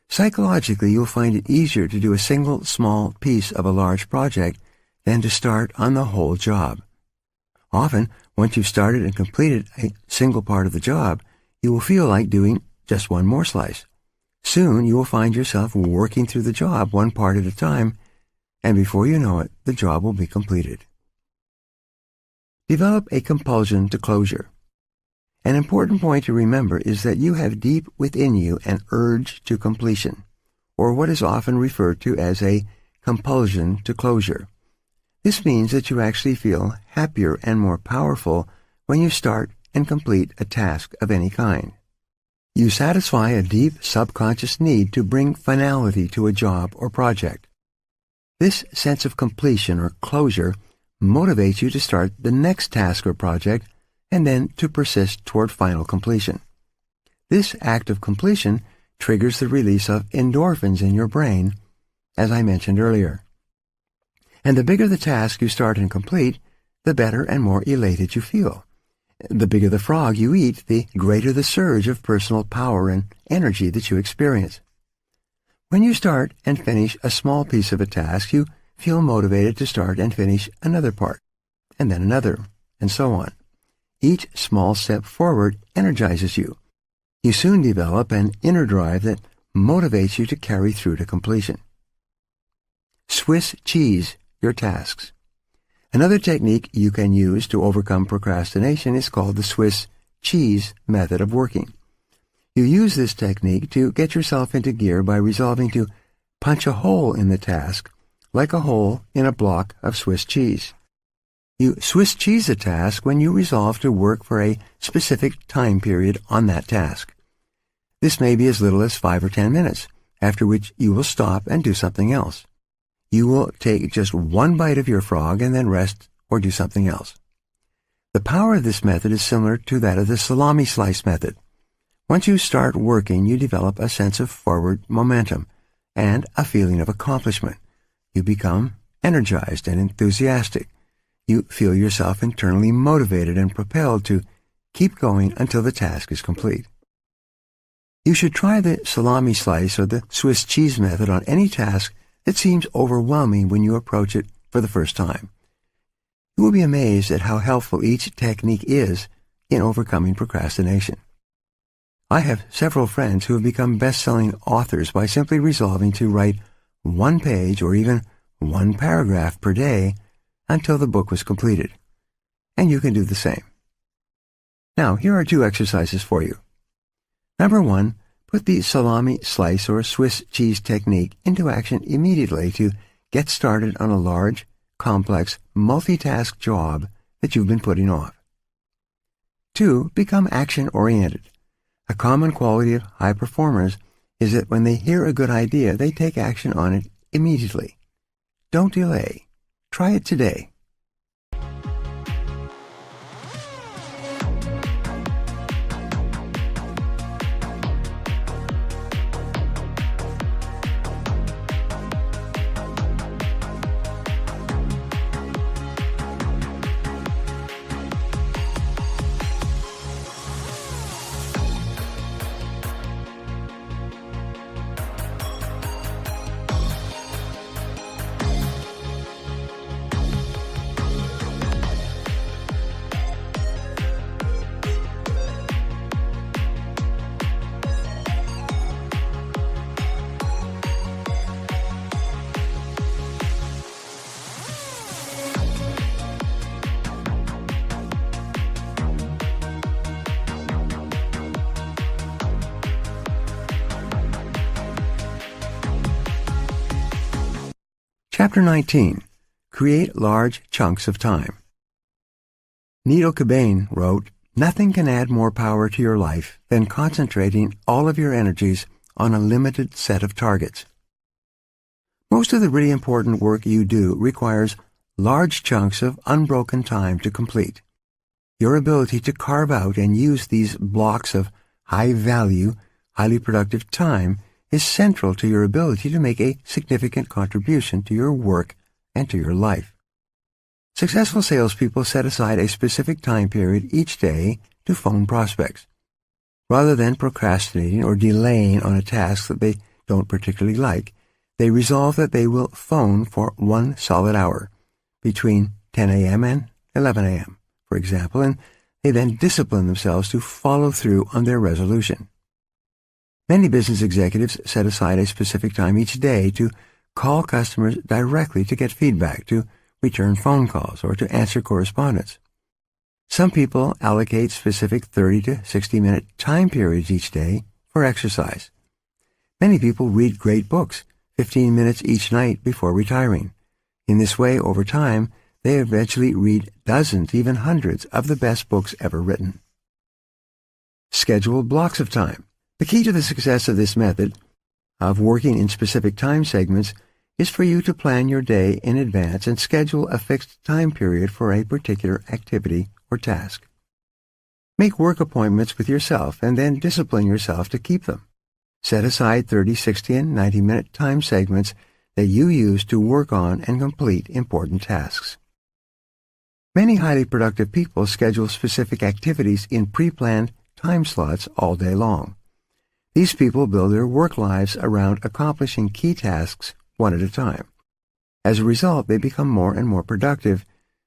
Psychologically, you'll find it easier to do a single small piece of a large project than to start on the whole job. Often, once you've started and completed a single part of the job, you will feel like doing just one more slice. Soon, you will find yourself working through the job one part at a time, and before you know it, the job will be completed. Develop a compulsion to closure. An important point to remember is that you have deep within you an urge to completion, or what is often referred to as a compulsion to closure. This means that you actually feel happier and more powerful when you start and complete a task of any kind. You satisfy a deep subconscious need to bring finality to a job or project. This sense of completion or closure motivates you to start the next task or project and then to persist toward final completion. This act of completion triggers the release of endorphins in your brain, as I mentioned earlier. And the bigger the task you start and complete, the better and more elated you feel. The bigger the frog you eat, the greater the surge of personal power and energy that you experience. When you start and finish a small piece of a task, you feel motivated to start and finish another part, and then another, and so on. Each small step forward energizes you. You soon develop an inner drive that motivates you to carry through to completion. Swiss cheese your tasks. Another technique you can use to overcome procrastination is called the Swiss cheese method of working. You use this technique to get yourself into gear by resolving to punch a hole in the task, like a hole in a block of Swiss cheese. You Swiss cheese a task when you resolve to work for a specific time period on that task. This may be as little as 5 or 10 minutes, after which you will stop and do something else. You will take just one bite of your frog and then rest or do something else. The power of this method is similar to that of the salami slice method. Once you start working, you develop a sense of forward momentum and a feeling of accomplishment. You become energized and enthusiastic. You feel yourself internally motivated and propelled to keep going until the task is complete. You should try the salami slice or the Swiss cheese method on any task that seems overwhelming when you approach it for the first time. You will be amazed at how helpful each technique is in overcoming procrastination. I have several friends who have become best-selling authors by simply resolving to write one page or even one paragraph per day until the book was completed. And you can do the same. Now, here are 2 exercises for you. Number 1, put the salami slice or Swiss cheese technique into action immediately to get started on a large, complex, multitask job that you've been putting off. 2, become action-oriented. A common quality of high performers is that when they hear a good idea, they take action on it immediately. Don't delay. Try it today. Chapter 19. Create Large Chunks of Time. Neil Cobain wrote, "Nothing can add more power to your life than concentrating all of your energies on a limited set of targets." Most of the really important work you do requires large chunks of unbroken time to complete. Your ability to carve out and use these blocks of high-value, highly productive time is central to your ability to make a significant contribution to your work and to your life. Successful salespeople set aside a specific time period each day to phone prospects. Rather than procrastinating or delaying on a task that they don't particularly like, they resolve that they will phone for 1 solid hour, between 10 a.m. and 11 a.m., for example, and they then discipline themselves to follow through on their resolution. Many business executives set aside a specific time each day to call customers directly to get feedback, to return phone calls, or to answer correspondence. Some people allocate specific 30 to 60-minute time periods each day for exercise. Many people read great books, 15 minutes each night before retiring. In this way, over time, they eventually read dozens, even hundreds, of the best books ever written. Schedule blocks of time. The key to the success of this method of working in specific time segments is for you to plan your day in advance and schedule a fixed time period for a particular activity or task. Make work appointments with yourself and then discipline yourself to keep them. Set aside 30, 60, and 90-minute time segments that you use to work on and complete important tasks. Many highly productive people schedule specific activities in pre-planned time slots all day long. These people build their work lives around accomplishing key tasks one at a time. As a result, they become more and more productive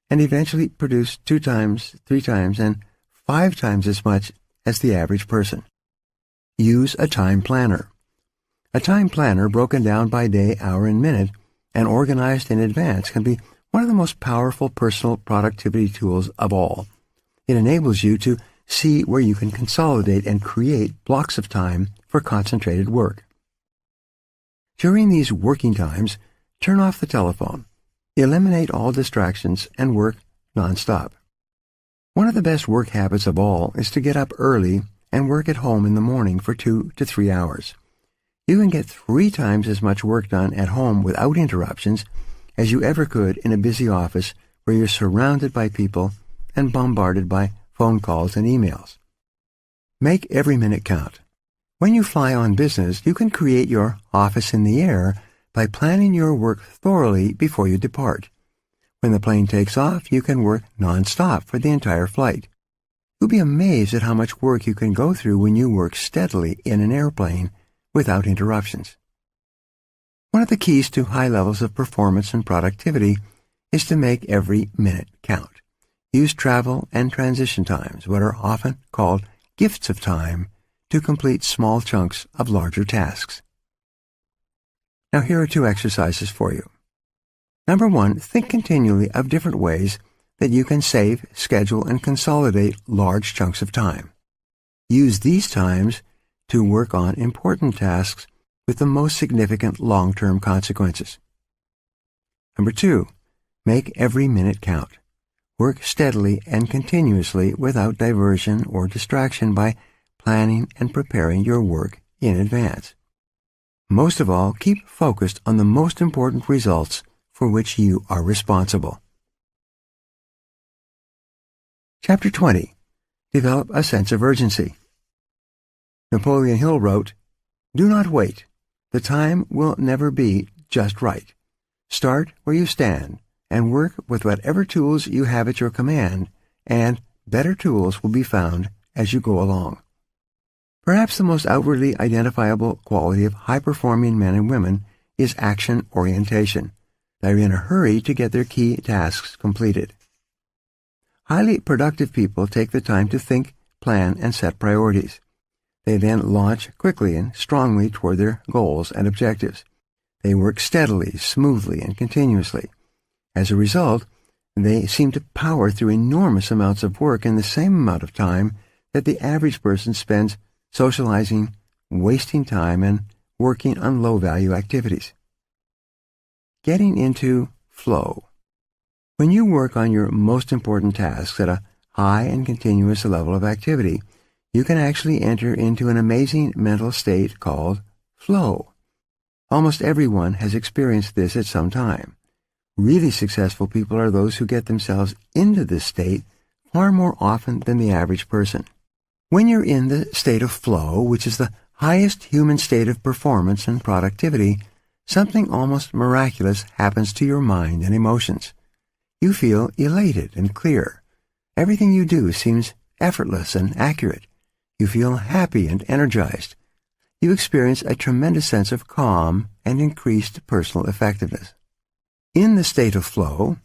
and eventually produce 2 times, 3 times, and 5 times as much as the average person. Use a time planner. A time planner broken down by day, hour, and minute and organized in advance can be one of the most powerful personal productivity tools of all. It enables you to see where you can consolidate and create blocks of time for concentrated work. During these working times, turn off the telephone, eliminate all distractions, and work nonstop. One of the best work habits of all is to get up early and work at home in the morning for 2 to 3 hours. You can get 3 times as much work done at home without interruptions as you ever could in a busy office where you're surrounded by people and bombarded by phone calls and emails. Make every minute count. When you fly on business, you can create your office in the air by planning your work thoroughly before you depart. When the plane takes off, you can work non-stop for the entire flight. You'll be amazed at how much work you can go through when you work steadily in an airplane without interruptions. One of the keys to high levels of performance and productivity is to make every minute count. Use travel and transition times, what are often called gifts of time, to complete small chunks of larger tasks. Now here are 2 exercises for you. Number 1, think continually of different ways that you can save, schedule, and consolidate large chunks of time. Use these times to work on important tasks with the most significant long-term consequences. Number 2, make every minute count. Work steadily and continuously without diversion or distraction by planning and preparing your work in advance. Most of all, keep focused on the most important results for which you are responsible. Chapter 20. Develop a sense of urgency. Napoleon Hill wrote, "Do not wait. The time will never be just right. Start where you stand and work with whatever tools you have at your command, and better tools will be found as you go along." Perhaps the most outwardly identifiable quality of high-performing men and women is action orientation. They're in a hurry to get their key tasks completed. Highly productive people take the time to think, plan, and set priorities. They then launch quickly and strongly toward their goals and objectives. They work steadily, smoothly, and continuously. As a result, they seem to power through enormous amounts of work in the same amount of time that the average person spends socializing, wasting time, and working on low-value activities. Getting into flow. When you work on your most important tasks at a high and continuous level of activity, you can actually enter into an amazing mental state called flow. Almost everyone has experienced this at some time. Really successful people are those who get themselves into this state far more often than the average person. When you're in the state of flow, which is the highest human state of performance and productivity, something almost miraculous happens to your mind and emotions. You feel elated and clear. Everything you do seems effortless and accurate. You feel happy and energized. You experience a tremendous sense of calm and increased personal effectiveness. In the state of flow,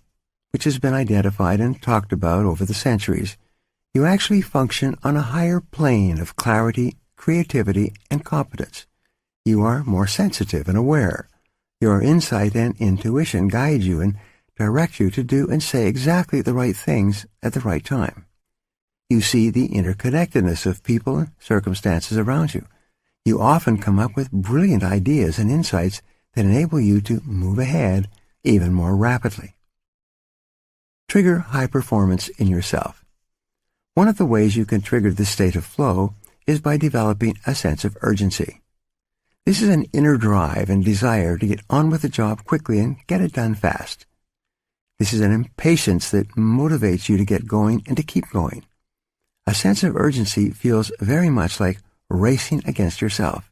which has been identified and talked about over the centuries, you actually function on a higher plane of clarity, creativity, and competence. You are more sensitive and aware. Your insight and intuition guide you and direct you to do and say exactly the right things at the right time. You see the interconnectedness of people and circumstances around you. You often come up with brilliant ideas and insights that enable you to move ahead even more rapidly. Trigger high performance in yourself. One of the ways you can trigger this state of flow is by developing a sense of urgency. This is an inner drive and desire to get on with the job quickly and get it done fast. This is an impatience that motivates you to get going and to keep going. A sense of urgency feels very much like racing against yourself.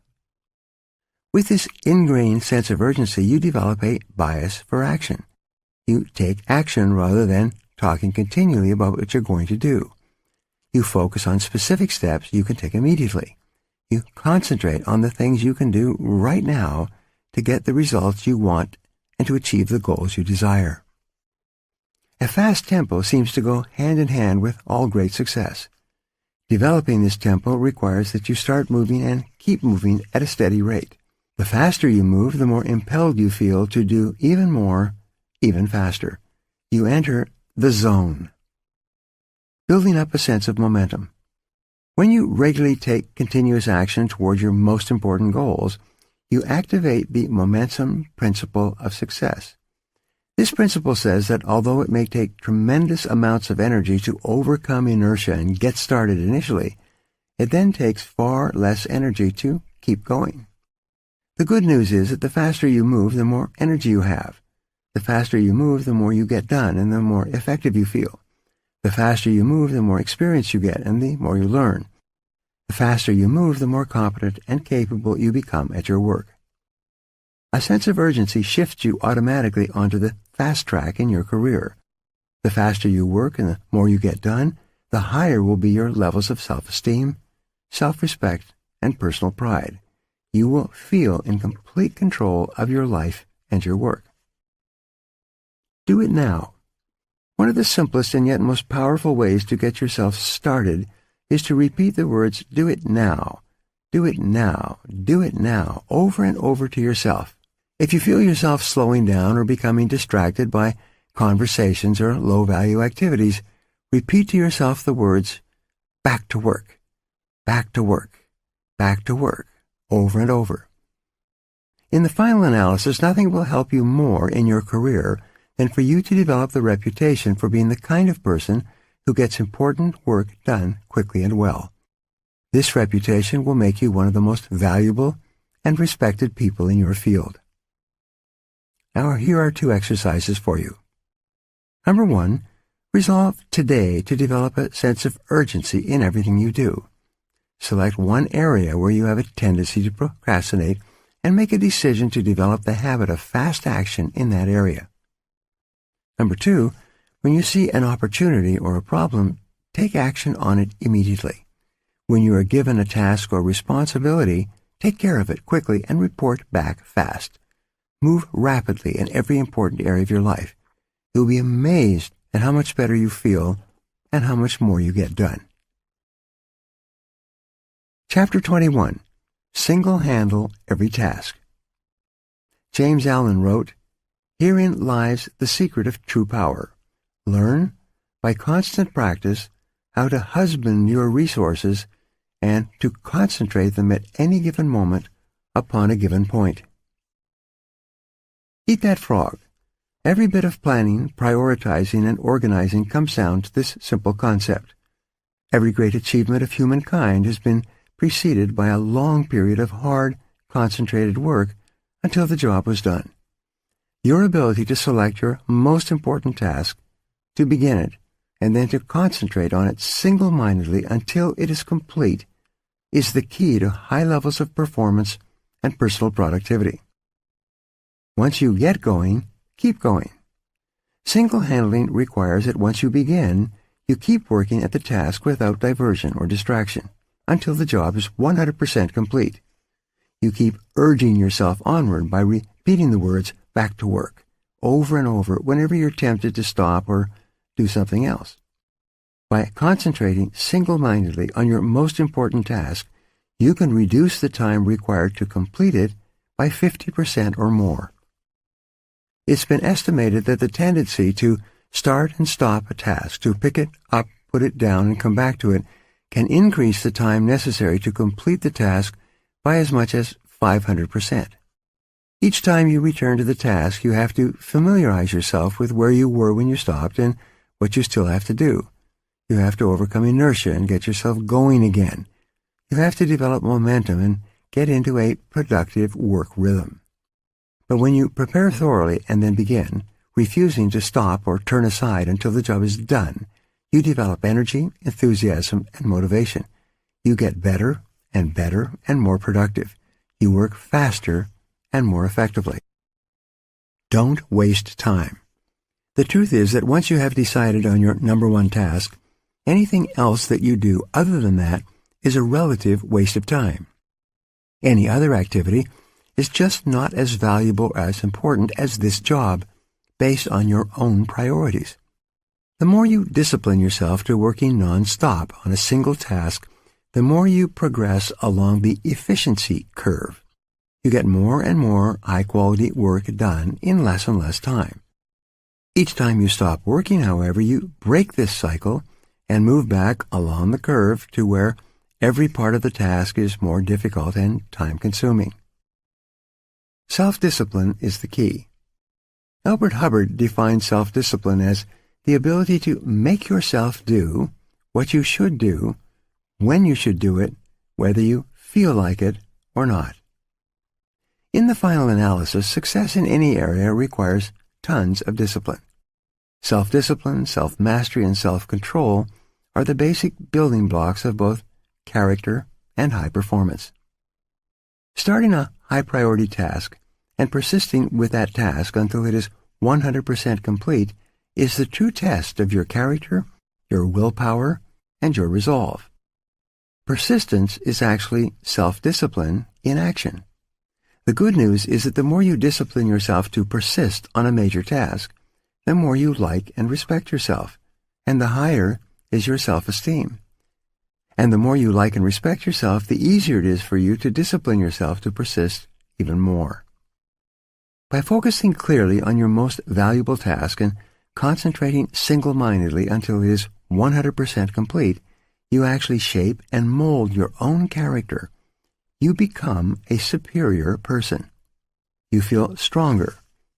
With this ingrained sense of urgency, you develop a bias for action. You take action rather than talking continually about what you're going to do. You focus on specific steps you can take immediately. You concentrate on the things you can do right now to get the results you want and to achieve the goals you desire. A fast tempo seems to go hand in hand with all great success. Developing this tempo requires that you start moving and keep moving at a steady rate. The faster you move, the more impelled you feel to do even more, even faster. You enter the zone, building up a sense of momentum. When you regularly take continuous action toward your most important goals, you activate the momentum principle of success. This principle says that although it may take tremendous amounts of energy to overcome inertia and get started initially, it then takes far less energy to keep going. The good news is that the faster you move, the more energy you have. The faster you move, the more you get done and the more effective you feel. The faster you move, the more experience you get and the more you learn. The faster you move, the more competent and capable you become at your work. A sense of urgency shifts you automatically onto the fast track in your career. The faster you work and the more you get done, the higher will be your levels of self-esteem, self-respect, and personal pride. You will feel in complete control of your life and your work. Do it now. One of the simplest and yet most powerful ways to get yourself started is to repeat the words, "Do it now, do it now, do it now," over and over to yourself. If you feel yourself slowing down or becoming distracted by conversations or low-value activities, repeat to yourself the words, "Back to work, back to work, back to work," over and over. In the final analysis, nothing will help you more in your career than for you to develop the reputation for being the kind of person who gets important work done quickly and well. This reputation will make you one of the most valuable and respected people in your field. Now, here are 2 exercises for you. Number 1, resolve today to develop a sense of urgency in everything you do. Select one area where you have a tendency to procrastinate and make a decision to develop the habit of fast action in that area. Number 2, when you see an opportunity or a problem, take action on it immediately. When you are given a task or responsibility, take care of it quickly and report back fast. Move rapidly in every important area of your life. You'll be amazed at how much better you feel and how much more you get done. Chapter 21. Single-handle every task. James Allen wrote, "Herein lies the secret of true power. Learn, by constant practice, how to husband your resources and to concentrate them at any given moment upon a given point." Eat That Frog. Every bit of planning, prioritizing, and organizing comes down to this simple concept. Every great achievement of humankind has been preceded by a long period of hard, concentrated work until the job was done. Your ability to select your most important task, to begin it, and then to concentrate on it single-mindedly until it is complete, is the key to high levels of performance and personal productivity. Once you get going, keep going. Single-handling requires that once you begin, you keep working at the task without diversion or distraction until the job is 100% complete. You keep urging yourself onward by repeating the words "back to work" over and over whenever you're tempted to stop or do something else. By concentrating single-mindedly on your most important task, you can reduce the time required to complete it by 50% or more. It's been estimated that the tendency to start and stop a task, to pick it up, put it down, and come back to it, can increase the time necessary to complete the task by as much as 500%. Each time you return to the task, you have to familiarize yourself with where you were when you stopped and what you still have to do. You have to overcome inertia and get yourself going again. You have to develop momentum and get into a productive work rhythm. But when you prepare thoroughly and then begin, refusing to stop or turn aside until the job is done, you develop energy, enthusiasm, and motivation. You get better and better and more productive. You work faster and more effectively. Don't waste time. The truth is that once you have decided on your number one task, anything else that you do other than that is a relative waste of time. Any other activity is just not as valuable or as important as this job, based on your own priorities. The more you discipline yourself to working non-stop on a single task, the more you progress along the efficiency curve. You get more and more high-quality work done in less and less time. Each time you stop working, however, you break this cycle and move back along the curve to where every part of the task is more difficult and time-consuming. Self-discipline is the key. Albert Hubbard defines self-discipline as the ability to make yourself do what you should do, when you should do it, whether you feel like it or not. In the final analysis, success in any area requires tons of discipline. Self-discipline, self-mastery, and self-control are the basic building blocks of both character and high performance. Starting a high-priority task and persisting with that task until it is 100% complete is the true test of your character, your willpower, and your resolve. Persistence is actually self-discipline in action. The good news is that the more you discipline yourself to persist on a major task, the more you like and respect yourself, and the higher is your self-esteem. And the more you like and respect yourself, the easier it is for you to discipline yourself to persist even more. By focusing clearly on your most valuable task and concentrating single-mindedly until it is 100% complete, you actually shape and mold your own character. You become a superior person. You feel stronger,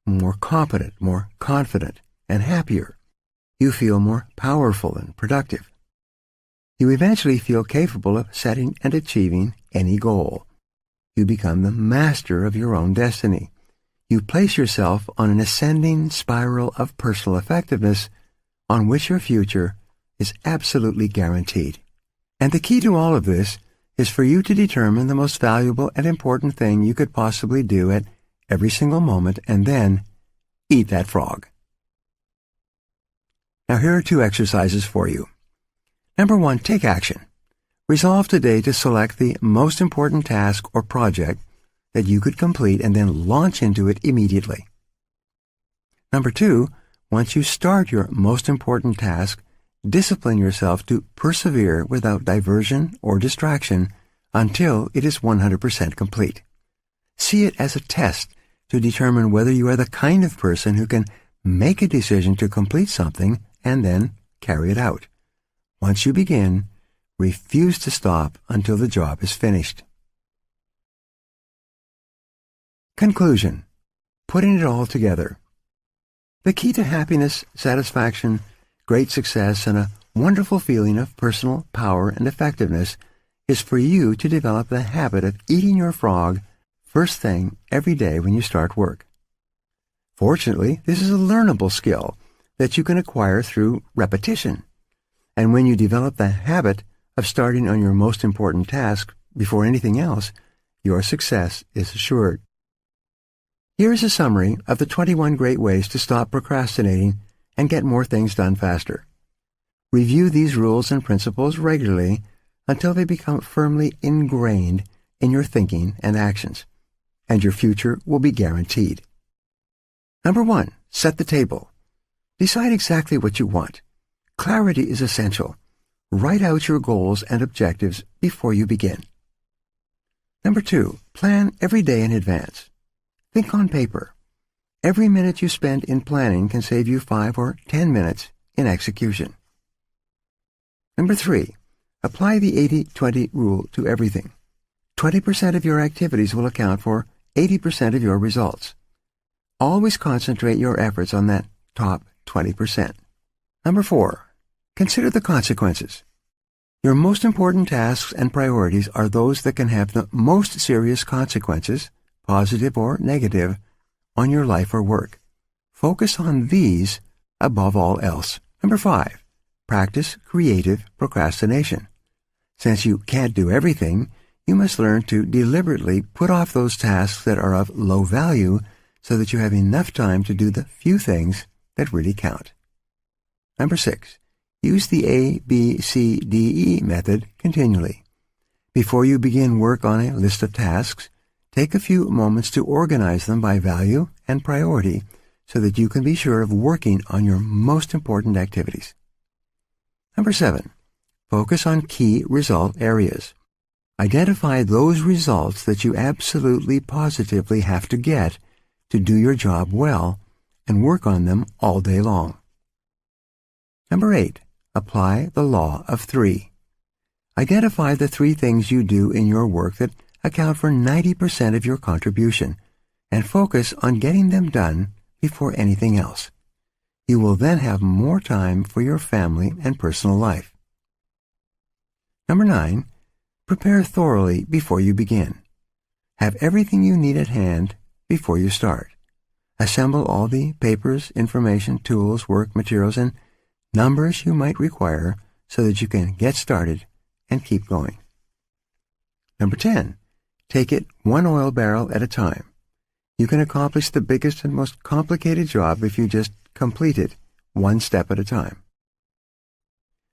more competent, more confident, and happier. You feel more powerful and productive. You eventually feel capable of setting and achieving any goal. You become the master of your own destiny. You place yourself on an ascending spiral of personal effectiveness on which your future is absolutely guaranteed. And the key to all of this is for you to determine the most valuable and important thing you could possibly do at every single moment and then eat that frog. Now here are 2 exercises for you. Number 1, take action. Resolve today to select the most important task or project that you could complete and then launch into it immediately. Number 2, once you start your most important task, discipline yourself to persevere without diversion or distraction until it is 100% complete. See it as a test to determine whether you are the kind of person who can make a decision to complete something and then carry it out. Once you begin, refuse to stop until the job is finished. Conclusion. Putting it all together. The key to happiness, satisfaction, great success, and a wonderful feeling of personal power and effectiveness is for you to develop the habit of eating your frog first thing every day when you start work. Fortunately, this is a learnable skill that you can acquire through repetition. And when you develop the habit of starting on your most important task before anything else, your success is assured. Here is a summary of the 21 great ways to stop procrastinating and get more things done faster. Review these rules and principles regularly until they become firmly ingrained in your thinking and actions, and your future will be guaranteed. Number 1, set the table. Decide exactly what you want. Clarity is essential. Write out your goals and objectives before you begin. Number 2, plan every day in advance. Think on paper. Every minute you spend in planning can save you 5 or 10 minutes in execution. Number 3, apply the 80-20 rule to everything. 20% of your activities will account for 80% of your results. Always concentrate your efforts on that top 20%. Number 4, consider the consequences. Your most important tasks and priorities are those that can have the most serious consequences, positive or negative, on your life or work. Focus on these above all else. Number 5, practice creative procrastination. Since you can't do everything, you must learn to deliberately put off those tasks that are of low value so that you have enough time to do the few things that really count. Number 6. Use the ABCDE method continually. Before you begin work on a list of tasks, take a few moments to organize them by value and priority so that you can be sure of working on your most important activities. Number 7. Focus on key result areas. Identify those results that you absolutely positively have to get to do your job well and work on them all day long. Number 8. Apply the law of 3. Identify the 3 things you do in your work that account for 90% of your contribution and focus on getting them done before anything else. You will then have more time for your family and personal life. Number 9. Prepare thoroughly before you begin. Have everything you need at hand before you start. Assemble all the papers, information, tools, work materials, and numbers you might require so that you can get started and keep going. Number 10. Take it one oil barrel at a time. You can accomplish the biggest and most complicated job if you just complete it one step at a time.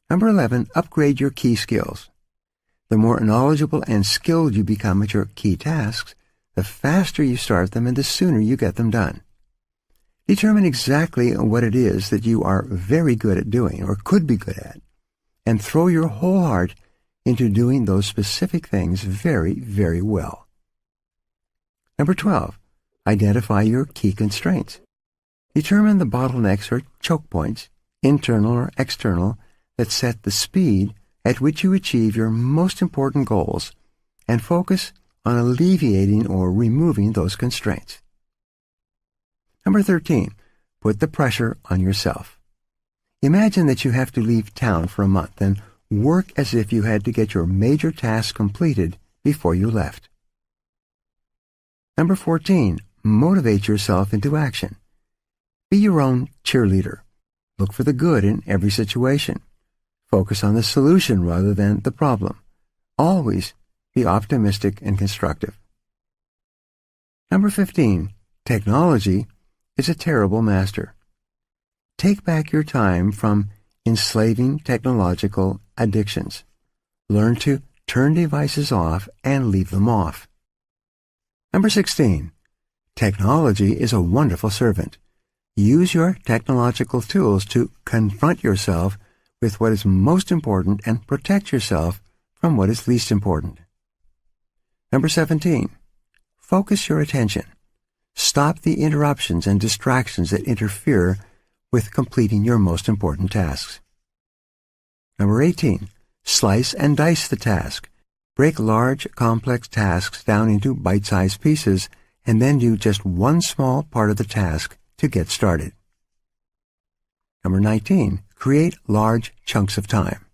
Number 11. Upgrade your key skills. The more knowledgeable and skilled you become at your key tasks, the faster you start them and the sooner you get them done. Determine exactly what it is that you are very good at doing or could be good at, and throw your whole heart into doing those specific things very, very well. Number 12. Identify your key constraints. Determine the bottlenecks or choke points, internal or external, that set the speed at which you achieve your most important goals, and focus on alleviating or removing those constraints. Number 13. Put the pressure on yourself. Imagine that you have to leave town for a month and work as if you had to get your major task completed before you left. Number 14. Motivate yourself into action. Be your own cheerleader. Look for the good in every situation. Focus on the solution rather than the problem. Always be optimistic and constructive. Number 15. Technology is a terrible master. Take back your time from enslaving technological addictions. Learn to turn devices off and leave them off. Number 16. Technology is a wonderful servant. Use your technological tools to confront yourself with what is most important and protect yourself from what is least important. Number 17. Focus your attention. Stop the interruptions and distractions that interfere with completing your most important tasks. Number 18. Slice and dice the task. Break large, complex tasks down into bite-sized pieces and then do just one small part of the task to get started. Number 19. Create large chunks of time.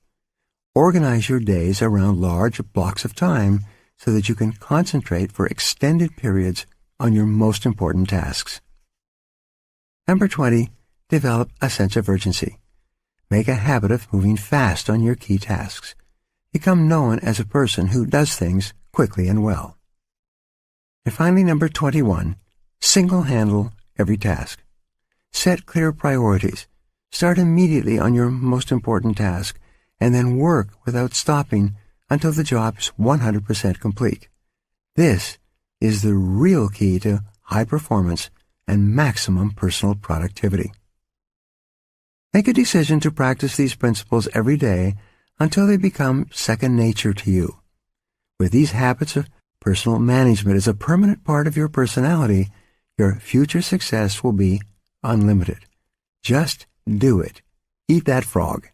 Organize your days around large blocks of time so that you can concentrate for extended periods on your most important tasks. Number 20. Develop a sense of urgency. Make a habit of moving fast on your key tasks. Become known as a person who does things quickly and well. And finally, number 21. Single-handle every task. Set clear priorities. Start immediately on your most important task, and then work without stopping until the job is 100% complete. This is the real key to high performance and maximum personal productivity. Make a decision to practice these principles every day until they become second nature to you. With these habits of personal management as a permanent part of your personality, your future success will be unlimited. Just do it. Eat that frog.